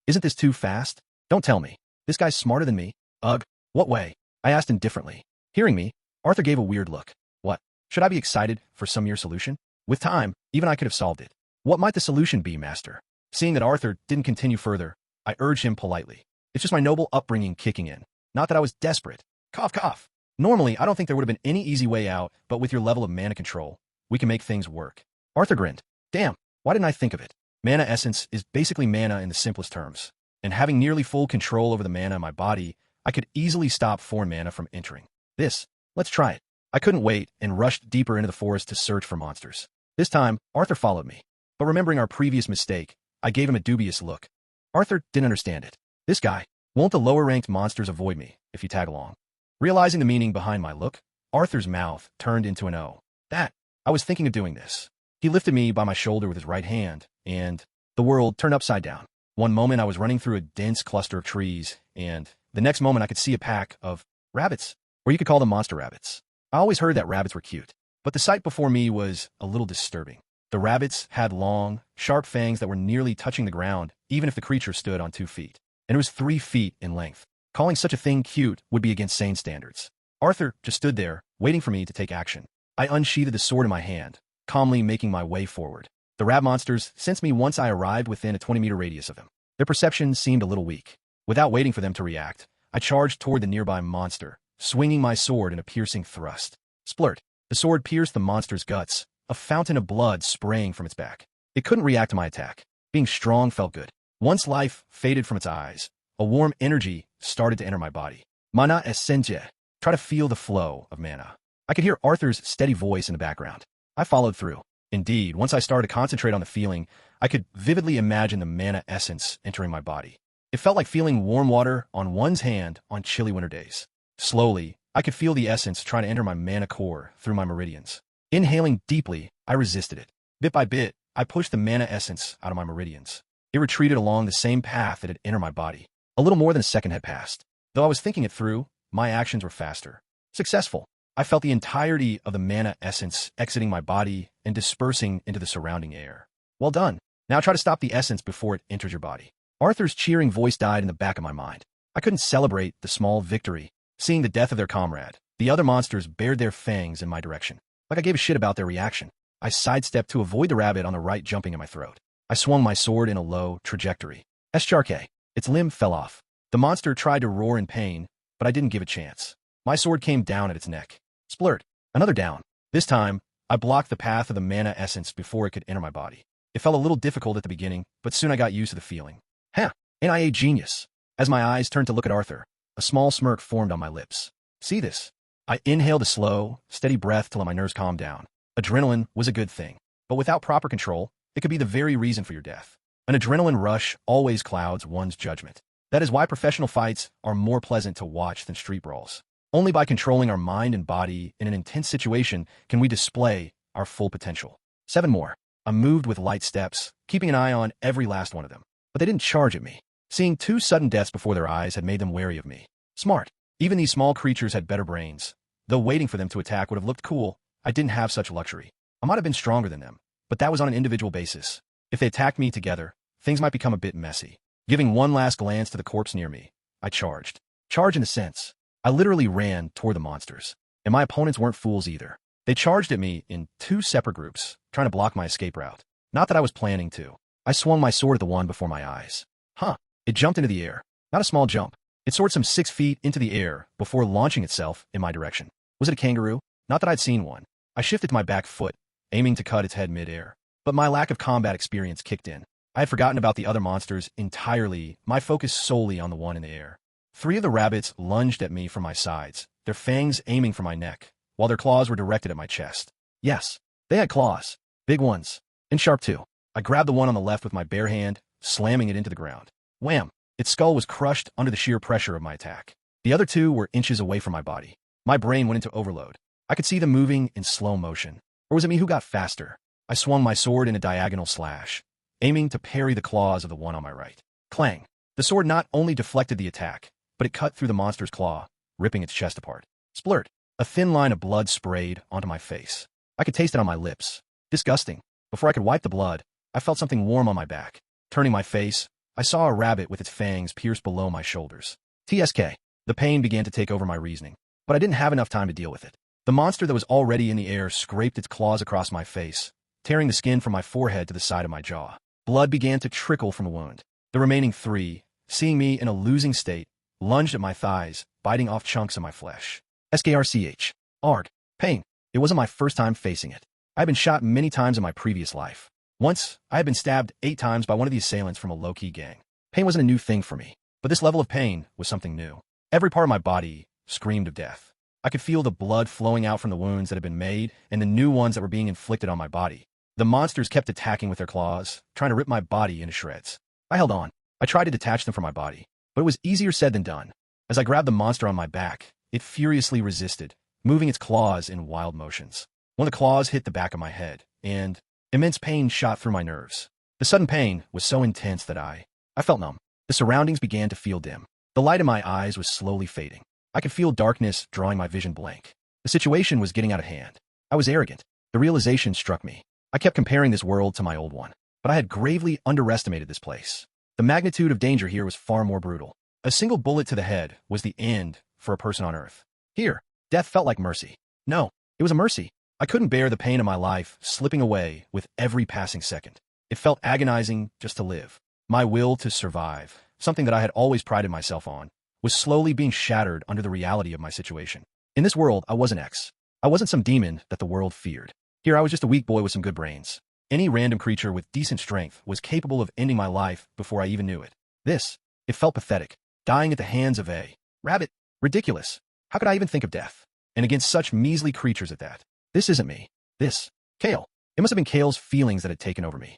Isn't this too fast? Don't tell me. This guy's smarter than me. Ugh, what way? I asked indifferently. Hearing me, Arthur gave a weird look. What? Should I be excited for some mere solution? With time, even I could have solved it. What might the solution be, Master? Seeing that Arthur didn't continue further, I urged him politely. It's just my noble upbringing kicking in. Not that I was desperate. Cough, cough. Normally, I don't think there would have been any easy way out, but with your level of mana control, we can make things work. Arthur grinned. Damn, why didn't I think of it? Mana essence is basically mana in the simplest terms. And having nearly full control over the mana in my body, I could easily stop foreign mana from entering. Let's try it. I couldn't wait and rushed deeper into the forest to search for monsters. This time, Arthur followed me. But remembering our previous mistake, I gave him a dubious look. Arthur didn't understand it. This guy, won't the lower-ranked monsters avoid me if you tag along? Realizing the meaning behind my look, Arthur's mouth turned into an O. I was thinking of doing this. He lifted me by my shoulder with his right hand, and the world turned upside down. One moment I was running through a dense cluster of trees, and the next moment I could see a pack of rabbits, or you could call them monster rabbits. I always heard that rabbits were cute, but the sight before me was a little disturbing. The rabbits had long, sharp fangs that were nearly touching the ground, even if the creature stood on 2 feet. And it was 3 feet in length. Calling such a thing cute would be against sane standards. Arthur just stood there, waiting for me to take action. I unsheathed the sword in my hand, calmly making my way forward. The rat monsters sensed me once I arrived within a 20-meter radius of them. Their perception seemed a little weak. Without waiting for them to react, I charged toward the nearby monster, swinging my sword in a piercing thrust. Splurt. The sword pierced the monster's guts, a fountain of blood spraying from its back. It couldn't react to my attack. Being strong felt good. Once life faded from its eyes, a warm energy started to enter my body. Mana essentia. Try to feel the flow of mana. I could hear Arthur's steady voice in the background. I followed through. Indeed, once I started to concentrate on the feeling, I could vividly imagine the mana essence entering my body. It felt like feeling warm water on one's hand on chilly winter days. Slowly, I could feel the essence trying to enter my mana core through my meridians. Inhaling deeply, I resisted it. Bit by bit, I pushed the mana essence out of my meridians. It retreated along the same path that had entered my body. A little more than a second had passed. Though I was thinking it through, my actions were faster. Successful. I felt the entirety of the mana essence exiting my body and dispersing into the surrounding air. Well done. Now try to stop the essence before it enters your body. Arthur's cheering voice died in the back of my mind. I couldn't celebrate the small victory. Seeing the death of their comrade, the other monsters bared their fangs in my direction. Like I gave a shit about their reaction. I sidestepped to avoid the rabbit on the right jumping in my throat. I swung my sword in a low trajectory. Escharke. Its limb fell off. The monster tried to roar in pain, but I didn't give a chance. My sword came down at its neck. Splurt. Another down. This time, I blocked the path of the mana essence before it could enter my body. It felt a little difficult at the beginning, but soon I got used to the feeling. Huh, ain't I a genius? As my eyes turned to look at Arthur, a small smirk formed on my lips. See this? I inhaled a slow, steady breath till my nerves calmed down. Adrenaline was a good thing, but without proper control, it could be the very reason for your death. An adrenaline rush always clouds one's judgment. That is why professional fights are more pleasant to watch than street brawls. Only by controlling our mind and body in an intense situation can we display our full potential. 7 more. I moved with light steps, keeping an eye on every last one of them. But they didn't charge at me. Seeing 2 sudden deaths before their eyes had made them wary of me. Smart. Even these small creatures had better brains. Though waiting for them to attack would have looked cool, I didn't have such luxury. I might have been stronger than them, but that was on an individual basis. If they attacked me together, things might become a bit messy. Giving one last glance to the corpse near me, I charged. Charge in a sense. I literally ran toward the monsters. And my opponents weren't fools either. They charged at me in 2 separate groups, trying to block my escape route. Not that I was planning to. I swung my sword at the one before my eyes. Huh. It jumped into the air. Not a small jump. It soared some 6 feet into the air before launching itself in my direction. Was it a kangaroo? Not that I'd seen one. I shifted to my back foot, aiming to cut its head mid-air. But my lack of combat experience kicked in. I had forgotten about the other monsters entirely, my focus solely on the one in the air. 3 of the rabbits lunged at me from my sides, their fangs aiming for my neck, while their claws were directed at my chest. Yes, they had claws. Big ones. And sharp too. I grabbed the one on the left with my bare hand, slamming it into the ground. Wham! Its skull was crushed under the sheer pressure of my attack. The other 2 were inches away from my body. My brain went into overload. I could see them moving in slow motion. Or was it me who got faster? I swung my sword in a diagonal slash, aiming to parry the claws of the one on my right. Clang! The sword not only deflected the attack, but it cut through the monster's claw, ripping its chest apart. Splurt! A thin line of blood sprayed onto my face. I could taste it on my lips. Disgusting. Before I could wipe the blood, I felt something warm on my back. Turning my face, I saw a rabbit with its fangs pierced below my shoulders. TSK. The pain began to take over my reasoning, but I didn't have enough time to deal with it. The monster that was already in the air scraped its claws across my face, tearing the skin from my forehead to the side of my jaw. Blood began to trickle from the wound. The remaining 3, seeing me in a losing state, lunged at my thighs, biting off chunks of my flesh. SKRCH. Arg. Pain. It wasn't my first time facing it. I had been shot many times in my previous life. Once, I had been stabbed 8 times by one of the assailants from a low-key gang. Pain wasn't a new thing for me, but this level of pain was something new. Every part of my body screamed of death. I could feel the blood flowing out from the wounds that had been made and the new ones that were being inflicted on my body. The monsters kept attacking with their claws, trying to rip my body into shreds. I held on. I tried to detach them from my body, but it was easier said than done. As I grabbed the monster on my back, it furiously resisted, moving its claws in wild motions. One of the claws hit the back of my head, and immense pain shot through my nerves. The sudden pain was so intense that I felt numb. The surroundings began to feel dim. The light in my eyes was slowly fading. I could feel darkness drawing my vision blank. The situation was getting out of hand. I was arrogant. The realization struck me. I kept comparing this world to my old one, but I had gravely underestimated this place. The magnitude of danger here was far more brutal. A single bullet to the head was the end for a person on Earth. Here, death felt like mercy. No, it was a mercy. I couldn't bear the pain of my life slipping away with every passing second. It felt agonizing just to live. My will to survive, something that I had always prided myself on, was slowly being shattered under the reality of my situation. In this world, I wasn't X. I wasn't some demon that the world feared. Here I was just a weak boy with some good brains. Any random creature with decent strength was capable of ending my life before I even knew it. It felt pathetic. Dying at the hands of a rabbit. Ridiculous. How could I even think of death? And against such measly creatures at that. This isn't me. Kael. It must have been Kael's feelings that had taken over me.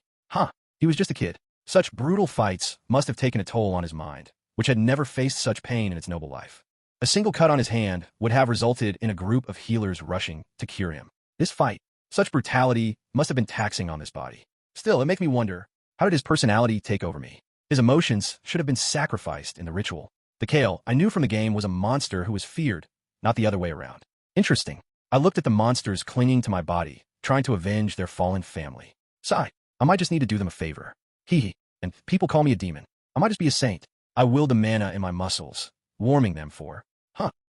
He was just a kid. Such brutal fights must have taken a toll on his mind, which had never faced such pain in its noble life. A single cut on his hand would have resulted in a group of healers rushing to cure him. This fight, such brutality, must have been taxing on this body. Still, it makes me wonder, how did his personality take over me? His emotions should have been sacrificed in the ritual. The Kael I knew from the game was a monster who was feared, not the other way around. Interesting. I looked at the monsters clinging to my body, trying to avenge their fallen family. Sighed. I might just need to do them a favor. And people call me a demon. I might just be a saint. I willed the mana in my muscles, warming them for.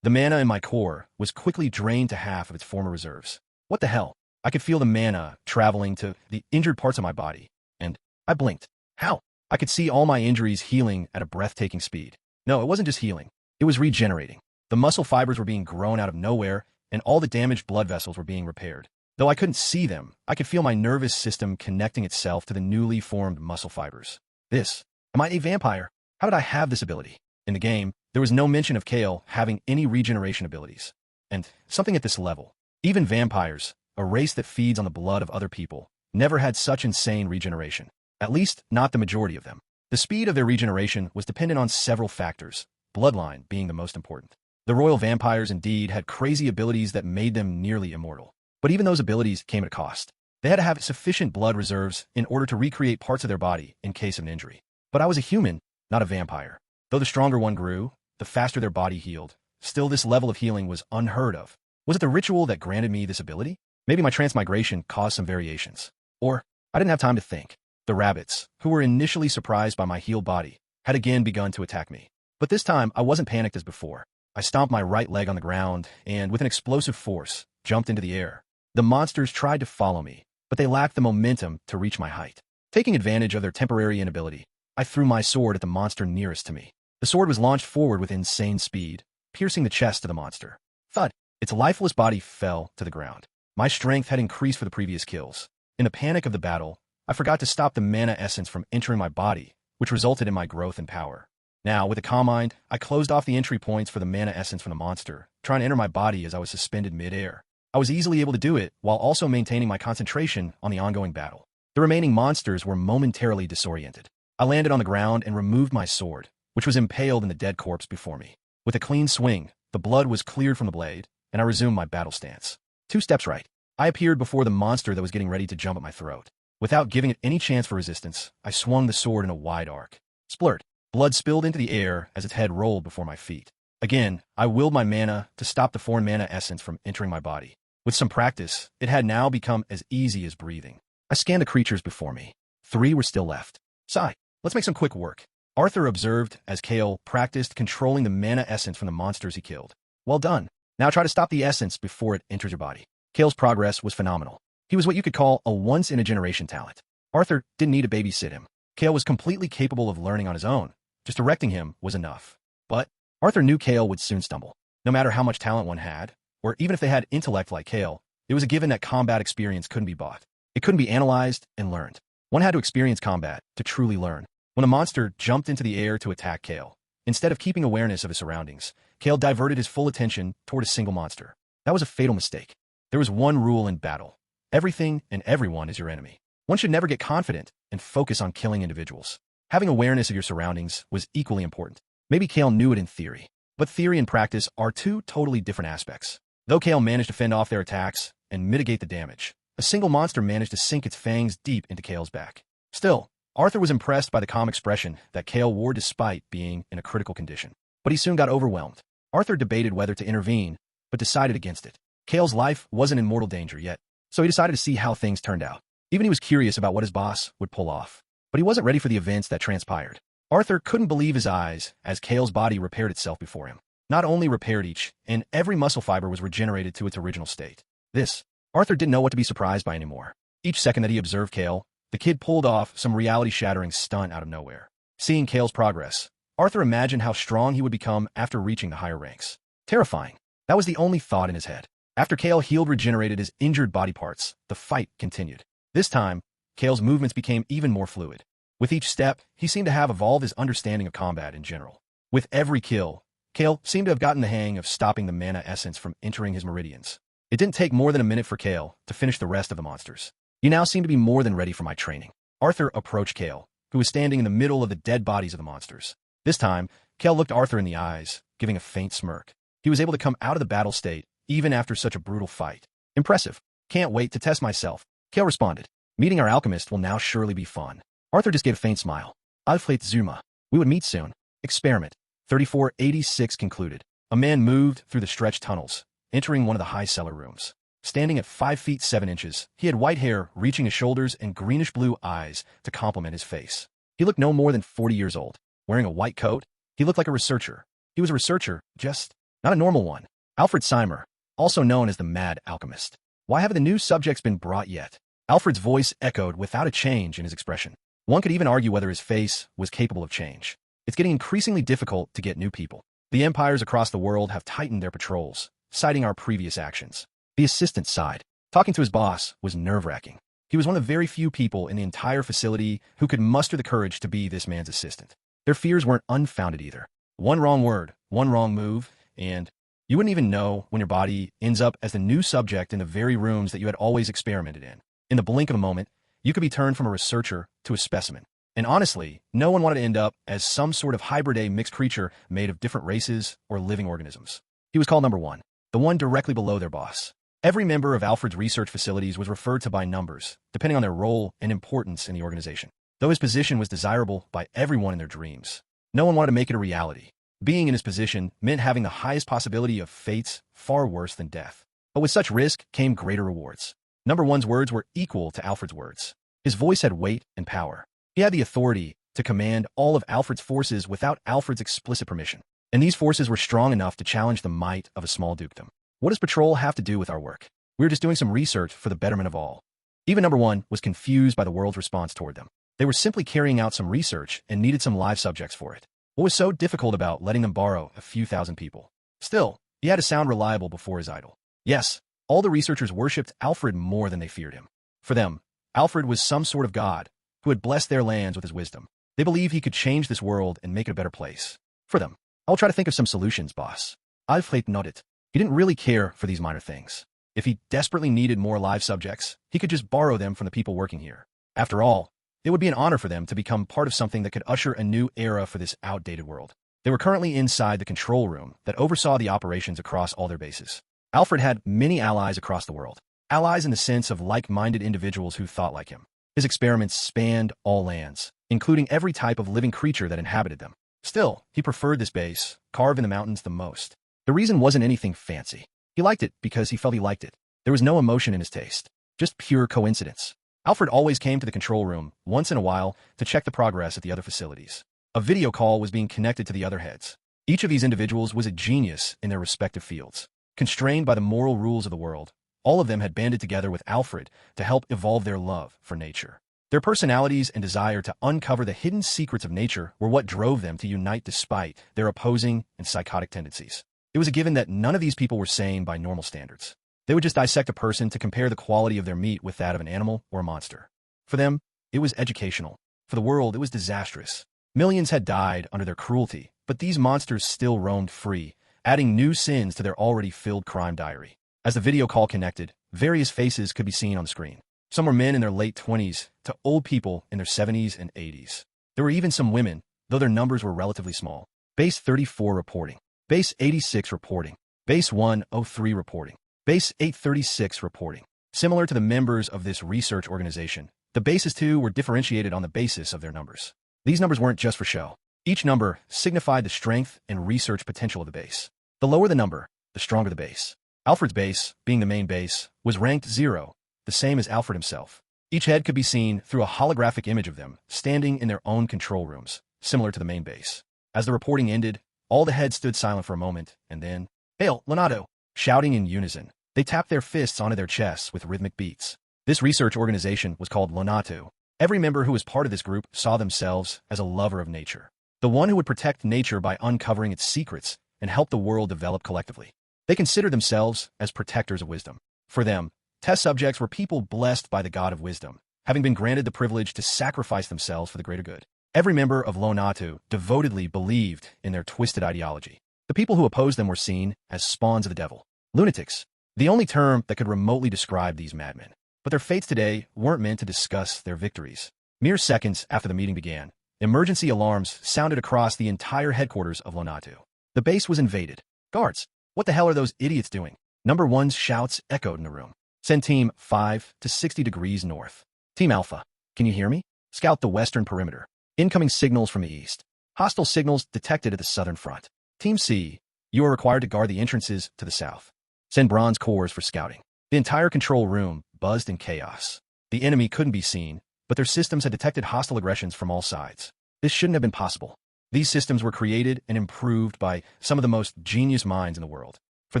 The mana in my core was quickly drained to half of its former reserves. What the hell? I could feel the mana traveling to the injured parts of my body, and I blinked. How? I could see all my injuries healing at a breathtaking speed. No, it wasn't just healing. It was regenerating. The muscle fibers were being grown out of nowhere, and all the damaged blood vessels were being repaired. Though I couldn't see them, I could feel my nervous system connecting itself to the newly formed muscle fibers. Am I a vampire? How did I have this ability? In the game, there was no mention of Kael having any regeneration abilities. And something at this level. Even vampires, a race that feeds on the blood of other people, never had such insane regeneration. At least, not the majority of them. The speed of their regeneration was dependent on several factors, bloodline being the most important. The royal vampires indeed had crazy abilities that made them nearly immortal. But even those abilities came at a cost. They had to have sufficient blood reserves in order to recreate parts of their body in case of an injury. But I was a human, not a vampire. Though the stronger one grew, the faster their body healed. Still, this level of healing was unheard of. Was it the ritual that granted me this ability? Maybe my transmigration caused some variations. Or, I didn't have time to think. The rabbits, who were initially surprised by my healed body, had again begun to attack me. But this time, I wasn't panicked as before. I stomped my right leg on the ground and, with an explosive force, jumped into the air. The monsters tried to follow me, but they lacked the momentum to reach my height. Taking advantage of their temporary inability, I threw my sword at the monster nearest to me. The sword was launched forward with insane speed, piercing the chest of the monster. Thud! Its lifeless body fell to the ground. My strength had increased for the previous kills. In the panic of the battle, I forgot to stop the mana essence from entering my body, which resulted in my growth and power. Now, with a calm mind, I closed off the entry points for the mana essence from the monster, trying to enter my body as I was suspended mid-air. I was easily able to do it while also maintaining my concentration on the ongoing battle. The remaining monsters were momentarily disoriented. I landed on the ground and removed my sword, which was impaled in the dead corpse before me. With a clean swing, the blood was cleared from the blade, and I resumed my battle stance. 2 steps right. I appeared before the monster that was getting ready to jump at my throat. Without giving it any chance for resistance, I swung the sword in a wide arc. Splurt. Blood spilled into the air as its head rolled before my feet. Again, I willed my mana to stop the foreign mana essence from entering my body. With some practice, it had now become as easy as breathing. I scanned the creatures before me. 3 were still left. Sigh. Let's make some quick work. Arthur observed as Kael practiced controlling the mana essence from the monsters he killed. Well done. Now try to stop the essence before it enters your body. Kael's progress was phenomenal. He was what you could call a once-in-a-generation talent. Arthur didn't need to babysit him. Kael was completely capable of learning on his own. Just directing him was enough. But Arthur knew Kael would soon stumble. No matter how much talent one had, or even if they had intellect like Kael, it was a given that combat experience couldn't be bought. It couldn't be analyzed and learned. One had to experience combat to truly learn. When a monster jumped into the air to attack Kael, instead of keeping awareness of his surroundings, Kael diverted his full attention toward a single monster. That was a fatal mistake. There was one rule in battle. Everything and everyone is your enemy. One should never get confident and focus on killing individuals. Having awareness of your surroundings was equally important. Maybe Kael knew it in theory, but theory and practice are 2 totally different aspects. Though Kael managed to fend off their attacks and mitigate the damage, a single monster managed to sink its fangs deep into Kael's back. Still, Arthur was impressed by the calm expression that Kael wore despite being in a critical condition. But he soon got overwhelmed. Arthur debated whether to intervene, but decided against it. Kael's life wasn't in mortal danger yet, so he decided to see how things turned out. Even he was curious about what his boss would pull off. But he wasn't ready for the events that transpired. Arthur couldn't believe his eyes as Kael's body repaired itself before him. Not only repaired each and every muscle fiber was regenerated to its original state. This Arthur didn't know what to be surprised by anymore. Each second that he observed Kael, the kid pulled off some reality-shattering stunt out of nowhere. Seeing Kael's progress, Arthur imagined how strong he would become after reaching the higher ranks. Terrifying. That was the only thought in his head. After Kael healed regenerated his injured body parts, the fight continued. This time, Kael's movements became even more fluid. With each step, he seemed to have evolved his understanding of combat in general. With every kill, Kael seemed to have gotten the hang of stopping the mana essence from entering his meridians. It didn't take more than a minute for Kael to finish the rest of the monsters. You now seem to be more than ready for my training. Arthur approached Kael, who was standing in the middle of the dead bodies of the monsters. This time, Kael looked Arthur in the eyes, giving a faint smirk. He was able to come out of the battle state, even after such a brutal fight. Impressive. Can't wait to test myself. Kael responded. Meeting our alchemist will now surely be fun. Arthur just gave a faint smile. Alflet Zuma. We would meet soon. Experiment. 3486 concluded. A man moved through the stretched tunnels, entering one of the high cellar rooms. Standing at 5 feet 7 inches, he had white hair reaching his shoulders and greenish-blue eyes to complement his face. He looked no more than 40 years old. Wearing a white coat, he looked like a researcher. He was a researcher, just not a normal one. Alfred Seimer, also known as the Mad Alchemist. Why haven't the new subjects been brought yet? Alfred's voice echoed without a change in his expression. One could even argue whether his face was capable of change. It's getting increasingly difficult to get new people. The empires across the world have tightened their patrols, citing our previous actions. The assistant sighed. Talking to his boss was nerve-wracking. He was one of the very few people in the entire facility who could muster the courage to be this man's assistant. Their fears weren't unfounded either. One wrong word, one wrong move, and you wouldn't even know when your body ends up as the new subject in the very rooms that you had always experimented in. In the blink of a moment, you could be turned from a researcher to a specimen. And honestly, no one wanted to end up as some sort of hybrid mixed creature made of different races or living organisms. He was called number 1, the one directly below their boss. Every member of Alfred's research facilities was referred to by numbers, depending on their role and importance in the organization. Though his position was desirable by everyone in their dreams, no one wanted to make it a reality. Being in his position meant having the highest possibility of fates far worse than death. But with such risk came greater rewards. Number 1's words were equal to Alfred's words. His voice had weight and power. He had the authority to command all of Alfred's forces without Alfred's explicit permission. And these forces were strong enough to challenge the might of a small dukedom. What does patrol have to do with our work? We were just doing some research for the betterment of all. Even number 1 was confused by the world's response toward them. They were simply carrying out some research and needed some live subjects for it. What was so difficult about letting them borrow a few thousand people? Still, he had to sound reliable before his idol. Yes, all the researchers worshipped Alfred more than they feared him. For them, Alfred was some sort of god who had blessed their lands with his wisdom. They believed he could change this world and make it a better place. For them, I'll try to think of some solutions, boss. Alfred nodded. He didn't really care for these minor things. If he desperately needed more live subjects, he could just borrow them from the people working here. After all, it would be an honor for them to become part of something that could usher a new era for this outdated world. They were currently inside the control room that oversaw the operations across all their bases. Alfred had many allies across the world. Allies in the sense of like-minded individuals who thought like him. His experiments spanned all lands, including every type of living creature that inhabited them. Still, he preferred this base, carved in the mountains, the most. The reason wasn't anything fancy. He liked it because he felt he liked it. There was no emotion in his taste, just pure coincidence. Alfred always came to the control room once in a while to check the progress at the other facilities. A video call was being connected to the other heads. Each of these individuals was a genius in their respective fields. Constrained by the moral rules of the world, all of them had banded together with Alfred to help evolve their love for nature. Their personalities and desire to uncover the hidden secrets of nature were what drove them to unite despite their opposing and psychotic tendencies. It was a given that none of these people were sane by normal standards. They would just dissect a person to compare the quality of their meat with that of an animal or a monster. For them, it was educational. For the world, it was disastrous. Millions had died under their cruelty, but these monsters still roamed free, adding new sins to their already filled crime diary. As the video call connected, various faces could be seen on the screen. Some were men in their late 20s to old people in their 70s and 80s. There were even some women, though their numbers were relatively small. Base 34 reporting. Base 86 reporting. Base 103 reporting. Base 836 reporting. Similar to the members of this research organization, the bases too were differentiated on the basis of their numbers. These numbers weren't just for show. Each number signified the strength and research potential of the base. The lower the number, the stronger the base. Alfred's base, being the main base, was ranked 0, the same as Alfred himself. Each head could be seen through a holographic image of them, standing in their own control rooms, similar to the main base. As the reporting ended, all the heads stood silent for a moment, and then, "Hail, Leonardo!" shouting in unison. They tapped their fists onto their chests with rhythmic beats. This research organization was called Lonatu. Every member who was part of this group saw themselves as a lover of nature, the one who would protect nature by uncovering its secrets and help the world develop collectively. They considered themselves as protectors of wisdom. For them, test subjects were people blessed by the god of wisdom, having been granted the privilege to sacrifice themselves for the greater good. Every member of Lonatu devotedly believed in their twisted ideology. The people who opposed them were seen as spawns of the devil, lunatics, the only term that could remotely describe these madmen. But their fates today weren't meant to discuss their victories. Mere seconds after the meeting began, emergency alarms sounded across the entire headquarters of Lonatu. The base was invaded. Guards, what the hell are those idiots doing? Number One's shouts echoed in the room. Send Team 5 to 60 degrees north. Team Alpha, can you hear me? Scout the western perimeter. Incoming signals from the east. Hostile signals detected at the southern front. Team C, you are required to guard the entrances to the south. Send bronze cores for scouting. The entire control room buzzed in chaos. The enemy couldn't be seen, but their systems had detected hostile aggressions from all sides. This shouldn't have been possible. These systems were created and improved by some of the most genius minds in the world. For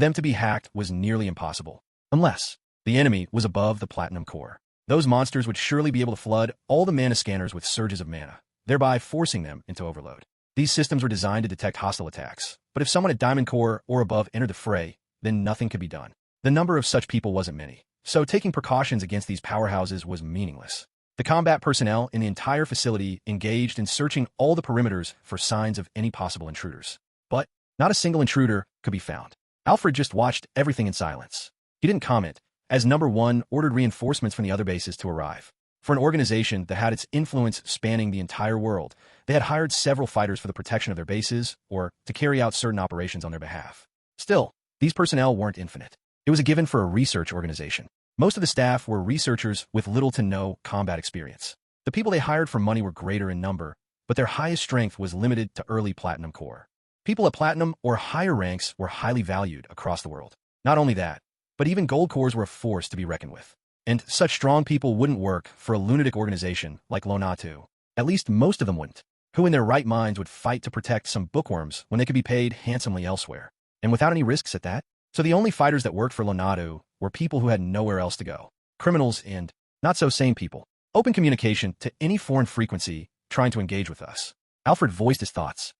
them to be hacked was nearly impossible, unless the enemy was above the platinum core. Those monsters would surely be able to flood all the mana scanners with surges of mana, thereby forcing them into overload. These systems were designed to detect hostile attacks, but if someone at Diamond Core or above entered the fray, then nothing could be done. The number of such people wasn't many, so taking precautions against these powerhouses was meaningless. The combat personnel in the entire facility engaged in searching all the perimeters for signs of any possible intruders. But not a single intruder could be found. Alfred just watched everything in silence. He didn't comment, as Number One ordered reinforcements from the other bases to arrive. For an organization that had its influence spanning the entire world, they had hired several fighters for the protection of their bases or to carry out certain operations on their behalf. Still, these personnel weren't infinite. It was a given for a research organization. Most of the staff were researchers with little to no combat experience. The people they hired for money were greater in number, but their highest strength was limited to early Platinum Core. People at Platinum or higher ranks were highly valued across the world. Not only that, but even Gold Cores were a force to be reckoned with. And such strong people wouldn't work for a lunatic organization like Lonatu. At least most of them wouldn't. Who in their right minds would fight to protect some bookworms when they could be paid handsomely elsewhere? And without any risks at that? So the only fighters that worked for Lonatu were people who had nowhere else to go. Criminals and not-so-sane people. Open communication to any foreign frequency trying to engage with us. Alfred voiced his thoughts.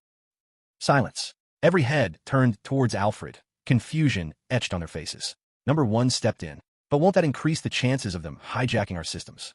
Silence. Every head turned towards Alfred, confusion etched on their faces. Number One stepped in. But won't that increase the chances of them hijacking our systems?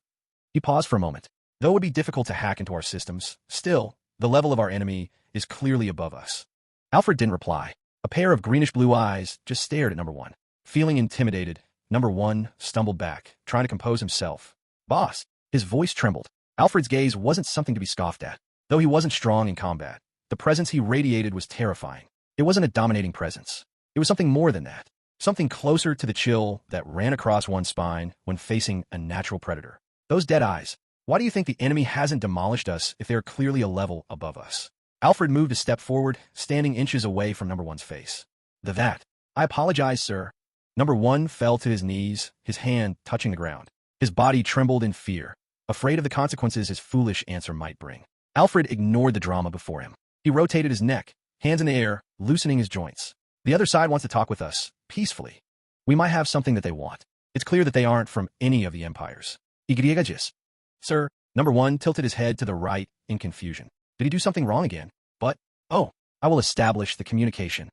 He paused for a moment. Though it would be difficult to hack into our systems, still, the level of our enemy is clearly above us. Alfred didn't reply. A pair of greenish-blue eyes just stared at Number One. Feeling intimidated, Number One stumbled back, trying to compose himself. Boss. His voice trembled. Alfred's gaze wasn't something to be scoffed at. Though he wasn't strong in combat, the presence he radiated was terrifying. It wasn't a dominating presence. It was something more than that. Something closer to the chill that ran across one's spine when facing a natural predator. Those dead eyes. Why do you think the enemy hasn't demolished us if they are clearly a level above us? Alfred moved a step forward, standing inches away from Number One's face. That. I apologize, sir. Number One fell to his knees, his hand touching the ground. His body trembled in fear, afraid of the consequences his foolish answer might bring. Alfred ignored the drama before him. He rotated his neck, hands in the air, loosening his joints. The other side wants to talk with us, peacefully. We might have something that they want. It's clear that they aren't from any of the empires. Igriagis. Sir, Number One tilted his head to the right in confusion. Did he do something wrong again? But, oh, I will establish the communication.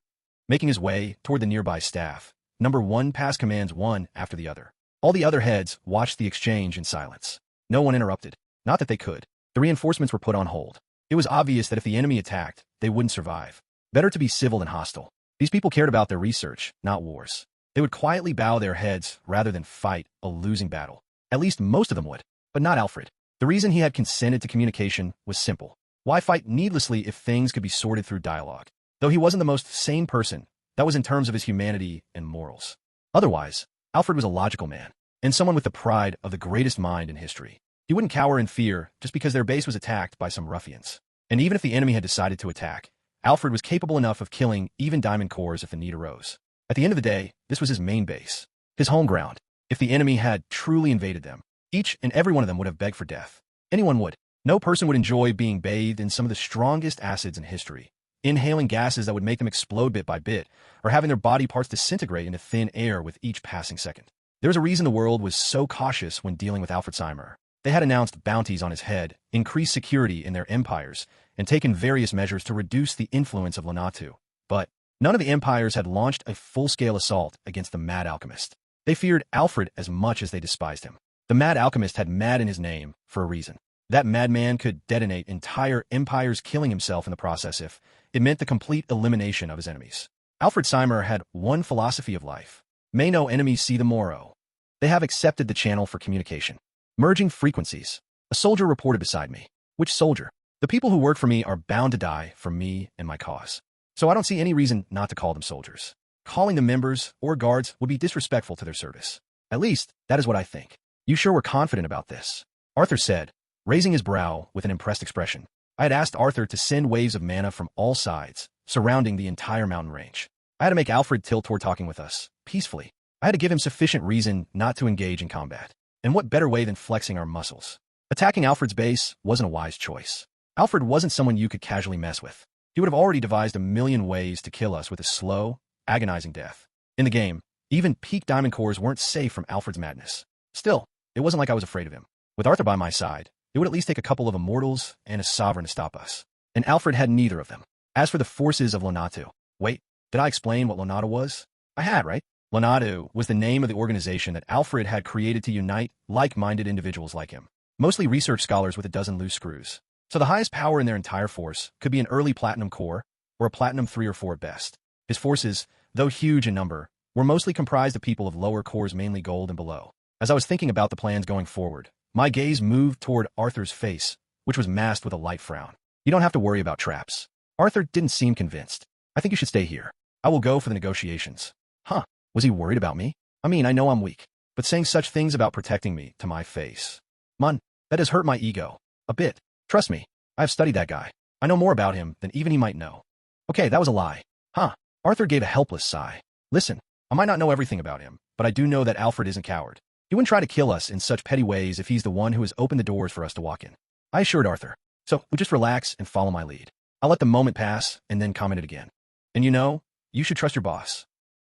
Making his way toward the nearby staff, Number One passed commands one after the other. All the other heads watched the exchange in silence. No one interrupted. Not that they could. The reinforcements were put on hold. It was obvious that if the enemy attacked, they wouldn't survive. Better to be civil than hostile. These people cared about their research, not wars. They would quietly bow their heads rather than fight a losing battle. At least most of them would, but not Alfred. The reason he had consented to communication was simple. Why fight needlessly if things could be sorted through dialogue? Though he wasn't the most sane person, that was in terms of his humanity and morals. Otherwise, Alfred was a logical man, and someone with the pride of the greatest mind in history. He wouldn't cower in fear just because their base was attacked by some ruffians. And even if the enemy had decided to attack, Alfred was capable enough of killing even Diamond Cores if the need arose. At the end of the day, this was his main base, his home ground. If the enemy had truly invaded them, each and every one of them would have begged for death. Anyone would. No person would enjoy being bathed in some of the strongest acids in history, inhaling gases that would make them explode bit by bit, or having their body parts disintegrate into thin air with each passing second. There was a reason the world was so cautious when dealing with Alfred Seimer. They had announced bounties on his head, increased security in their empires, and taken various measures to reduce the influence of Lanatu. But none of the empires had launched a full-scale assault against the Mad Alchemist. They feared Alfred as much as they despised him. The Mad Alchemist had mad in his name for a reason. That madman could detonate entire empires, killing himself in the process if it meant the complete elimination of his enemies. Alfred Seimer had one philosophy of life. May no enemies see the morrow. They have accepted the channel for communication. Merging frequencies. A soldier reported beside me. Which soldier? The people who work for me are bound to die for me and my cause. So I don't see any reason not to call them soldiers. Calling them members or guards would be disrespectful to their service. At least, that is what I think. You sure were confident about this, Arthur said, raising his brow with an impressed expression. I had asked Arthur to send waves of mana from all sides, surrounding the entire mountain range. I had to make Alfred tilt toward talking with us, peacefully. I had to give him sufficient reason not to engage in combat. And what better way than flexing our muscles? Attacking Alfred's base wasn't a wise choice. Alfred wasn't someone you could casually mess with. He would have already devised a million ways to kill us with a slow, agonizing death. In the game, even peak diamond cores weren't safe from Alfred's madness. Still, it wasn't like I was afraid of him. With Arthur by my side, it would at least take a couple of immortals and a sovereign to stop us. And Alfred had neither of them. As for the forces of Lanatu, wait, did I explain what Lanatu was? I had, right? Lanatu was the name of the organization that Alfred had created to unite like-minded individuals like him, mostly research scholars with a dozen loose screws. So the highest power in their entire force could be an early platinum core, or a platinum 3 or 4 at best. His forces, though huge in number, were mostly comprised of people of lower cores, mainly gold and below. As I was thinking about the plans going forward, my gaze moved toward Arthur's face, which was masked with a light frown. You don't have to worry about traps. Arthur didn't seem convinced. I think you should stay here. I will go for the negotiations. Huh, was he worried about me? I mean, I know I'm weak, but saying such things about protecting me to my face. Mun, that has hurt my ego. A bit. Trust me, I've studied that guy. I know more about him than even he might know. Okay, that was a lie. Huh. Arthur gave a helpless sigh. Listen, I might not know everything about him, but I do know that Alfred isn't a coward. He wouldn't try to kill us in such petty ways if he's the one who has opened the doors for us to walk in. I assured Arthur. So, we'll just relax and follow my lead. I'll let the moment pass and then comment it again. And you know, you should trust your boss.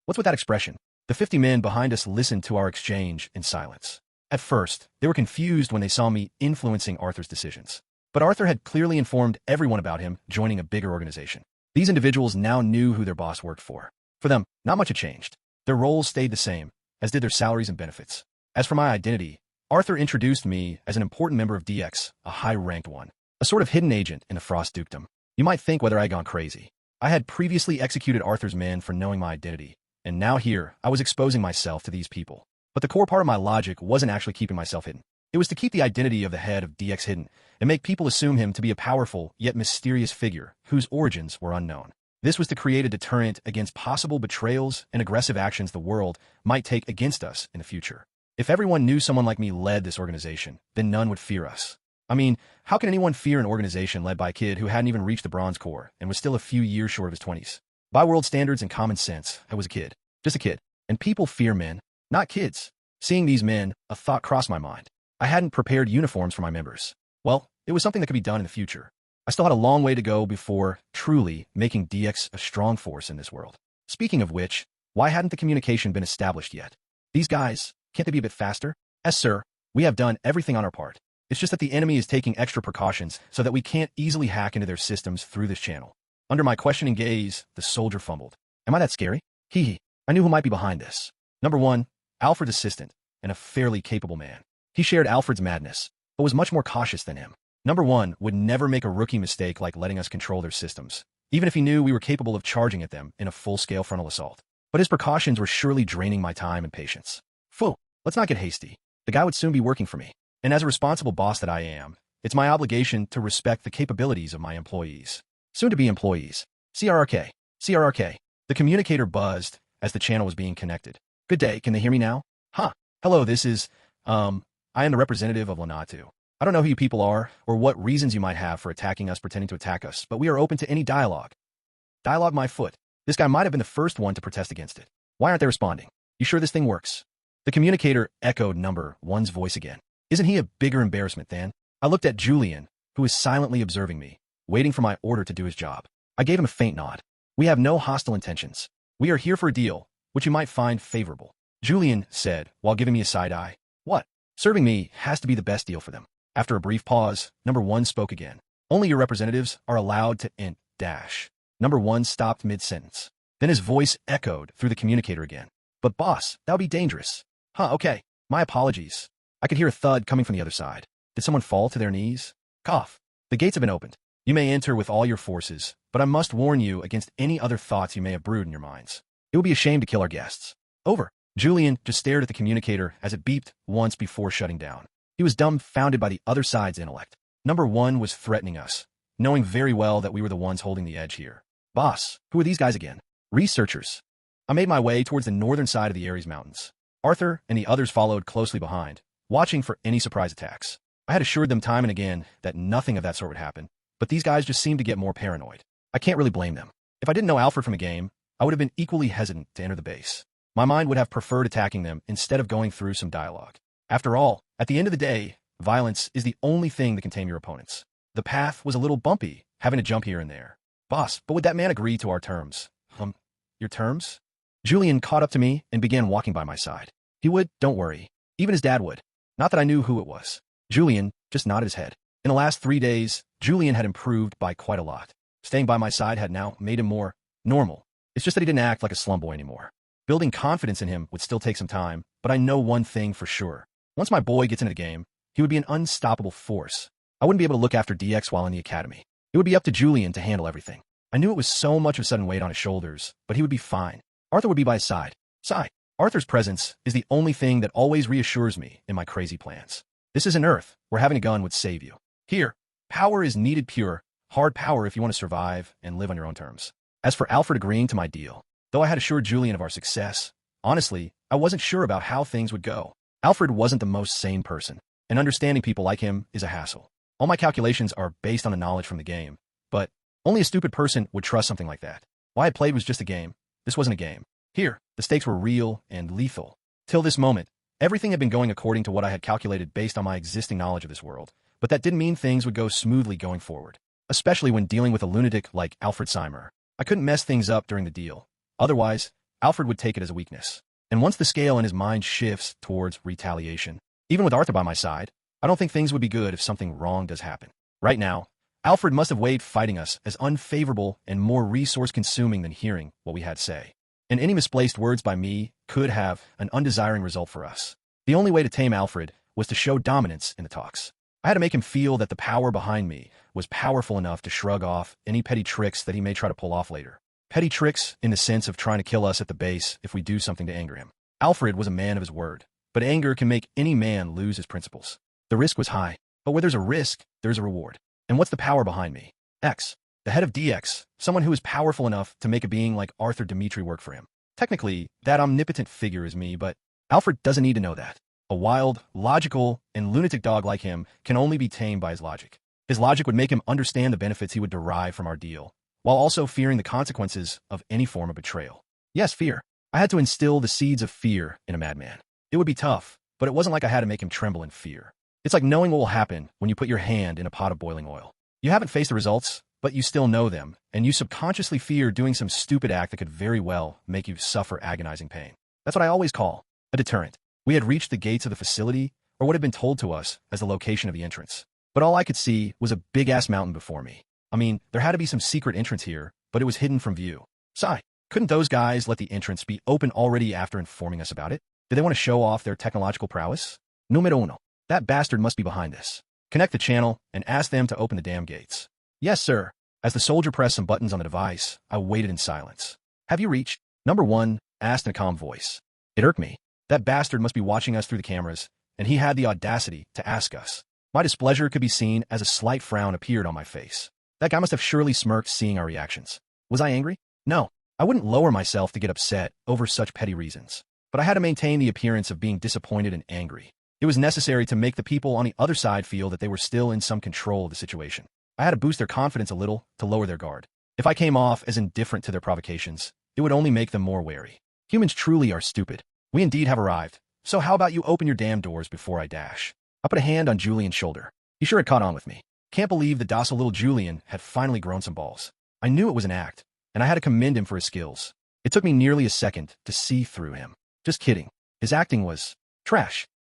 What's with that expression? The 50 men behind us listened to our exchange in silence. At first, they were confused when they saw me influencing Arthur's decisions. But Arthur had clearly informed everyone about him joining a bigger organization. These individuals now knew who their boss worked for. For them, not much had changed. Their roles stayed the same, as did their salaries and benefits. As for my identity, Arthur introduced me as an important member of DX, a high-ranked one, a sort of hidden agent in the Frost Dukedom. You might think whether I had gone crazy. I had previously executed Arthur's men for knowing my identity, and now here I was exposing myself to these people. But the core part of my logic wasn't actually keeping myself hidden. It was to keep the identity of the head of DX hidden and make people assume him to be a powerful yet mysterious figure whose origins were unknown. This was to create a deterrent against possible betrayals and aggressive actions the world might take against us in the future. If everyone knew someone like me led this organization, then none would fear us. I mean, how can anyone fear an organization led by a kid who hadn't even reached the bronze core and was still a few years short of his 20s? By world standards and common sense, I was a kid. Just a kid. And people fear men, not kids. Seeing these men, a thought crossed my mind. I hadn't prepared uniforms for my members. Well, it was something that could be done in the future. I still had a long way to go before truly making DX a strong force in this world. Speaking of which, why hadn't the communication been established yet? These guys, can't they be a bit faster? Yes, sir. We have done everything on our part. It's just that the enemy is taking extra precautions so that we can't easily hack into their systems through this channel. Under my questioning gaze, the soldier fumbled. Am I that scary? Hee. I knew who might be behind this. Number 1, Alfred's assistant, and a fairly capable man. He shared Alfred's madness, but was much more cautious than him. Number 1 would never make a rookie mistake like letting us control their systems, even if he knew we were capable of charging at them in a full-scale frontal assault. But his precautions were surely draining my time and patience. Phew, let's not get hasty. The guy would soon be working for me. And as a responsible boss that I am, it's my obligation to respect the capabilities of my employees. Soon-to-be employees. CRRK. CRRK. The communicator buzzed as the channel was being connected. Good day, can they hear me now? Huh. Hello, this is, I am the representative of Lanatu. I don't know who you people are, or what reasons you might have for attacking us pretending to attack us, but we are open to any dialogue. Dialogue my foot. This guy might have been the first one to protest against it. Why aren't they responding? You sure this thing works? The communicator echoed number 1's voice again. Isn't he a bigger embarrassment than? I looked at Julian, who was silently observing me, waiting for my order to do his job. I gave him a faint nod. We have no hostile intentions. We are here for a deal, which you might find favorable. Julian said, while giving me a side eye. What? Serving me has to be the best deal for them. After a brief pause, number 1 spoke again. Only your representatives are allowed to int dash. Number 1 stopped mid-sentence. Then his voice echoed through the communicator again. But boss, that would be dangerous. Okay. My apologies. I could hear a thud coming from the other side. Did someone fall to their knees? Cough. The gates have been opened. You may enter with all your forces, but I must warn you against any other thoughts you may have brewed in your minds. It would be a shame to kill our guests. Over. Julian just stared at the communicator as it beeped once before shutting down. He was dumbfounded by the other side's intellect. Number 1 was threatening us, knowing very well that we were the ones holding the edge here. Boss, who are these guys again? Researchers. I made my way towards the northern side of the Ares Mountains. Arthur and the others followed closely behind, watching for any surprise attacks. I had assured them time and again that nothing of that sort would happen, but these guys just seemed to get more paranoid. I can't really blame them. If I didn't know Alfred from a game, I would have been equally hesitant to enter the base. My mind would have preferred attacking them instead of going through some dialogue. After all, at the end of the day, violence is the only thing that can tame your opponents. The path was a little bumpy, having to jump here and there. Boss, but would that man agree to our terms? Your terms? Julian caught up to me and began walking by my side. He would, don't worry. Even his dad would. Not that I knew who it was. Julian just nodded his head. In the last 3 days, Julian had improved by quite a lot. Staying by my side had now made him more normal. It's just that he didn't act like a slum boy anymore. Building confidence in him would still take some time, but I know one thing for sure. Once my boy gets into the game, he would be an unstoppable force. I wouldn't be able to look after DX while in the academy. It would be up to Julian to handle everything. I knew it was so much of a sudden weight on his shoulders, but he would be fine. Arthur would be by his side. Arthur's presence is the only thing that always reassures me in my crazy plans. This isn't Earth, where having a gun would save you. Here, power is needed pure, hard power if you want to survive and live on your own terms. As for Alfred agreeing to my deal, though I had assured Julian of our success, honestly, I wasn't sure about how things would go. Alfred wasn't the most sane person, and understanding people like him is a hassle. All my calculations are based on the knowledge from the game, but only a stupid person would trust something like that. Why I played was just a game. This wasn't a game. Here, the stakes were real and lethal. Till this moment, everything had been going according to what I had calculated based on my existing knowledge of this world, but that didn't mean things would go smoothly going forward, especially when dealing with a lunatic like Alfred Seymour. I couldn't mess things up during the deal. Otherwise, Alfred would take it as a weakness. And once the scale in his mind shifts towards retaliation, even with Arthur by my side, I don't think things would be good if something wrong does happen. Right now, Alfred must have weighed fighting us as unfavorable and more resource-consuming than hearing what we had to say. And any misplaced words by me could have an undesiring result for us. The only way to tame Alfred was to show dominance in the talks. I had to make him feel that the power behind me was powerful enough to shrug off any petty tricks that he may try to pull off later. Petty tricks in the sense of trying to kill us at the base if we do something to anger him. Alfred was a man of his word, but anger can make any man lose his principles. The risk was high, but where there's a risk, there's a reward. And what's the power behind me? X, the head of DX, someone who is powerful enough to make a being like Arthur Dimitri work for him. Technically, that omnipotent figure is me, but Alfred doesn't need to know that. A wild, logical, and lunatic dog like him can only be tamed by his logic. His logic would make him understand the benefits he would derive from our deal, while also fearing the consequences of any form of betrayal. Yes, fear. I had to instill the seeds of fear in a madman. It would be tough, but it wasn't like I had to make him tremble in fear. It's like knowing what will happen when you put your hand in a pot of boiling oil. You haven't faced the results, but you still know them, and you subconsciously fear doing some stupid act that could very well make you suffer agonizing pain. That's what I always call a deterrent. We had reached the gates of the facility, or what had been told to us as the location of the entrance. But all I could see was a big-ass mountain before me. I mean, there had to be some secret entrance here, but it was hidden from view. Couldn't those guys let the entrance be open already after informing us about it? Did they want to show off their technological prowess? Numero uno. That bastard must be behind this. Connect the channel and ask them to open the damn gates. Yes, sir. As the soldier pressed some buttons on the device, I waited in silence. Have you reached? Number 1 asked in a calm voice. It irked me. That bastard must be watching us through the cameras, and he had the audacity to ask us. My displeasure could be seen as a slight frown appeared on my face. That guy must have surely smirked seeing our reactions. Was I angry? No. I wouldn't lower myself to get upset over such petty reasons. But I had to maintain the appearance of being disappointed and angry. It was necessary to make the people on the other side feel that they were still in some control of the situation. I had to boost their confidence a little to lower their guard. If I came off as indifferent to their provocations, it would only make them more wary. Humans truly are stupid. We indeed have arrived. So how about you open your damn doors before I dash? I put a hand on Julian's shoulder. He sure had caught on with me. Can't believe the docile little Julian had finally grown some balls. I knew it was an act, and I had to commend him for his skills. It took me nearly a second to see through him. Just kidding. His acting was trash.